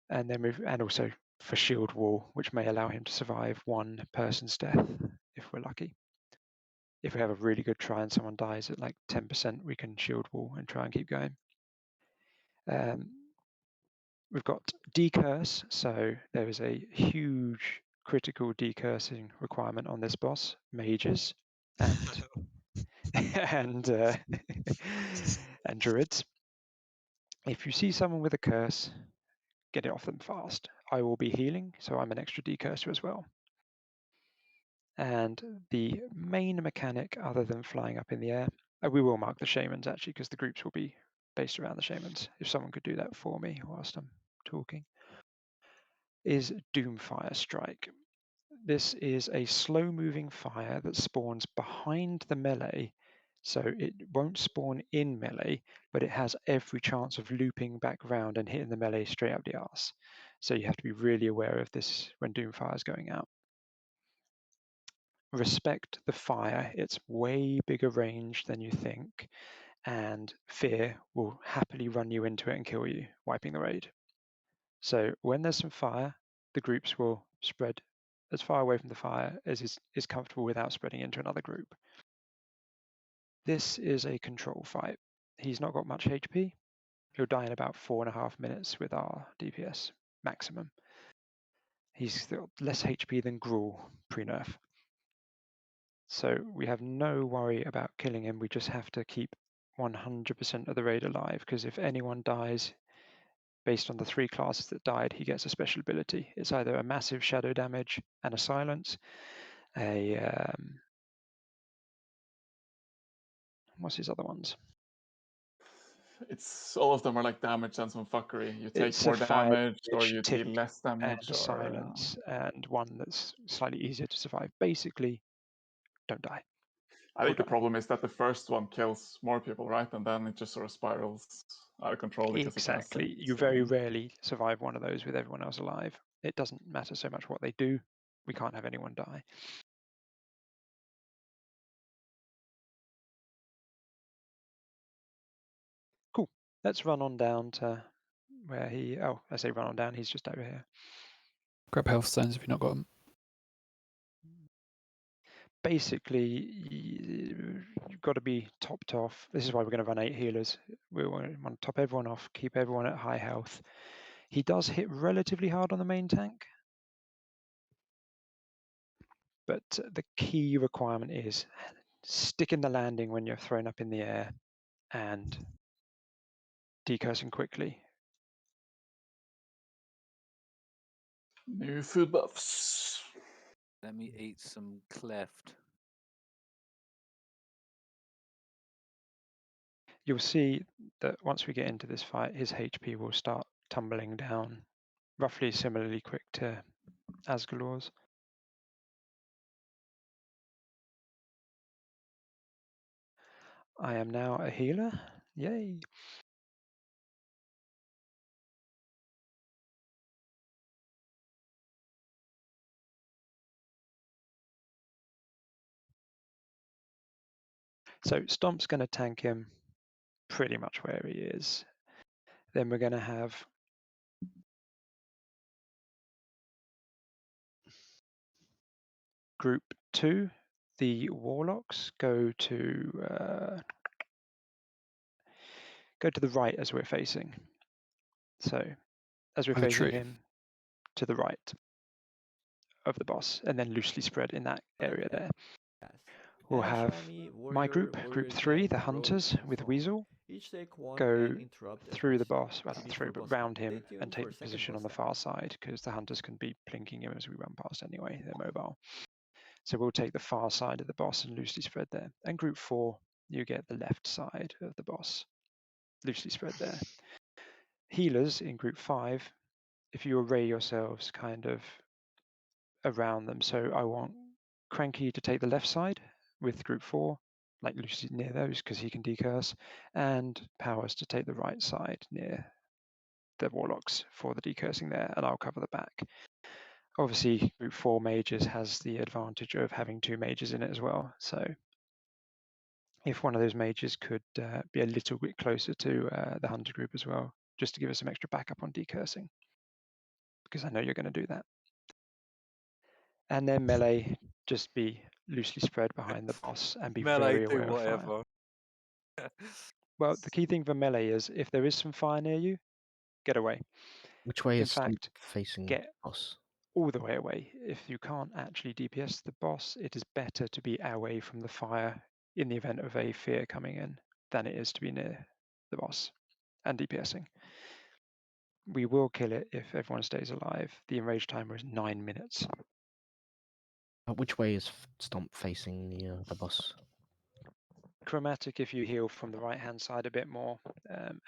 And then also for Shield Wall, which may allow him to survive one person's death if we're lucky. If we have a really good try and someone dies at like 10%, we can Shield Wall and try and keep going. We've got decurse, so there is a huge critical decursing requirement on this boss, mages and and and druids. If you see someone with a curse, get it off them fast. I will be healing, so I'm an extra decurser as well. And the main mechanic, other than flying up in the air, we will mark the shamans actually, because the groups will be based around the shamans. If someone could do that for me whilst I'm talking, is Doomfire Strike. This is a slow-moving fire that spawns behind the melee, so it won't spawn in melee, but it has every chance of looping back round and hitting the melee straight up the arse. So you have to be really aware of this when Doomfire is going out. Respect the fire, it's way bigger range than you think, and Fear will happily run you into it and kill you, wiping the raid. So when there's some fire, the groups will spread as far away from the fire as is comfortable without spreading into another group. This is a control fight. He's not got much HP. He'll die in about 4.5 minutes with our DPS maximum. He's got less HP than Gruul pre-nerf. So we have no worry about killing him. We just have to keep 100% of the raid alive, because if anyone dies, based on the 3 classes that died, he gets a special ability. It's either a massive shadow damage and a silence, what's his other ones? It's all of them are like damage and some fuckery. You take It's more a fire damage, or damage, you tick, deal less and damage, a or silence, and one that's slightly easier to survive. Basically, don't die. I think the problem is that the first one kills more people, right? And then it just sort of spirals out of control because Exactly. it has You very rarely survive one of those with everyone else alive. It doesn't matter so much what they do. We can't have anyone die. Cool. Let's run on down to where he... Oh, I say run on down. He's just over here. Grab health stones if you've not got them. Basically, you've got to be topped off. This is why we're going to run 8 healers. We want to top everyone off, keep everyone at high health. He does hit relatively hard on the main tank, but the key requirement is sticking the landing when you're thrown up in the air and decursing quickly. New food buffs. Let me eat some cleft. You'll see that once we get into this fight, his HP will start tumbling down, roughly similarly quick to Asgalor's. I am now a healer. Yay. So Stomp's going to tank him pretty much where he is. Then we're going to have group 2, the Warlocks, go to the right as we're facing. So as we're By the facing tree. him, to the right of the boss, and then loosely spread in that area there. We'll have Shami, my Warrior, group, Warrior group 3, Tank, the Rogue, Hunters and with Fawn. Weasel, Each take one go and interrupt as through they the start. boss, well If you not need through, for but boss round fight, him stay and tuned for take a second position on boss the fight. far side, because the Hunters can be plinking him as we run past anyway, they're mobile. So we'll take the far side of the boss and loosely spread there. And group 4, you get the left side of the boss, loosely spread there. Healers in group 5, if you array yourselves kind of around them, so I want Cranky to take the left side with group 4, like loosely near those because he can decurse, and Powers to take the right side near the Warlocks for the decursing there, and I'll cover the back. Obviously, group 4 mages has the advantage of having 2 mages in it as well, so if one of those mages could be a little bit closer to the Hunter group as well, just to give us some extra backup on decursing, because I know you're going to do that. And then melee, just be loosely spread behind the boss and be Melee, very do aware of fire. whatever. Well, the key thing for melee is if there is some fire near you, get away. Which way In is Stomp fact, facing get boss? all the way away. If you can't actually DPS the boss, it is better to be away from the fire in the event of a fear coming in than it is to be near the boss and DPSing. We will kill it if everyone stays alive. The enrage timer is 9 minutes. Which way is Stomp facing the boss? Chromatic if you heal from the right hand side a bit more,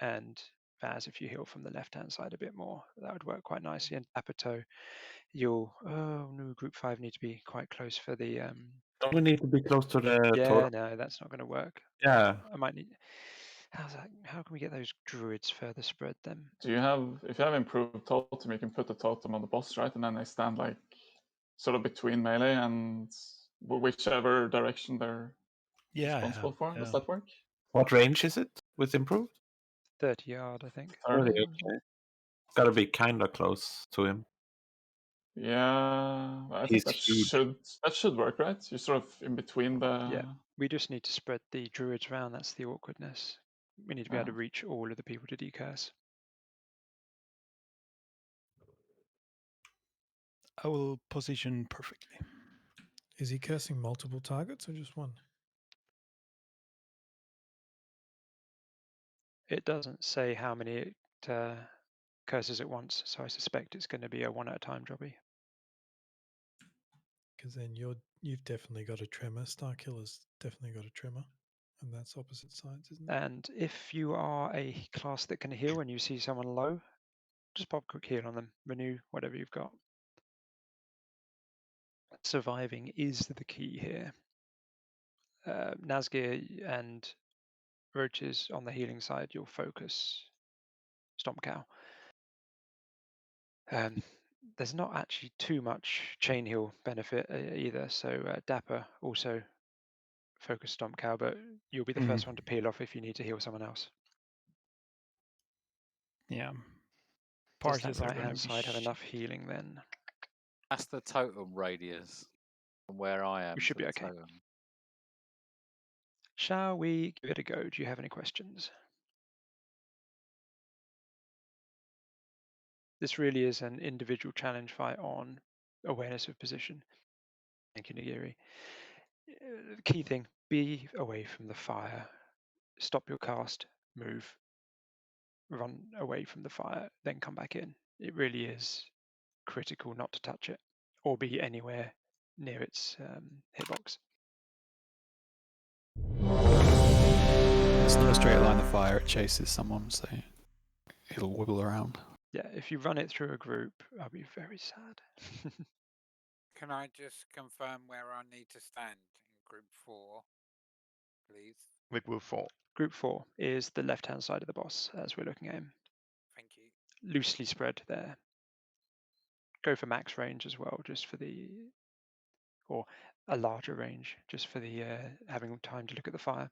and Vaz if you heal from the left hand side a bit more. That would work quite nicely. And Apato, you'll group 5 need to be quite close for the Don't we need to be close to the yeah, totem? no, that's not going to work. Yeah. I might need. How can we get those druids further spread then? Do you have, if you have improved totem, you can put the totem on the boss, right? And then they stand like sort of between melee and whichever direction they're responsible for. Does that work? What range is it with improved? 30 yard, I think. 30? Okay. Gotta be kinda close to him. Yeah, I He's think huge. that should work, right? You're sort of in between the. Yeah, we just need to spread the druids around. That's the awkwardness. We need to be able to reach all of the people to decurse. I will position perfectly. Is he cursing multiple targets or just one? It doesn't say how many it curses at once, so I suspect it's going to be a one at a time jobby. Because then you've definitely got a tremor. Starkiller's definitely got a tremor, and that's opposite sides, isn't it? And if you are a class that can heal and you see someone low, just pop a quick heal on them. Renew whatever you've got. Surviving is the key here. Nazgir and Roaches on the healing side, you'll focus Stomp Cow. There's not actually too much chain heal benefit either, so Dapper also focus Stomp Cow, but you'll be the first one to peel off if you need to heal someone else. Yeah. Does that Parties are right gonna hand be side have enough healing then? That's the totem radius from where I am We should to be the okay. totem. Shall we give it a go? Do you have any questions? This really is an individual challenge fight on awareness of position. Thank you, Nagiri. The key thing, be away from the fire. Stop your cast, move, run away from the fire, then come back in. It really is critical not to touch it or be anywhere near its hitbox. It's not a straight line of fire, it chases someone, so it'll wibble around. Yeah, if you run it through a group, I'll be very sad. Can I just confirm where I need to stand in group 4? please. With group 4. Group 4 is the left-hand side of the boss as we're looking at him. Thank you. Loosely spread there. Go for max range as well, just for the, or a larger range, just for the having time to look at the fire.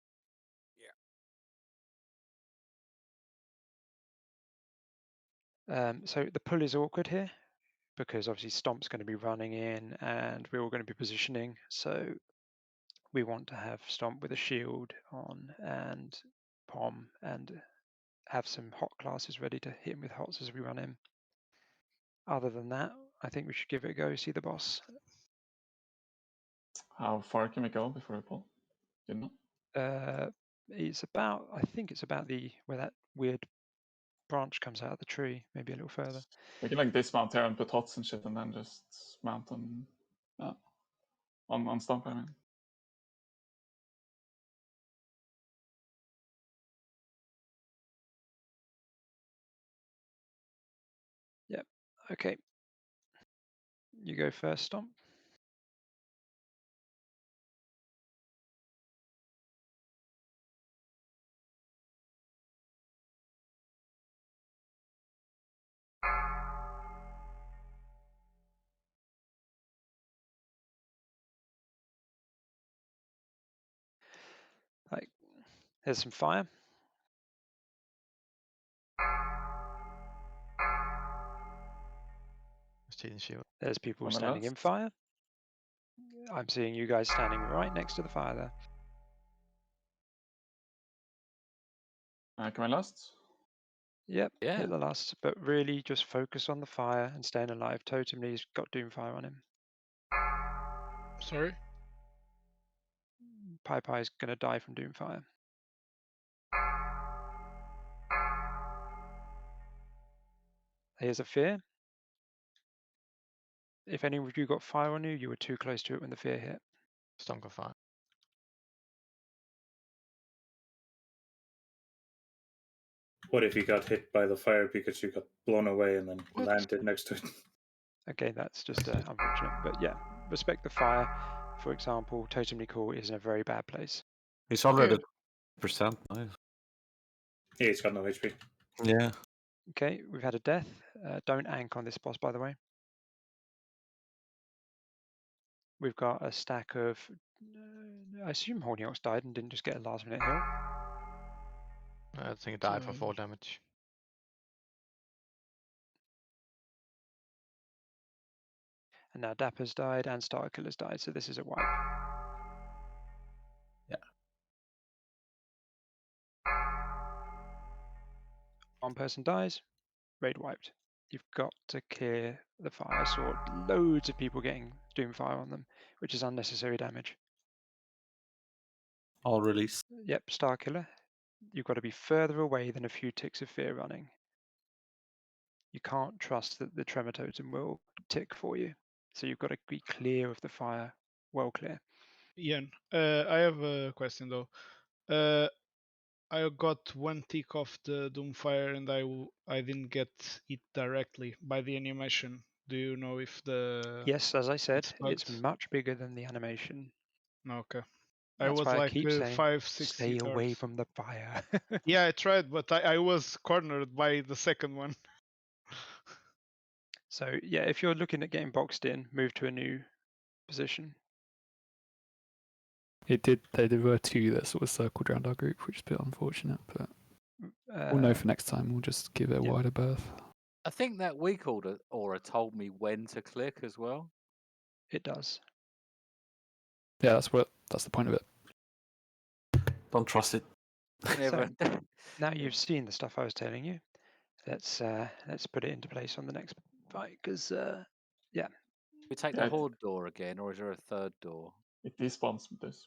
So the pull is awkward here because obviously Stomp's going to be running in and we're all going to be positioning. So we want to have Stomp with a shield on and Pom and have some hot classes ready to hit him with hots as we run in. Other than that, I think we should give it a go, see the boss. How far can we go before we pull? You know? It's about, I think it's about where that weird branch comes out of the tree, maybe a little further. We can like dismount here and put hots and shit and then just mount on Stomp, I mean. Yep, okay. You go first, Stomp. Like, there's some fire. There's people standing in fire. I'm seeing you guys standing right next to the fire there. Can I last? Yep, hit the last, but really just focus on the fire and staying alive. Totemly's got Doomfire on him. Sorry? Pie's gonna die from Doomfire. Here's a fear. If any of you got fire on you, you were too close to it when the fear hit. Stomp got fire. What if you got hit by the fire because you got blown away and then landed next to it? Okay, that's just unfortunate. But yeah, respect the fire. For example, Totemly Core is in a very bad place. He's already percent. Nice. Yeah, he's got no HP. Yeah. Okay, we've had a death. Don't ank on this boss, by the way. We've got a stack of. I assume Horny Ox died and didn't just get a last-minute heal. I think it died for 4 damage. And now Dapper's died and Starkiller's died, so this is a wipe. Yeah. One person dies, raid wiped. You've got to clear the fire. I saw loads of people getting Doomfire on them, which is unnecessary damage. All release. Yep, Starkiller. You've got to be further away than a few ticks of fear running. You can't trust that the Tremor Totem will tick for you. So you've got to be clear of the fire, well clear. Ian, I have a question though. I got 1 tick of the Doomfire and I didn't get it directly by the animation. Do you know if the... Yes, as I said, it's much bigger than the animation. Okay. I That's was why I like keep saying, 5-6 stay away yards. from the fire. Yeah, I tried, but I was cornered by the second one. So yeah, if you're looking at getting boxed in, move to a new position. There were 2 that sort of circled around our group, which is a bit unfortunate, but we'll know for next time. We'll just give it a wider berth. I think that weak aura told me when to click as well. It does. Yeah, that's the point of it. Don't trust it. So, now you've seen the stuff I was telling you. Let's put it into place on the next fight, because yeah. We take the horde door again, or is there a third door? It despawns with this.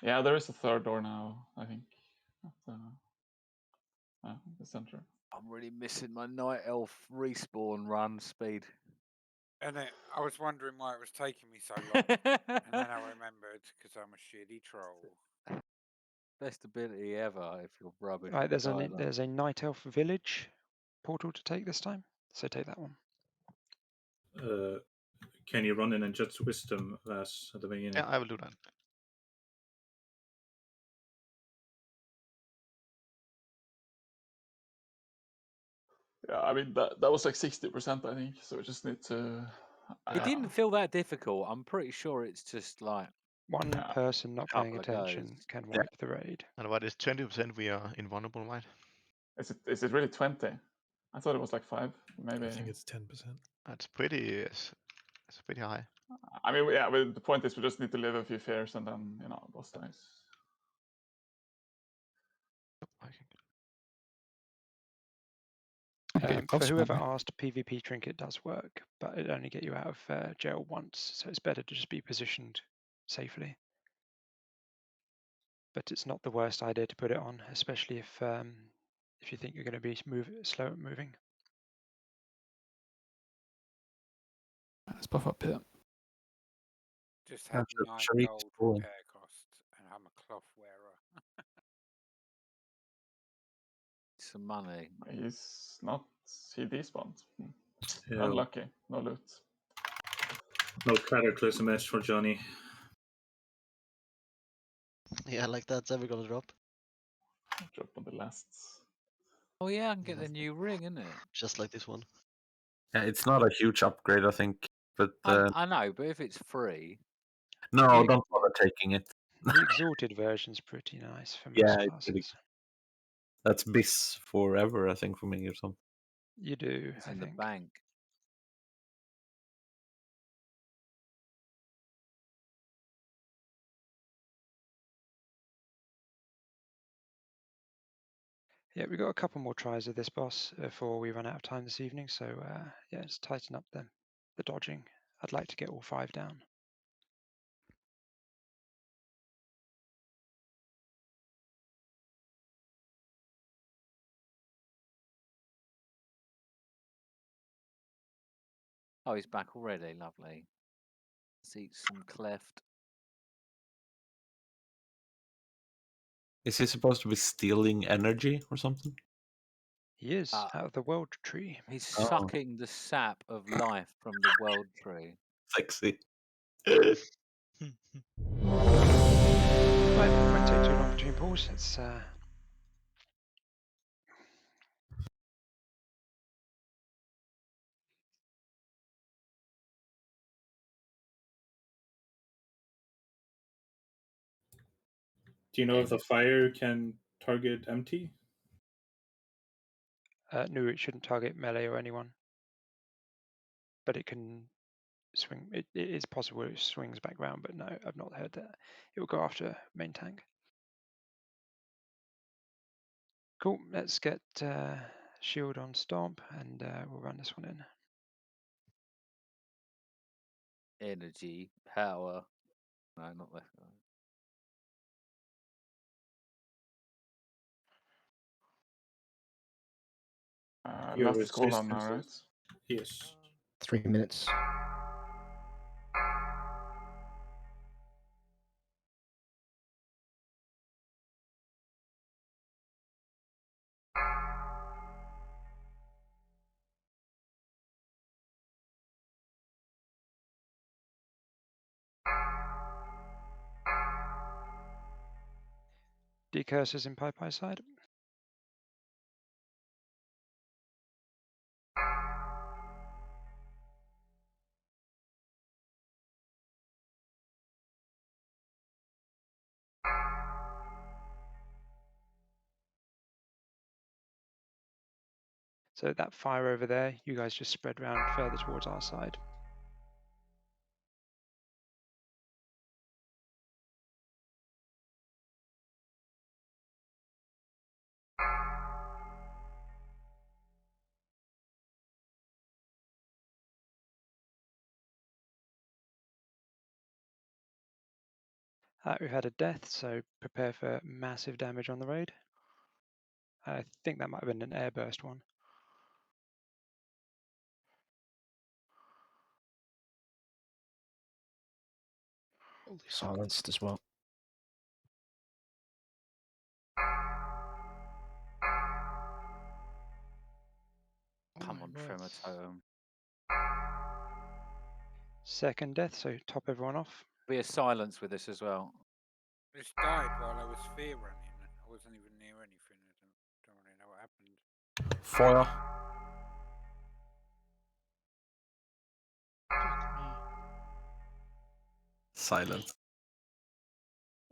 Yeah, there is a third door now, I think. At the center. I'm really missing my Night Elf respawn run speed. And I was wondering why it was taking me so long. And then I remembered, because I'm a shitty troll. Best ability ever if you're rubbish. Right, there's a Night Elf village portal to take this time, so take that one. Can you run in and judge wisdom as at the beginning? Yeah, I will do that. Yeah, I mean that was like 60%, I think. So we just need to. It didn't feel that difficult. I'm pretty sure it's just like one person not paying couple of attention goes. can wipe the raid. And what is 20%? We are invulnerable, right? Is it really 20? I thought it was like 5, maybe. I think it's 10%. That's pretty. It's pretty high. I mean, yeah. But the point is, we just need to live a few fears, and then boss dies. For whoever asked, PvP trinket does work, but it only get you out of jail once, so it's better to just be positioned safely. But it's not the worst idea to put it on, especially if you think you're going to be slow at moving. Let's buff up here. Just have 9 gold repair cost, and I'm a cloth wearer. Some money. He's not. He despawned. Yeah. Unlucky. No loot. No cataclysm edge for Johnny. Yeah, like that's ever gonna drop. Drop on the last. Oh yeah, I can get the new ring, isn't it? Just like this one. Yeah, it's not a huge upgrade, I think. But I know, but if it's free. no, don't bother taking it. The exalted version's pretty nice for most Yeah, it's classes. pretty. That's bis forever, I think, for me or something. You do, It's I in think. the bank. Yeah, we've got a couple more tries of this boss before we run out of time this evening, so yeah, just tighten up the dodging. I'd like to get all 5 down. Oh, he's back already. Lovely. Let's eat some cleft. Is he supposed to be stealing energy or something? He is, out of the world tree. He's Oh. sucking the sap of life from the world tree. Sexy. Right, won't take too long between pulls. It's Do you know if the fire can target empty? no, it shouldn't target melee or anyone, but it can swing. It is possible it swings back round, but no, I've not heard that. It will go after main tank. Cool. Let's get shield on stomp, and we'll run this one in. Energy, power. No, not that. Your Last cooldown now, right? resistances. Yes. 3 minutes. Decursors in Pi side. So that fire over there, you guys just spread around further towards our side. We've had a death, so prepare for massive damage on the raid. I think that might have been an airburst one. Silenced as well. Come on, Tremor Totem. Second death, so top everyone off. Be a silence with this as well. This died while I was fear running. I wasn't even near anything. I don't really know what happened. Foil. Silence.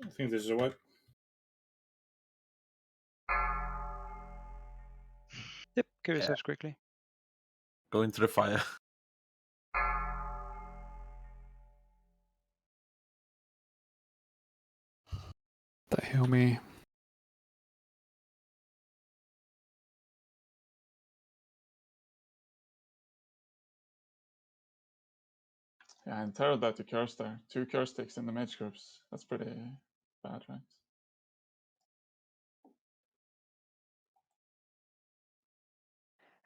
I think this is a wipe. Yep, kill yourselves quickly. Go into the fire. Don't heal me. Yeah, and Terror died to curse there. 2 curse sticks in the mage groups. That's pretty bad, right?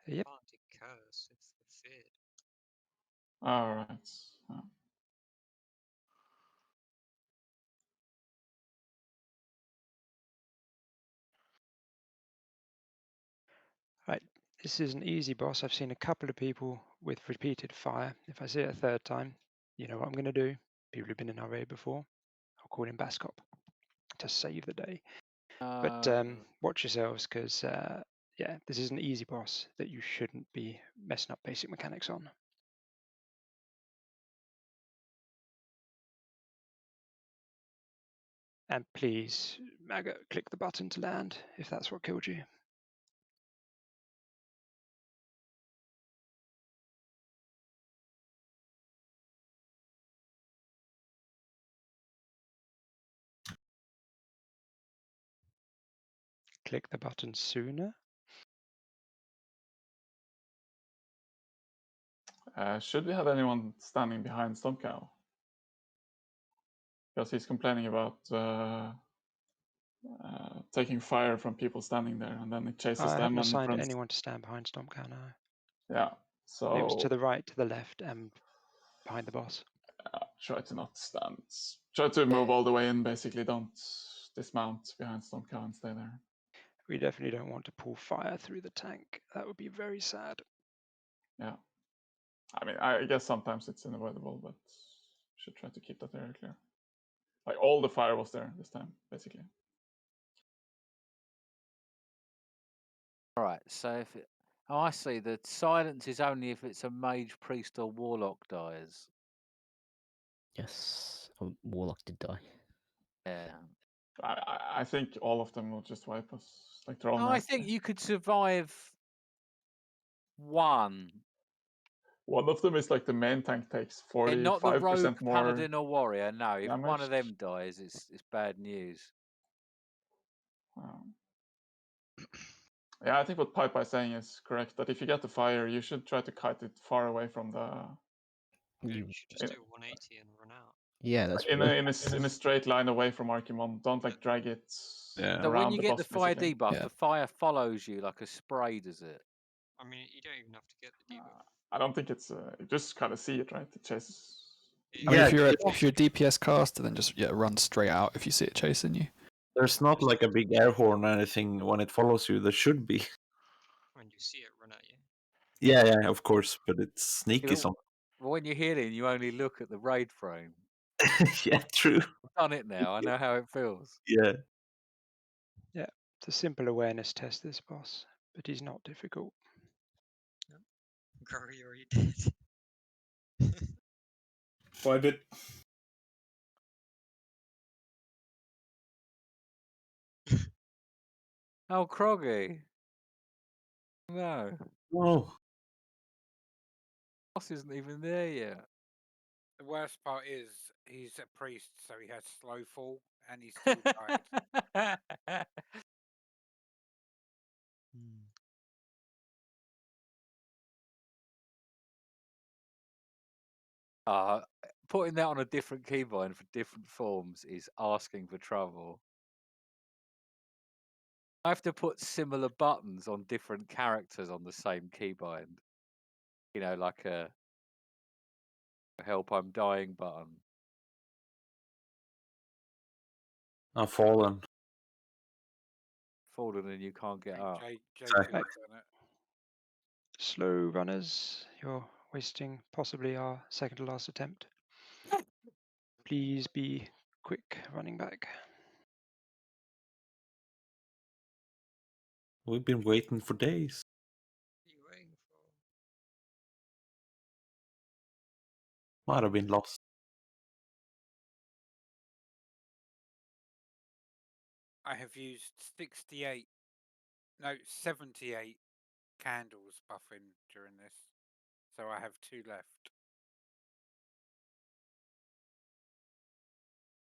Yep. Can't curse if they're feared. Alright. Right, this is an easy boss. I've seen a couple of people with repeated fire. If I see it a third time, you know what I'm going to do. People who've been in our raid before, I'll call in Bascop to save the day. But watch yourselves, because yeah, this is an easy boss that you shouldn't be messing up basic mechanics on. And please, Maggot, click the button to land if that's what killed you. Click the button sooner. Should we have anyone standing behind Stormcow? Because he's complaining about taking fire from people standing there, and then it chases I them haven't and assigned runs. anyone to stand behind Stompcow now. Yeah, so It was to the right, to the left, and behind the boss. try to not stand. Try to move all the way in, basically. Don't dismount behind Stormcow and stay there. We definitely don't want to pull fire through the tank. That would be very sad. Yeah. I mean, I guess sometimes it's unavoidable, but should try to keep that area clear. Like, all the fire was there this time, basically. All right, so if it, oh, I see. The silence is only if it's a mage, priest, or warlock dies. Yes, a warlock did die. Yeah. I think all of them will just wipe us. Like, they're all I nasty. think you could survive one. One of them is like the main tank takes And not the 45% rogue more paladin or warrior. No, if one damage. of them dies, it's bad news. Yeah, I think what Pipe is saying is correct. That if you get the fire, you should try to kite it far away from the. You should just do 180 and run out. Yeah, that's in a straight line away from Archimon. Don't like drag it So around when you the get boss. the fire basically. debuff, the fire follows you like a spray, does it? I mean, you don't even have to get the debuff. I don't think it's. You just kind of see it, right? It chases. I mean, if you're a DPS caster, then just run straight out if you see it chasing you. There's not like a big air horn or anything when it follows you. There should be. When you see it run at you. Yeah, of course, but it's sneaky. Some. When you're healing, you only look at the raid frame. Yeah, true. I've done it now. I know how it feels. Yeah. Yeah, it's a simple awareness test, this boss, but he's not difficult. Curry already dead. Wipe it. Oh, Croggy. No. Oh. Boss isn't even there yet. The worst part is he's a priest, so he has slow fall, and he's still died. Putting that on a different keybind for different forms is asking for trouble. I have to put similar buttons on different characters on the same keybind. You know, like a help I'm dying button. I've fallen. Fallen and you can't get up. Right. Slow runners, you're wasting possibly our second to last attempt. Please be quick running back. We've been waiting for days. What are you waiting for? Might have been lost. I have used 78 candles buffing during this, so I have 2 left.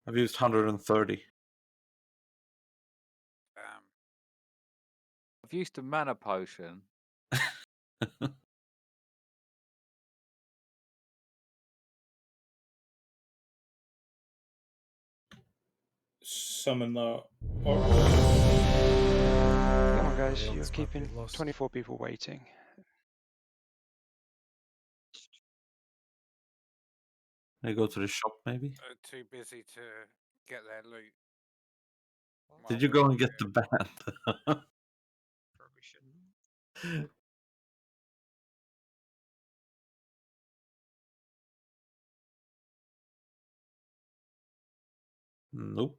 I've used 130. I've used a mana potion. Summon the Come on, guys, you're else might be keeping lost. 24 people waiting. I go to the shop maybe. Too busy to get their loot. Did you go and get the band? Probably shouldn't. Nope.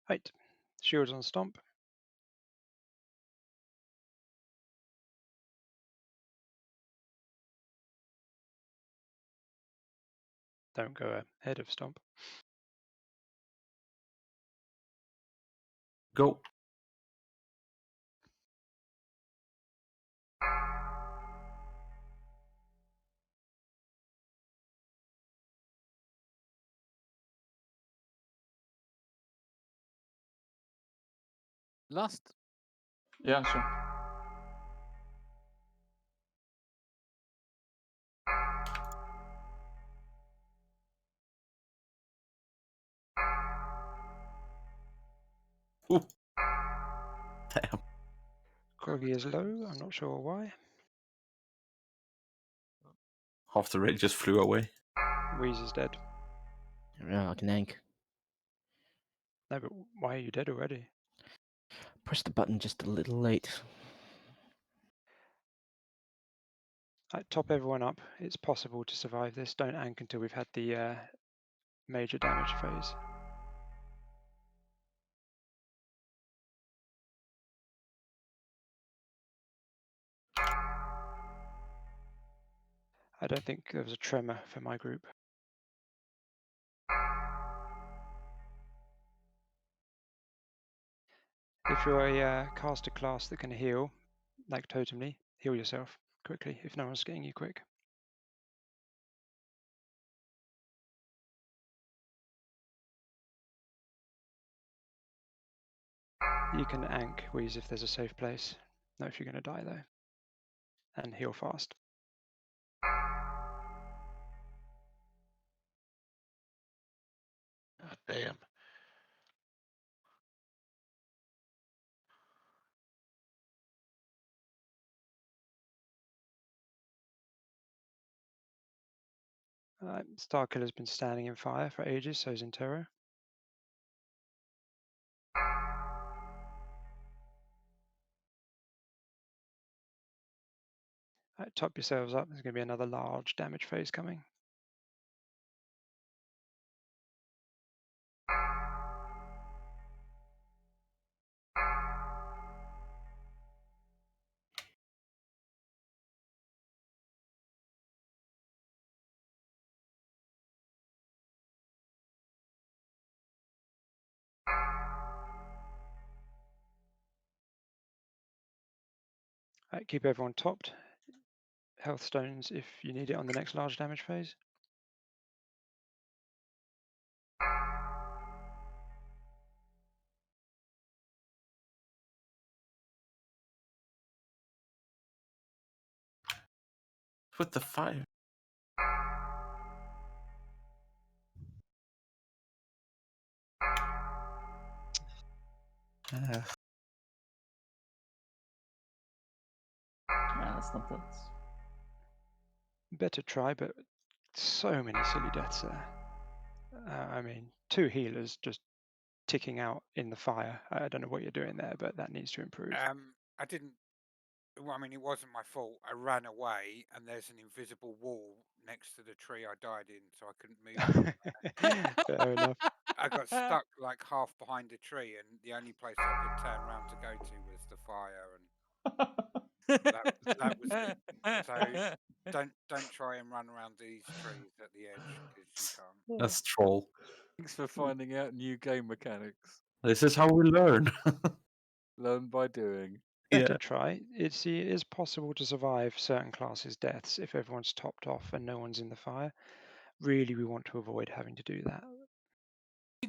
Right, shields on stomp. Don't go ahead of stomp. Go. Lust. Yeah, sure. Ooh. Damn. Groggy is low, I'm not sure why. Half the raid just flew away. Wheeze is dead. Yeah, I can ank. No, but why are you dead already? Press the button just a little late. Right, top everyone up. It's possible to survive this. Don't ank until we've had the major damage phase. I don't think there was a tremor for my group. If you're a caster class that can heal, like Totemly, heal yourself quickly if no one's getting you quick. You can ank Wheeze if there's a safe place. Not if you're going to die though. And heal fast. God damn. Starkiller's been standing in fire for ages, so is Intero. Top yourselves up, there's going to be another large damage phase coming. Keep everyone topped. Health stones if you need it on the next large damage phase. With the fire. Yeah, that's not it. Better try, but so many silly deaths there. I mean, 2 healers just ticking out in the fire. I don't know what you're doing there, but that needs to improve. I didn't Well, I mean, it wasn't my fault. I ran away, and there's an invisible wall next to the tree I died in, so I couldn't move. Fair enough. I got stuck like half behind a tree, and the only place I could turn around to go to was the fire, and that was it. So don't try and run around these trees at the edge because you can't. That's troll. Thanks for finding out new game mechanics. This is how we learn. Learn by doing. Second try, it is possible to survive certain classes' deaths if everyone's topped off and no one's in the fire. Really, we want to avoid having to do that. You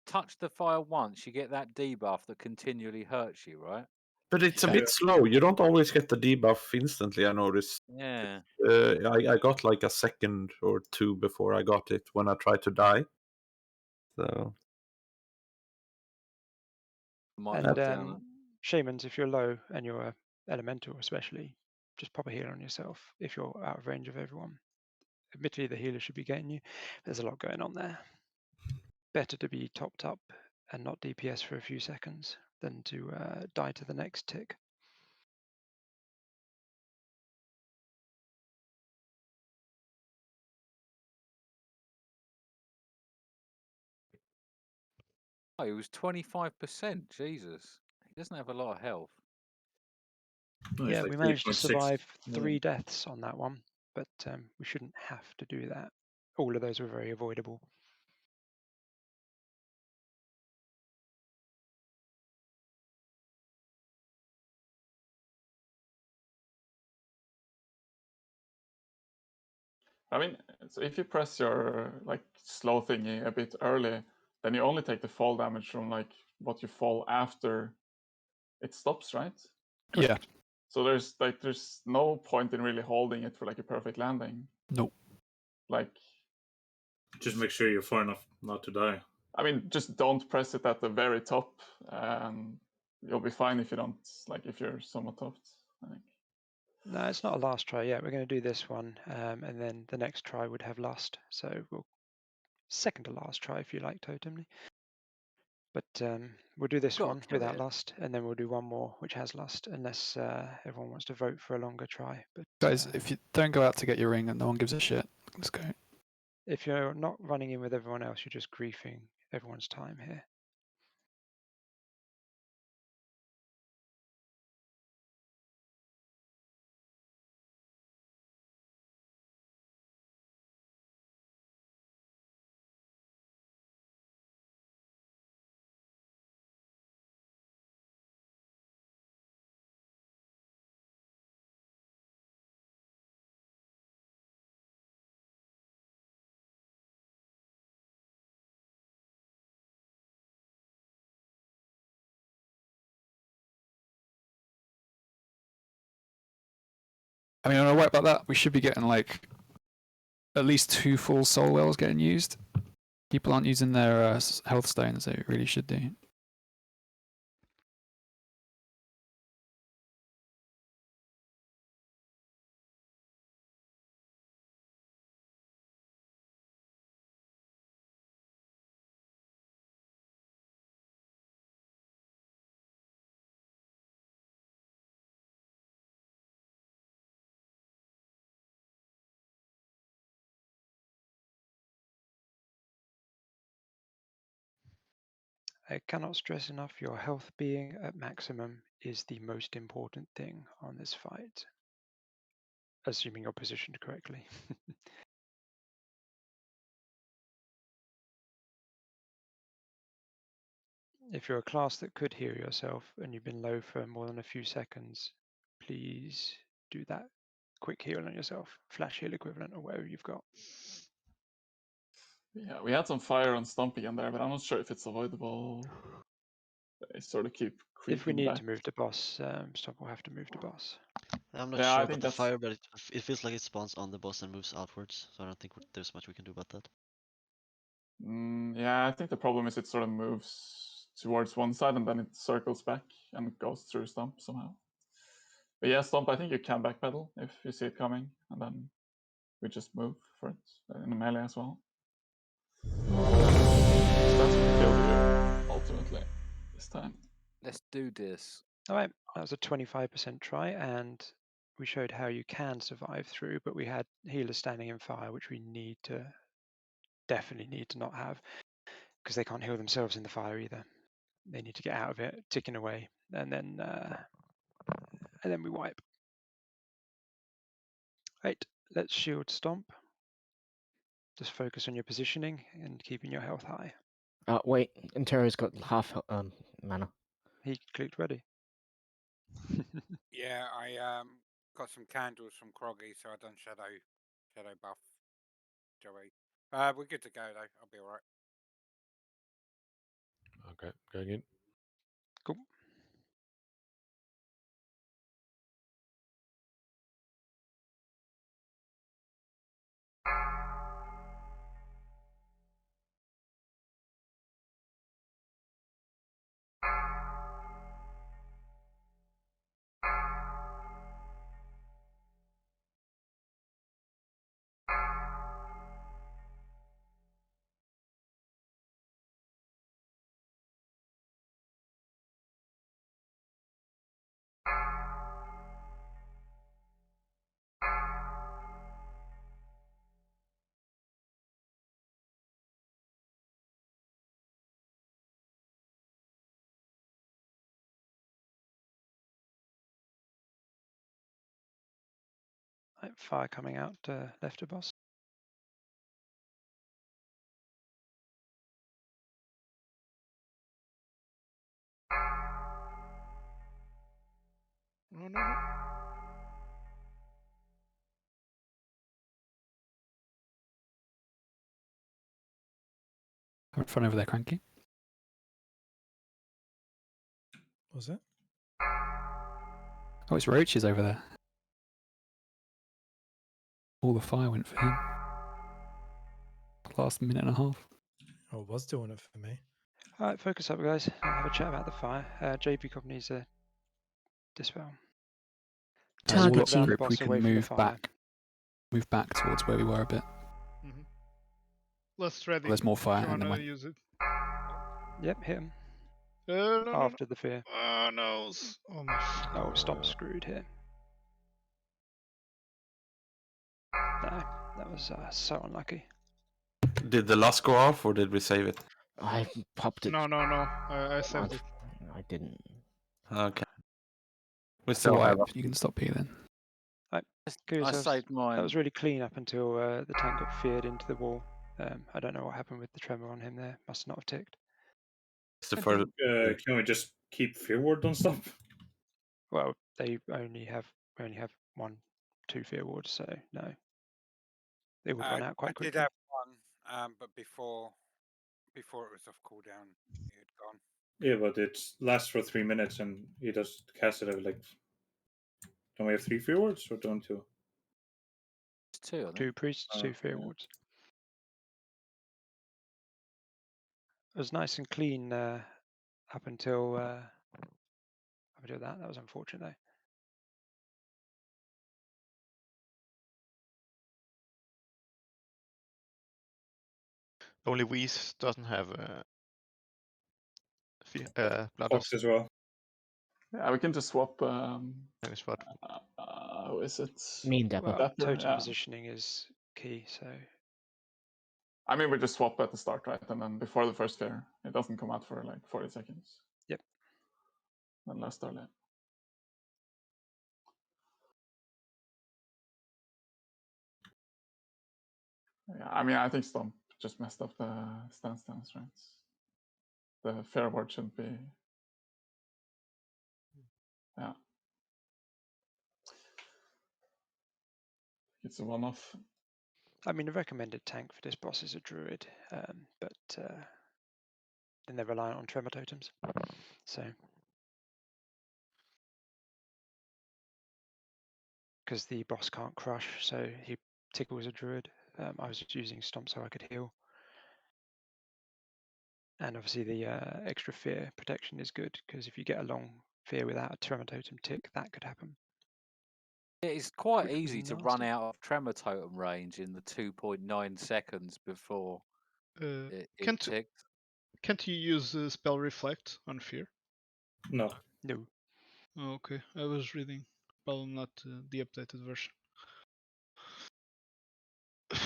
touch the fire once, you get that debuff that continually hurts you, right? But it's a bit slow. You don't always get the debuff instantly, I noticed. Yeah. I got like a second or two before I got it when I tried to die. So. And shamans, if you're low and you're elemental especially, just pop a heal on yourself if you're out of range of everyone. Admittedly, the healer should be getting you. There's a lot going on there. Better to be topped up and not DPS for a few seconds than to die to the next tick. Oh, he was 25%. Jesus. He doesn't have a lot of health. No, Yeah, like we managed to 3.6 survive 3 million. deaths on that one, but we shouldn't have to do that. All of those were very avoidable. I mean, so if you press your like slow thingy a bit early, then you only take the fall damage from like what you fall after it stops, right? Yeah. So there's no point in really holding it for like a perfect landing. Nope. Like, just make sure you're far enough not to die. I mean, just don't press it at the very top, and you'll be fine if you don't, like, if you're somewhat topped, I think. No, it's not a last try yet. We're going to do this one, and then the next try would have lust. So we'll second to last try if you like, Totemly. But we'll do this one without lust, and then we'll do one more which has lust, unless everyone wants to vote for a longer try. But guys, if you don't go out to get your ring and no one gives a shit, let's go. if you're not running in with everyone else, you're just griefing everyone's time here. I mean, am I right about that? We should be getting like at least 2 full soul wells getting used. People aren't using their health stones, they really should do. I cannot stress enough, your health being at maximum is the most important thing on this fight. Assuming you're positioned correctly. If you're a class that could heal yourself and you've been low for more than a few seconds, please do that quick heal on yourself. Flash heal equivalent or whatever you've got. Yeah, we had some fire on Stomp again there, but I'm not sure if it's avoidable. They sort of keep creeping If we need back. to move to boss, Stomp will have to move to boss. I'm not sure about the fire, but it feels like it spawns on the boss and moves outwards, so I don't think there's much we can do about that. Yeah, I think the problem is it sort of moves towards one side and then it circles back and goes through Stomp somehow. But yeah, Stomp, I think you can backpedal if you see it coming, and then we just move for it in the melee as well. That's what killed you, ultimately, this time. Let's do this. All right, that was a 25% try, and we showed how you can survive through, but we had healers standing in fire, which we definitely need to not have, because they can't heal themselves in the fire either. They need to get out of it, ticking away, and then we wipe. Right, let's shield stomp. Just focus on your positioning and keeping your health high. Wait, Intero's got half mana. He clicked ready. Yeah, I got some candles from Croggy, so I done shadow buff Joey. We're good to go though. I'll be alright. Okay, going in. Cool. Right, fire coming out left of boss. No, no, no. Have fun over there, Cranky. Was it? Oh, it's Roaches over there. All the fire went for him. Last minute and a half. Oh, it was doing it for me. All right, focus up, guys. Have a chat about the fire. JP Cop needs a dispel. As a Warlock Round the group, we boss can away from the move fire. back towards where we were a bit. Let's ready. There's more fire, If you and then wanna when use it. Yep, hit him. No, no, After the fear. Oh no! Oh my. Oh, Stomp's screwed here. No, that was so unlucky. Did the last go off or did we save it? I popped it. No, no, no. I saved it. I didn't. Okay. We It's a still have. wipe. You can stop here then. Right, kill I yourselves. saved mine. That was really clean up until the tank got feared into the wall. I don't know what happened with the tremor on him there. Must not have ticked. Can we just keep fear ward on stop? Well, we only have 2 fear wards, so no. They would run out quite I quickly. did have one, but before it was off cooldown, it had gone. Yeah, but it lasts for 3 minutes and he does cast it every like. Don't we have 3 fear wards or don't 2? It's 2, I think. 2 priests, 2 fear wards. It was nice and clean up until that. That was unfortunate though. Only Whis doesn't have blood. Fox as well. Yeah, we can just swap. Swap. Who is it? Me and Dapper. Well, totem positioning is key, so. I mean, we just swap at the start, right? And then before the first fear, it doesn't come out for like 40 seconds. Yep. Then last early. Yeah, I mean, I think Stomp just messed up the stance, right? The fair ward shouldn't be. Yeah. It's a one-off. I mean, the recommended tank for this boss is a druid, but then they're reliant on tremor totems. So, because the boss can't crush, so he tickles a druid. I was just using Stomp so I could heal. And obviously the extra fear protection is good, because if you get a long fear without a tremor totem tick, that could happen. It's quite Which was easy to run nasty. out of tremor totem range in the 2.9 seconds before it ticks. Can't you use spell reflect on fear? No. No. Oh, okay, I was reading, but not the updated version. I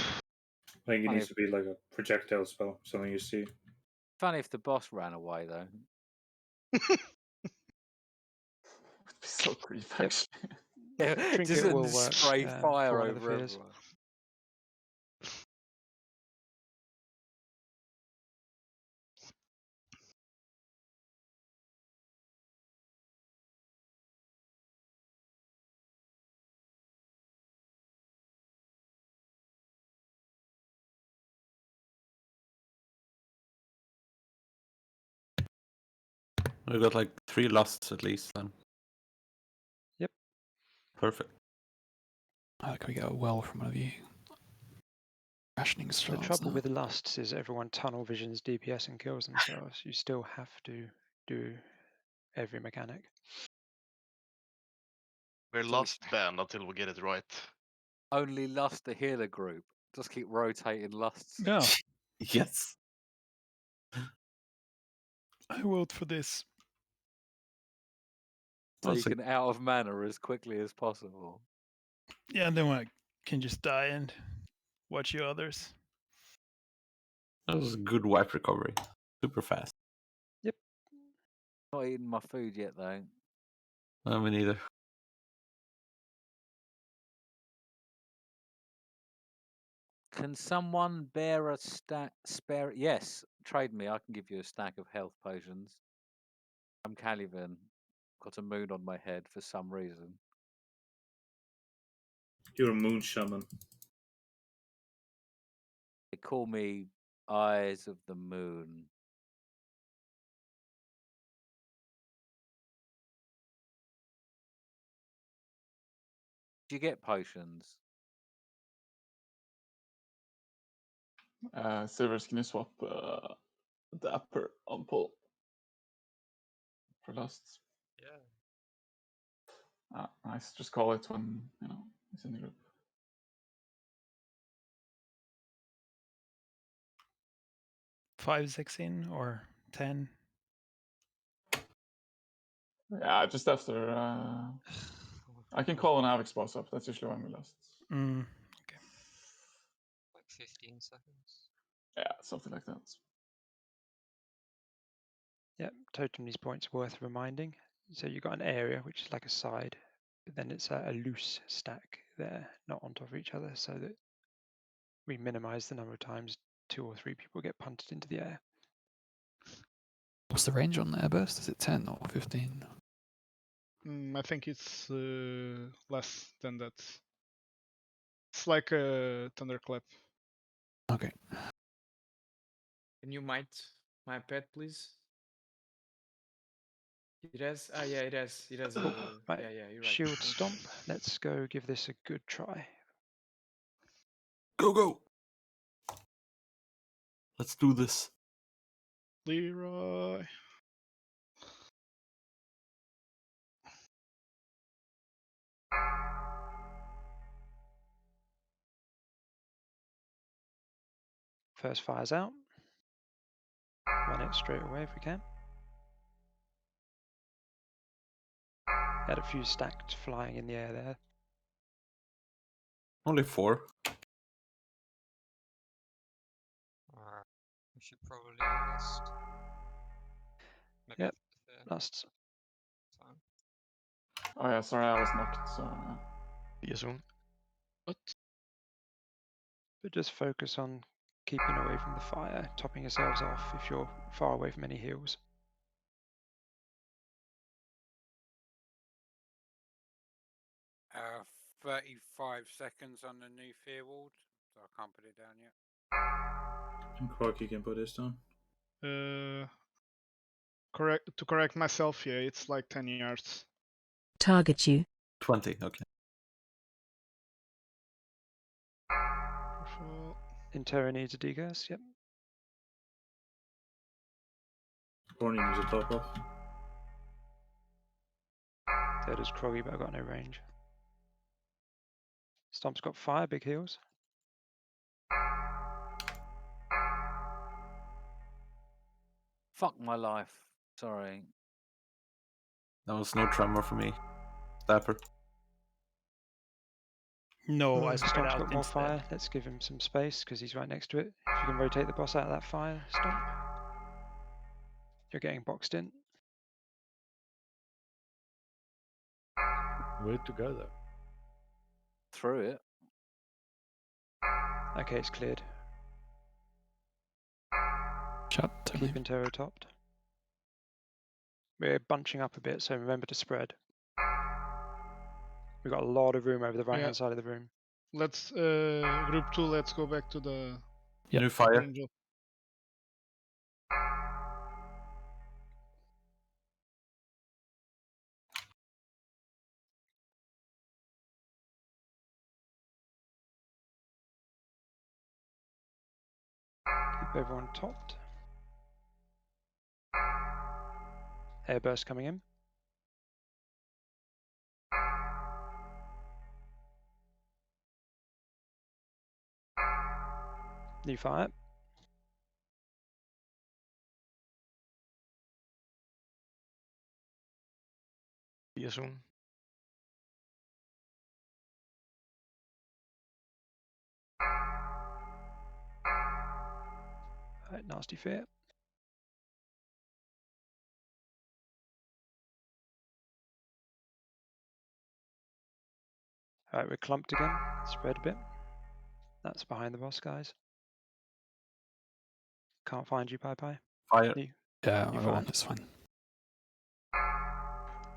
think it Funny needs to be like a projectile spell, something you see. Funny if the boss ran away though. Would be so creepy, actually. Yeah, Trinket just will work spray for fire one of the over fears. everyone. We got like 3 lusts at least then. Yep. Perfect. Can we get a well from one of you? Rationing The stars trouble now. with lusts is everyone tunnel visions DPS and kills themselves. You still have to do every mechanic. We're So we lost band until we get it right. only lust the healer group. Just keep rotating lusts. Yeah, Yes. I vote for this. So you That's a, can out of mana as quickly as possible. Yeah, and then I can just die and watch you others. that was a good wipe recovery. Super fast. Not eating my food yet though. I mean, neither. Can someone bear a stack? Spare? Yes, trade me. I can give you a stack of health potions. I'm Caliban. Got a moon on my head for some reason. You're a moon shaman. They call me Eyes of the Moon. Do you get potions? Silvers, can you swap Dapper on pull for lusts? Yeah. Nice. Just call it when it's in the group. Five, 6 in or 10. Yeah, just after. I can call when Havoc's boss up. That's usually when we last. Okay. Like 15 seconds. Yeah, something like that. Yep, totem these points worth reminding. So you've got an area which is like a side, but then it's a loose stack there, not on top of each other, so that we minimize the number of times 2 or 3 people get punted into the air. What's the range on the airburst? Is it 10 or 15? I think it's less than that. It's like a thunderclap. Okay. Can you might my pet, please? It has. Yeah, it has. It has. Cool. Right. Yeah, you're right. Shield Thank you. stomp. Let's go give this a good try. Go! Let's do this. Leroy. First fire's out. Run it straight away if we can. Had a few stacked flying in the air there. Only 4. We should probably last. Maybe Yep, after the last. time. Oh yeah, sorry, I was knocked. So. Yes, what? But just focus on keeping away from the fire, topping yourselves off if you're far away from any heals. Uh, 35 seconds on the new fear ward, so I can't put it down yet. And Quarky can put this down. To correct myself, yeah, it's like 10 yards. Target you. 20, okay. Interra needs a degas, yep. Horny needs a top off. There does Croggy, but I've got no range. Stomp's got fire, big heals. Fuck my life. Sorry. That was no tremor for me. Dapper. No, I spread Stomp's out got more instead. fire. Let's give him some space because he's right next to it. If you can rotate the boss out of that fire, Stomp. You're getting boxed in. Way to go though. Through it. Okay, it's cleared. Shut. Keep Intero topped. We're bunching up a bit, so remember to spread. We've got a lot of room over the right-hand side of the room. Let's group 2. Let's go back to the New fire. Angel. Keep everyone topped. Airburst coming in. New fire. See you soon. Alright, nasty fear. Alright, we're clumped again. Spread a bit. That's behind the boss, guys. Can't find you, Pai. Fire. Yeah, I got one. It's fine.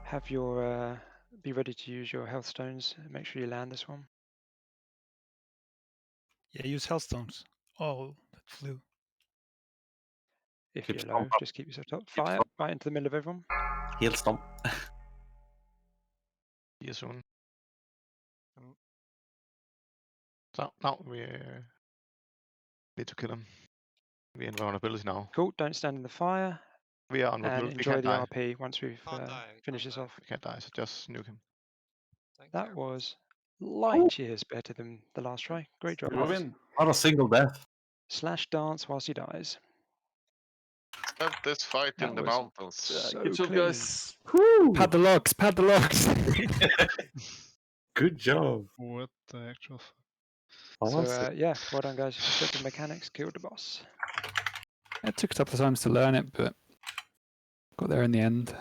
Have your be ready to use your health stones. Make sure you land this one. Yeah, use Hellstones. Oh, that flew. If Keep you're Stomp low, up. just keep yourself top. Fire right into the middle of everyone. Heal Stomp. See you soon. So now we need to kill him. We're in vulnerability now. Cool. Don't stand in the fire. We are on And vulnerability. We enjoy can't the die. RP once we've finished this off. We can't die, so just nuke him. That was light years better than the last try. Great job, guys. Not a single death. Slash dance whilst he dies. Have this fight That in the was mountains. so Good job, clean. guys. Pad the logs. Pad the logs. Good job. What the actual fuck? So yeah, well done, guys. Respective mechanics killed the boss. It took a couple of times to learn it, but got there in the end.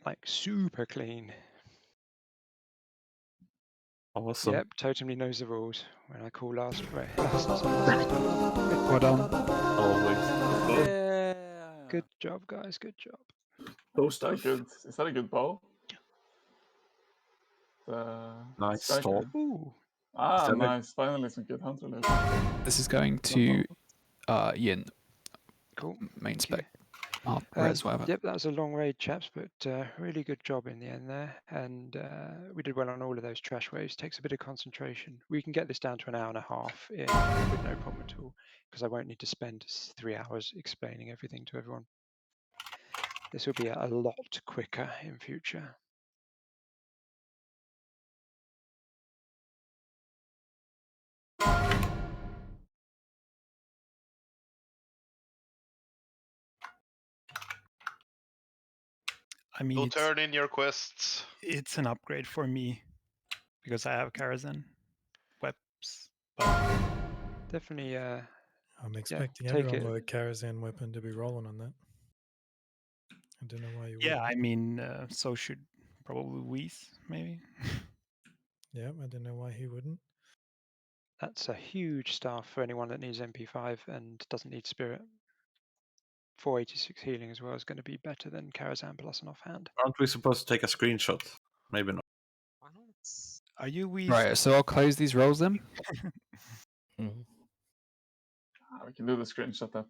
Like super clean. Awesome. Yep, totally knows the rules. When I call last, Well done. Always. Yeah. Good job, guys. Good job. Is that a good bow? The Nice Sky stop. Card. Ooh. Ah, nice. Finally some good hunter loot. This is going to Yin. Cool. Main spec. Res, whatever. Yep, that was a long raid, chaps, but really good job in the end there. And we did well on all of those trash waves. Takes a bit of concentration. We can get this down to an hour and a half with no problem at all, because I won't need to spend 3 hours explaining everything to everyone. This will be a lot quicker in future. I mean, Go turn in your quests. It's an upgrade for me because I have Karazhan weapons. Definitely. I'm expecting take everyone it. with a Karazhan weapon to be rolling on that. I don't know why you would. Yeah, I mean, so should probably Whis, maybe. Yeah, I don't know why he wouldn't. That's a huge staff for anyone that needs MP5 and doesn't need spirit. 486 healing as well is going to be better than Karazhan plus an offhand. Aren't we supposed to take a screenshot? Maybe not. Why not? Are you Whis? Right, so I'll close these rolls then. We can do the screenshot that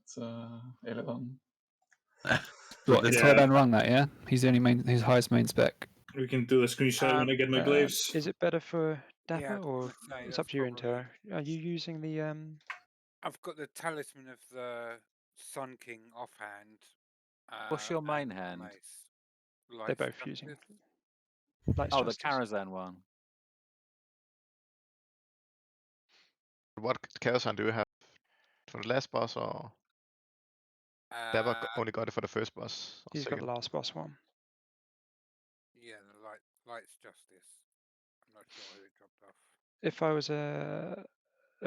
Illidan. What? Yeah. Tordan run that, yeah? He's the only main, his highest main spec. We can do a screenshot when I get my glaives. Is it better for Dapper Yeah, I was or gonna say, it's that's up to you, probably- Inter? Are you using the I've got the talisman of the Sun King offhand. What's your main and hand? mace. They're Light both using Justice. Light's Oh, the Justice. Karazhan one. What Karazhan do you have? For the last boss or? Dapper only got it for the first boss. Or He's got second? the last boss one. Lights Justice. I'm not sure who it dropped off. If I was a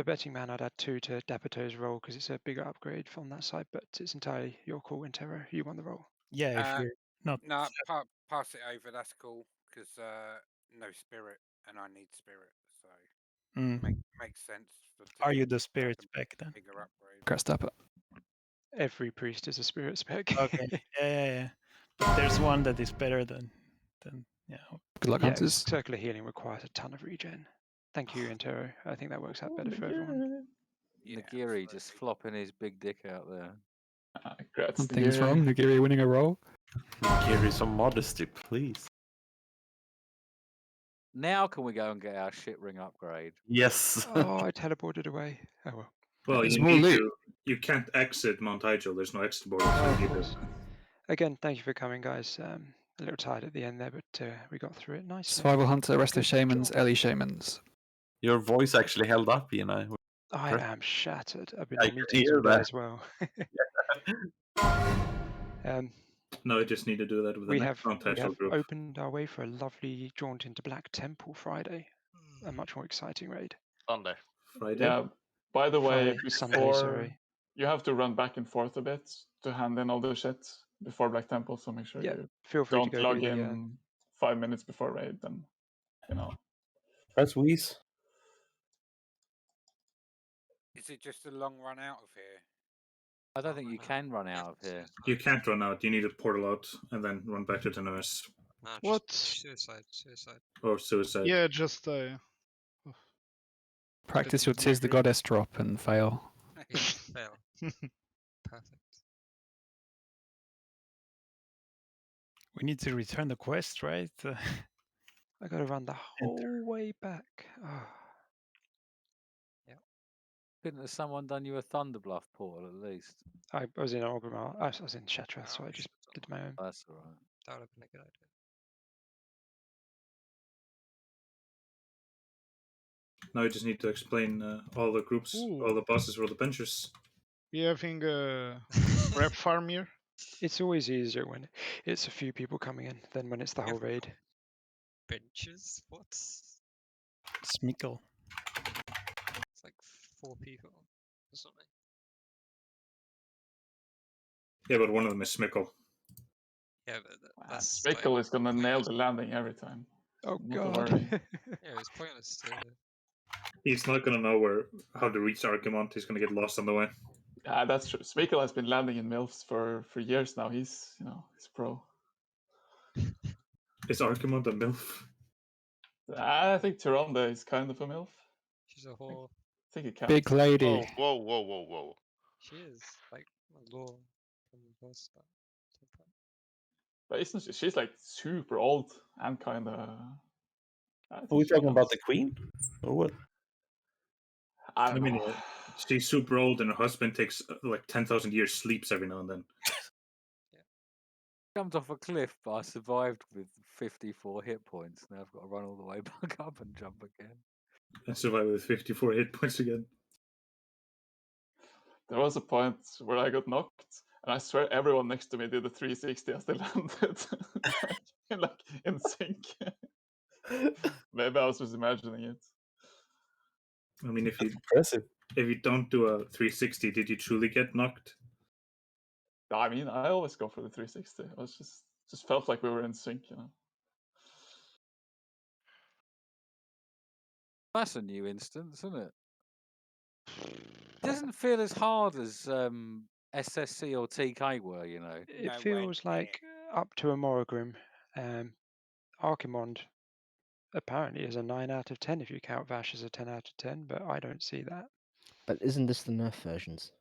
betting man, I'd add 2 to Dapito's roll because it's a bigger upgrade from that side, but it's entirely your call, Intero. You won the roll. Yeah, if you're not. No, pass it over. That's cool because no spirit, and I need spirit, so makes sense. Are you the spirit spec then? Bigger upgrade. Crest up it. Every priest is a spirit spec. Okay. Yeah. But there's one that is better than yeah. Good luck, Yeah, hunters. circular healing requires a ton of regen. Thank you, Intero. I think that works out better for everyone. Nagiri just flopping his big dick out there. Nothing's wrong. Nagiri winning a roll. Nagiri, some modesty, please. Now can we go and get our shit ring upgrade? Yes. Oh, I teleported away. Oh well. Well, There's you more need loot. to. You can't exit Mount Hyjal. There's no exit board. Oh, So of you need course. to. Again, thank you for coming, guys. A little tired at the end there, but we got through it nicely. Survival hunter, resto Good shamans, job. Ellie shamans. Your voice actually held up, you know. I am shattered. I've been I on can meetings hear all day that. as well. No, I just need to do that with the We next have Mount Hyjal group. opened our way for a lovely jaunt into Black Temple Friday. A much more exciting raid. Sunday. Friday. Yeah. By the way, Friday, Sunday, before sorry. you have to run back and forth a bit to hand in all the shit before Black Temple, so make sure Yeah, you feel free to don't go log do the, in 5 minutes before raid. And you know. Press Wheeze. Is it just a long run out of here? I don't think you can run out of here. You can't run out. You need a portal out and then run back to the nurse. No, just What? Suicide. Or suicide. Yeah, just Practice your didn't Tis the agree. Goddess drop and fail. Yeah, fail. Perfect. We need to return the quest, right? I got to run the whole way back. Oh. Couldn't someone done you a Thunderbluff portal at least? I was in Orgrimmar. I was in Shetrath, so I just did my own. That's all right. That would have been a good idea. Now you just need to explain all the groups, all the bosses, all the benchers. You having a rep farm here? It's always easier when it's a few people coming in than when it's the whole raid. Benches? What? Smickle. It's like 4 people or something. Yeah, but one of them is Smickle. Yeah, but that's Spickle is gonna nail the landing every time. Oh Not to god. worry. Yeah, it's pointless to. He's not gonna know how to reach Archimont. He's gonna get lost on the way. Yeah, that's true. Spickle has been landing in MILFs for years now. He's he's pro. Is Archimont a MILF? I think Tyrande is kind of a MILF. She's a whore. I think it counts. Big lady. Whoa. She is like a law from the boss. But isn't she? She's like super old and kind of. Are we talking about the queen? Or what? I mean, she's super old, and her husband takes like 10,000 years sleeps every now and then. Jumped off a cliff, but I survived with 54 hit points. Now I've got to run all the way back up and jump again. And survive with 54 hit points again. There was a point where I got knocked, and I swear everyone next to me did a 360 and still landed, like in sync. Maybe I was just imagining it. I mean, if impressive. If you don't do a 360, did you truly get knocked? I mean, I always go for the 360. I was just felt like we were in sync, you know. That's a new instance, isn't it? It doesn't feel as hard as SSC or TK were, you know. It feels like up to a Morrigram. Archimond apparently is a 9 out of 10 if you count Vash as a 10 out of 10, but I don't see that. But isn't this the nerf versions?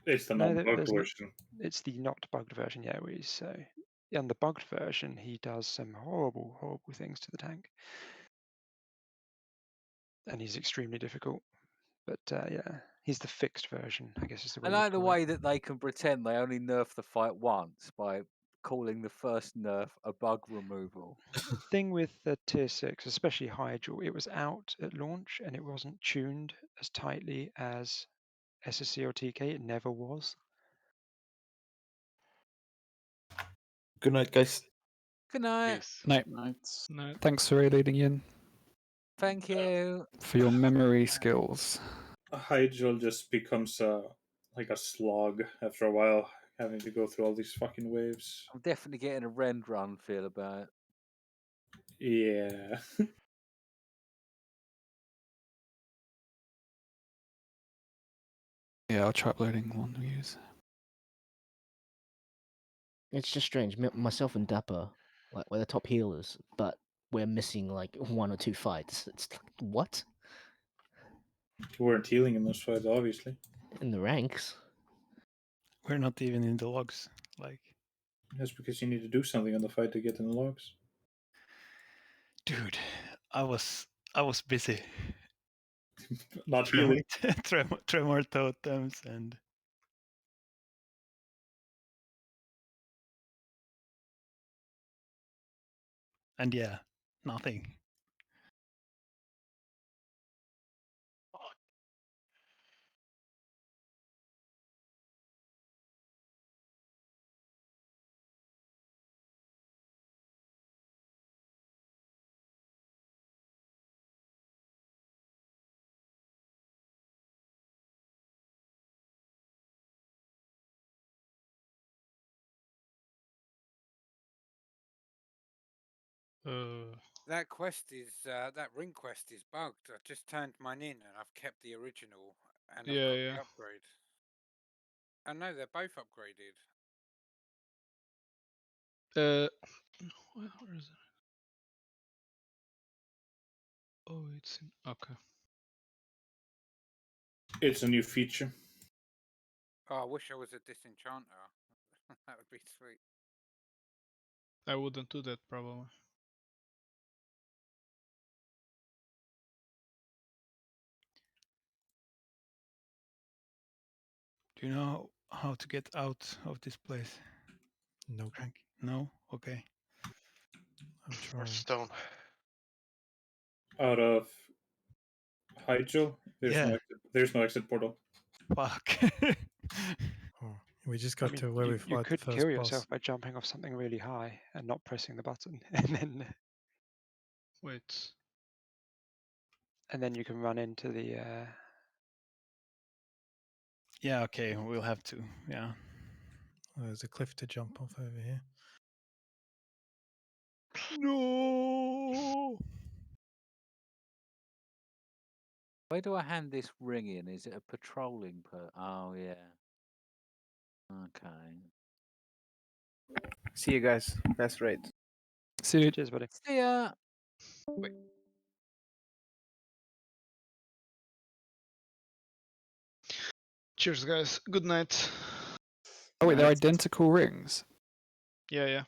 It's the No, non-bugged version. It's the not bugged version, yeah. On the bugged version, he does some horrible, horrible things to the tank. And he's extremely difficult. But yeah, he's the fixed version, I guess is the way I you'd like the call way it. that they can pretend they only nerf the fight once by calling the first nerf a bug removal. The thing with the tier 6, especially Hyjal, it was out at launch and it wasn't tuned as tightly as SSC or TK. It never was. Good night, guys. Good night. Peace. Night. Night. Thanks for leading in. Thank you. For your memory skills. Hyjal just becomes like a slog after a while, having to go through all these fucking waves. I'm definitely getting a rend run feel about it. Yeah. Yeah, I'll try uploading one we use. It's just strange. Myself and Dapper, like we're the top healers, but we're missing like 1 or 2 fights. It's like, what? You weren't healing in those fights, obviously. In the ranks. We're not even in the logs. Like, That's because you need to do something on the fight to get in the logs. dude, I was busy. Not healing. Tremor totems and yeah, nothing. That quest is that ring quest is bugged. I just turned mine in and I've kept the original and I've Yeah, got yeah. the upgrade. I know they're both upgraded. Where is it? Oh, it's in. Okay. It's a new feature. Oh, I wish I was a disenchanter. That would be sweet. I wouldn't do that probably. Do you know how to get out of this place? No. Frank? No? Okay. I'm Or trying. stone. Out of Hyjal, Yeah. there's no exit portal. Fuck. Oh, we just I got mean, to where we you fight the could first kill boss. yourself by jumping off something really high and not pressing the button, and Wait. then you can run into the. Yeah, okay, we'll have to. Yeah. Oh, there's a cliff to jump off over here. No. Where do I hand this ring in? Is it a patrolling Oh, yeah. Okay. See you guys. That's right. See you. Cheers, buddy. See ya. Wait. Cheers, guys. Good night. Oh wait, they're Night. identical rings. Yeah, yeah.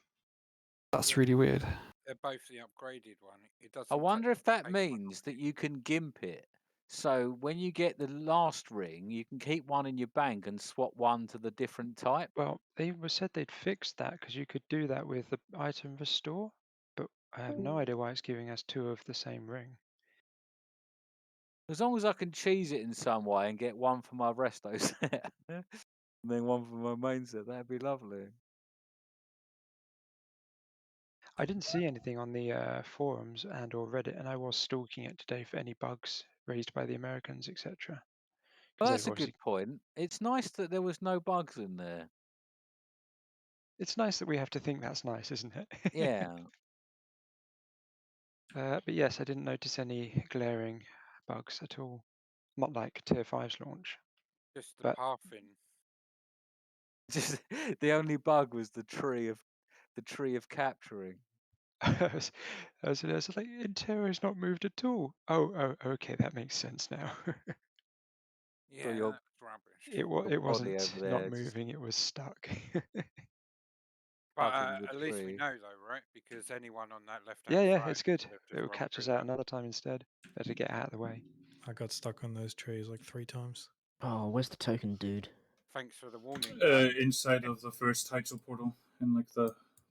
That's really weird. They're both the upgraded one. It doesn't. I wonder if that take much means that you can gimp it. So when you get the last ring, you can keep one in your bank and swap one to the different type. Well, they said they'd fixed that because you could do that with the item restore, but I have no idea why it's giving us 2 of the same ring. As long as I can cheese it in some way and get one for my resto set, and then one for my main set, that'd be lovely. I didn't see anything on the forums and or Reddit, and I was stalking it today for any bugs raised by the Americans, etc. Well, that's a good point. It's nice that there was no bugs in there. It's nice that we have to think that's nice, isn't it? Yeah. But yes, I didn't notice any glaring bugs at all. Not like Tier 5's launch. Just the But pathing. Just the only bug was the tree of capturing. I was like, Interro's not moved at all. Oh, okay, that makes sense now. Yeah, your, that's rubbish. It body wasn't over not there, just moving; it was stuck. But stuck in the at least we tree. know though, right? Because anyone on that Yeah, left-hand side it's good. would have It just will run catch through us out that. another time instead. Better get out of the way. I got stuck on those trees like 3 times. Oh, where's the token, dude? Thanks for the warning. Guy. Inside of the first Hyjal portal, and like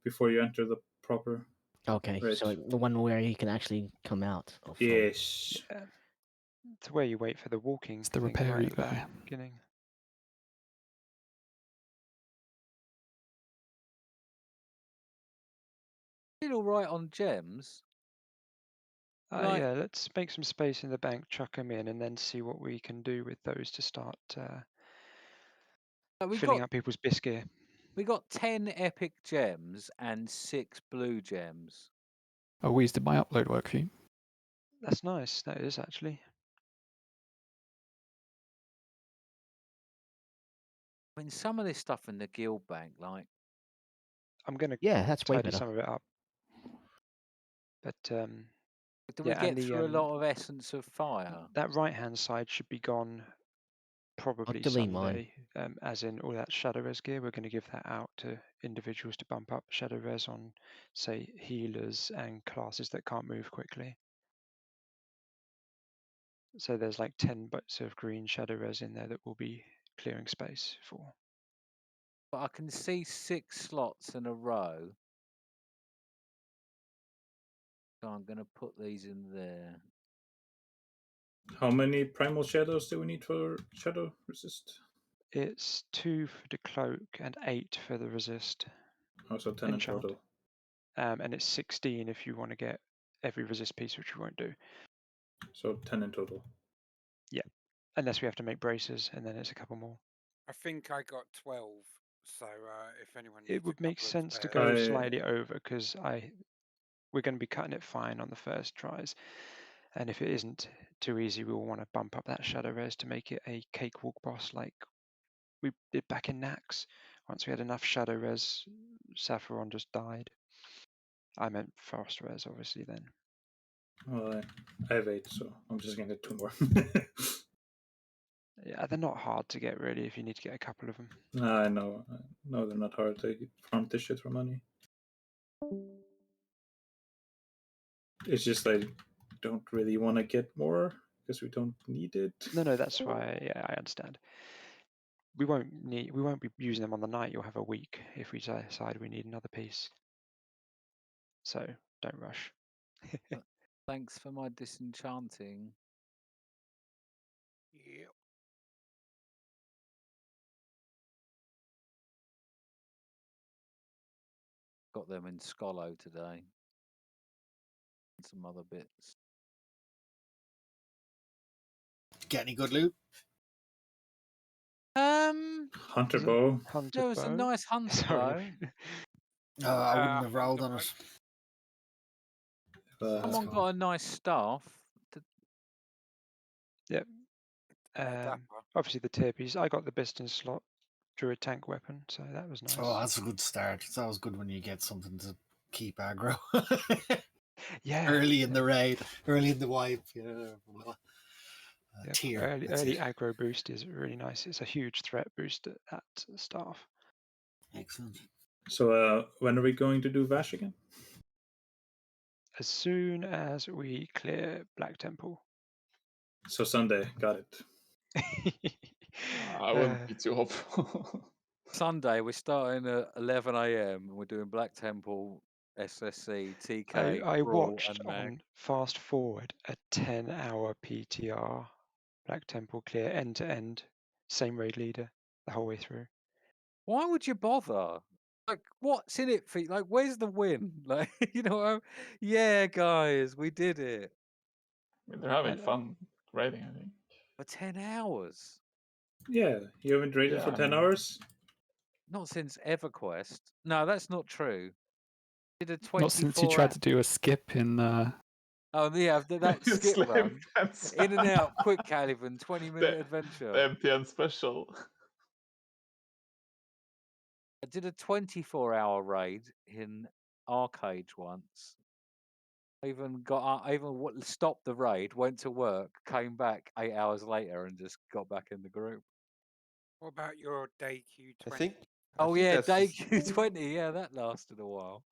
before you enter the proper. Okay, Right. so the one where he can actually come out. Of Yes. Yeah. It's where you wait for the walking It's the thing right repair at the guy. beginning. Did all right on gems. Like, Yeah, let's make some space in the bank, chuck them in, and then see what we can do with those to start we filling got out people's biscuit. we got 10 epic gems and 6 blue gems. Oh, Weez, did my upload work for you? That's nice. That is actually. I mean, some of this stuff in the guild bank, like, I'm gonna that's way tidy better. some of it up. But do we yeah, and get through a lot of essence of fire? that right-hand side should be gone probably delete mine. Sunday. As in all that shadow res gear, we're going to give that out to individuals to bump up shadow res on, say, healers and classes that can't move quickly. So there's like 10 bits of green shadow res in there that will be clearing space for. But I can see 6 slots in a row. So I'm going to put these in there. How many primal shadows do we need for shadow resist? It's 2 for the cloak and 8 for the resist. Oh, so 10 enchant. in total. And it's 16 if you want to get every resist piece, which we won't do. So 10 in total. Yeah, unless we have to make braces, and then it's a couple more. I think I got 12. So if anyone needs It would a make couple of sense to spares- go slightly over because we're going to be cutting it fine on the first tries. And if it isn't too easy, we'll want to bump up that shadow res to make it a cakewalk boss like we did back in Nax. Once we had enough shadow res, Sapphiron just died. I meant fast res, obviously, then. Well, I have 8, so I'm just going to get 2 more. Yeah, they're not hard to get, really, if you need to get a couple of them. I know. No, they're not hard to farm this shit for money. It's just I don't really want to get more because we don't need it. No, that's why. Yeah, I understand. We won't be using them on the night. You'll have a week if we decide we need another piece. So don't rush. Thanks for my disenchanting. Yep. Got them in Scolo today. And some other bits. Get any good loot? Hunter bow. There was a nice hunter bow. I wouldn't have rolled on it. Someone got a nice staff. Yep. Obviously the tippies. I got the Biston slot, drew a tank weapon, so that was nice. Oh, that's a good start. It's always good when you get something to keep aggro. Yeah. Early in the raid, early in the wipe. Yep. Tier. Early aggro boost is really nice. It's a huge threat boost at that staff. Excellent. So when are we going to do Vash again? As soon as we clear Black Temple. So Sunday, got it. I wouldn't be too hopeful. Sunday, we're starting at 11 a.m. and we're doing Black Temple, SSC, TK, I Brawl, watched and Mag. on fast forward a 10-hour PTR Black Temple clear end to end, same raid leader the whole way through. Why would you bother? Like, what's in it for you? Like, where's the win? Like, yeah, guys, we did it. I mean, they're having fun raiding, I think. For 10 hours. Yeah, you haven't raided for 10 hours? Not since EverQuest. No, that's not true. Did a 24 Not since you tried to do a skip in. Oh, yeah, that skip Slave run. fence. In and out, quick Caliban, 20-minute adventure. The MTN special. I did a 24-hour raid in Arcade once. I even stopped the raid, went to work, came back 8 hours later, and just got back in the group. What about your day Q20? I think Yeah, that's day just- Q20. Yeah, that lasted a while.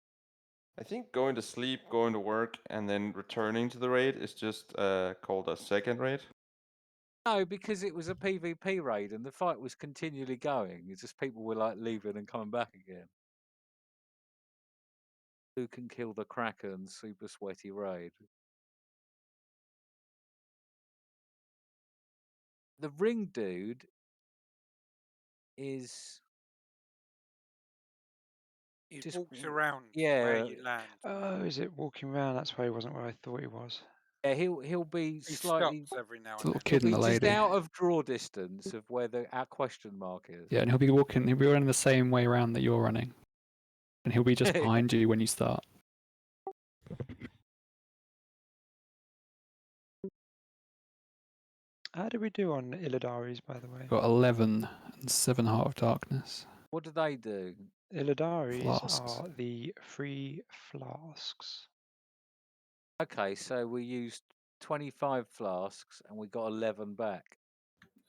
I think going to sleep, going to work, and then returning to the raid is just called a second raid. No, because it was a PvP raid and the fight was continually going. It's just people were like leaving and coming back again. Who can kill the Kraken? Super sweaty raid. The ring dude is He Just walks around yeah. where you land. Oh, is it walking around? That's why he wasn't where I thought he was. Yeah, he'll be He slightly. stops every now It's and a little then. kid He'll and be the just lady. out of draw distance of where our question mark is. Yeah, and he'll be running the same way around that you're running. And he'll be just behind you when you start. How did we do on Illidari's, by the way? Got 11 and 7 Heart of Darkness. What do they do? Illidari's Flasks. are the free flasks. Okay, so we used 25 flasks and we got 11 back.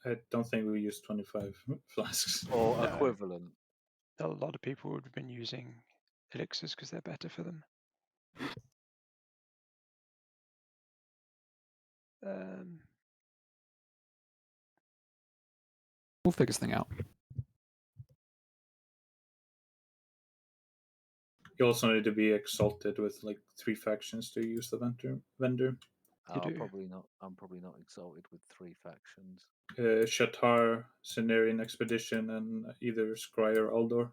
I don't think we used 25 flasks. Or No. equivalent. A lot of people would have been using elixirs because they're better for them. We'll figure this thing out. You also need to be exalted with like 3 factions to use the vendor. You do. I'm probably not exalted with 3 factions. Shatar, Cenarian Expedition, and either Scry or Aldor.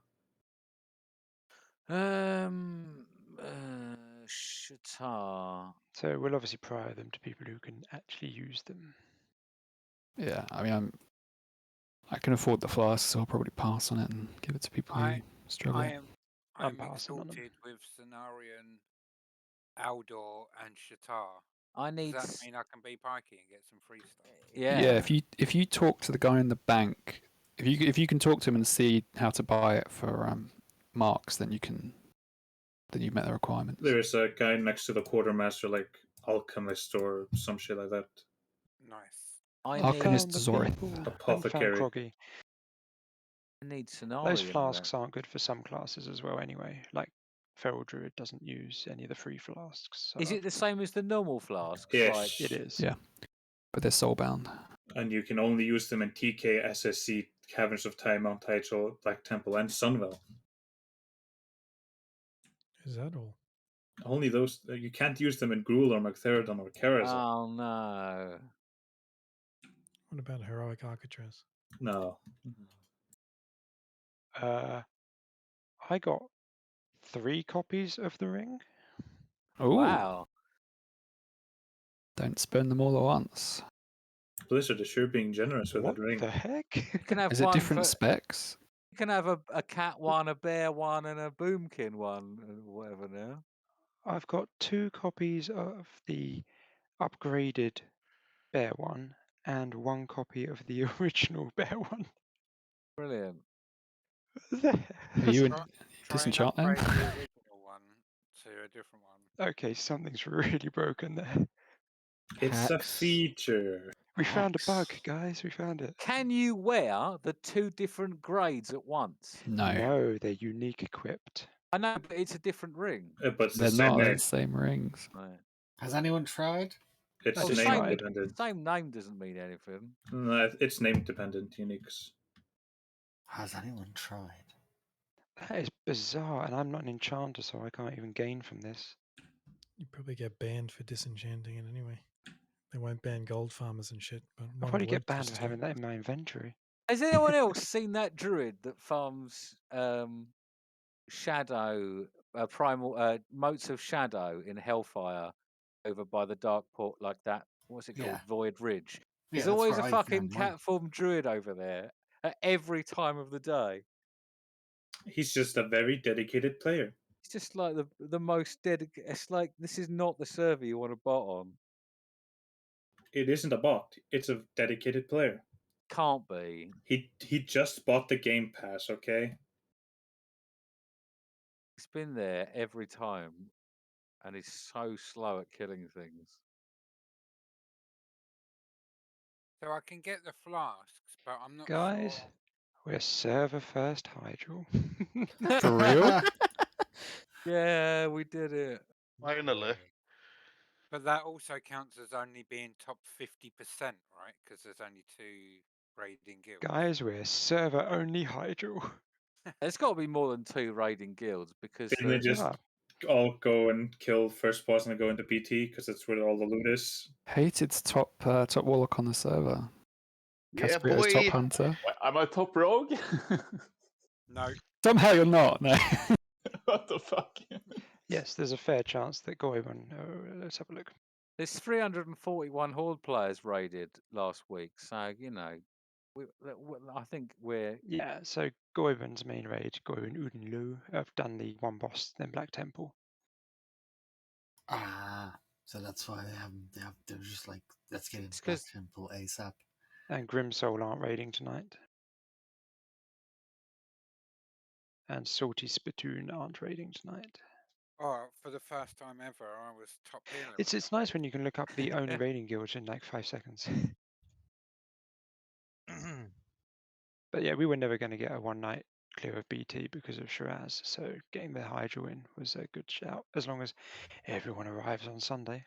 Shatar. So we'll obviously prior them to people who can actually use them. Yeah, I mean, I can afford the flask, so I'll probably pass on it and give it to people who struggle. I'm passing on them. Exalted with Cenarian, Aldor, and Shatar. I need. Does that mean I can be pikey and get some free stuff? Yeah, if you talk to the guy in the bank, if you can talk to him and see how to buy it for marks, then you've met the requirements. There's a guy next to the quartermaster, like Alchemist or some shit like that. Nice. Alchemist Zori. Apothecary. I need Cenarian. Those flasks aren't good for some classes as well anyway. Like Feral Druid doesn't use any of the free flasks. So Is it the same as the normal flasks? Yes. Like, it is. Yeah, but they're soulbound. And you can only use them in TK, SSC, Caverns of Time, Mount Hyjal, Black Temple, and Sunwell. Is that all? Only those. You can't use them in Gruul or Magtheridon or Karazhan. Oh no. What about Heroic Architress? No. I got 3 copies of the ring. Oh wow! Don't spend them all at once. Blizzard is sure being generous with What that ring. the heck? You can have Is it one different for, specs? You can have a cat one, a bear one, and a boomkin one, or whatever now. I've got 2 copies of the upgraded bear one and 1 copy of the original bear one. Brilliant. Are you in Try and disenchant then? upgrade the original one to a different one. Okay, something's really broken there. It's a feature. We found a bug, guys. We found it. Can you wear the 2 different grades at once? No, they're unique equipped. I know, but it's a different ring. But it's They're the same not name. the same rings. Right. Has anyone tried? It's I just name tried. dependent. Same name doesn't mean anything. No, it's name dependent, uniques. Has anyone tried? That is bizarre, and I'm not an enchanter, so I can't even gain from this. You probably get banned for disenchanting it anyway. They won't ban gold farmers and shit, but I'll one probably get would banned just for do. having that in my inventory. Has anyone else seen that druid that farms shadow, primal motes of shadow in Hellfire over by the Dark Port, like that? What's it called? Yeah. Void Ridge. Yeah, There's that's always where a I fucking found mine. cat form druid over there at every time of the day. He's just a very dedicated player. It's just like the most dedicated. It's like this is not the server you want to bot on. It isn't a bot. It's a dedicated player. Can't be. He just bought the Game Pass, okay? He's been there every time, and he's so slow at killing things. So I can get the flasks, but I'm not Guys, sure. we're server first Hyjal. For real? Yeah, we did it. Finally. But that also counts as only being top 50%, right? Because there's only 2 raiding guilds. Guys, we're server only Hyjal. There's got to be more than 2 raiding guilds because Didn't they just all go and kill first boss and go into PT because that's where all the loot is? Hated top warlock on the server. Yeah, Casperio's top boy. hunter. Am I top rogue? No. Somehow you're not. No. What the fuck? Yes, there's a fair chance that Goivan. Let's have a look. There's 341 Horde players raided last week, so you know, I think we're Yeah, so Goivan's main raid, Goivan Udenlu, have done the one boss, then Black Temple. Ah, so that's why they're just like, let's get into Black Temple ASAP. And Grimsoul aren't raiding tonight. And Salty Spittoon aren't raiding tonight. Oh, for the first time ever, I was top healer. It's nice when you can look up the only raiding guilds in like 5 seconds. But yeah, we were never going to get a one night clear of BT because of Shiraz, so getting the Hyjal in was a good shout, as long as everyone arrives on Sunday.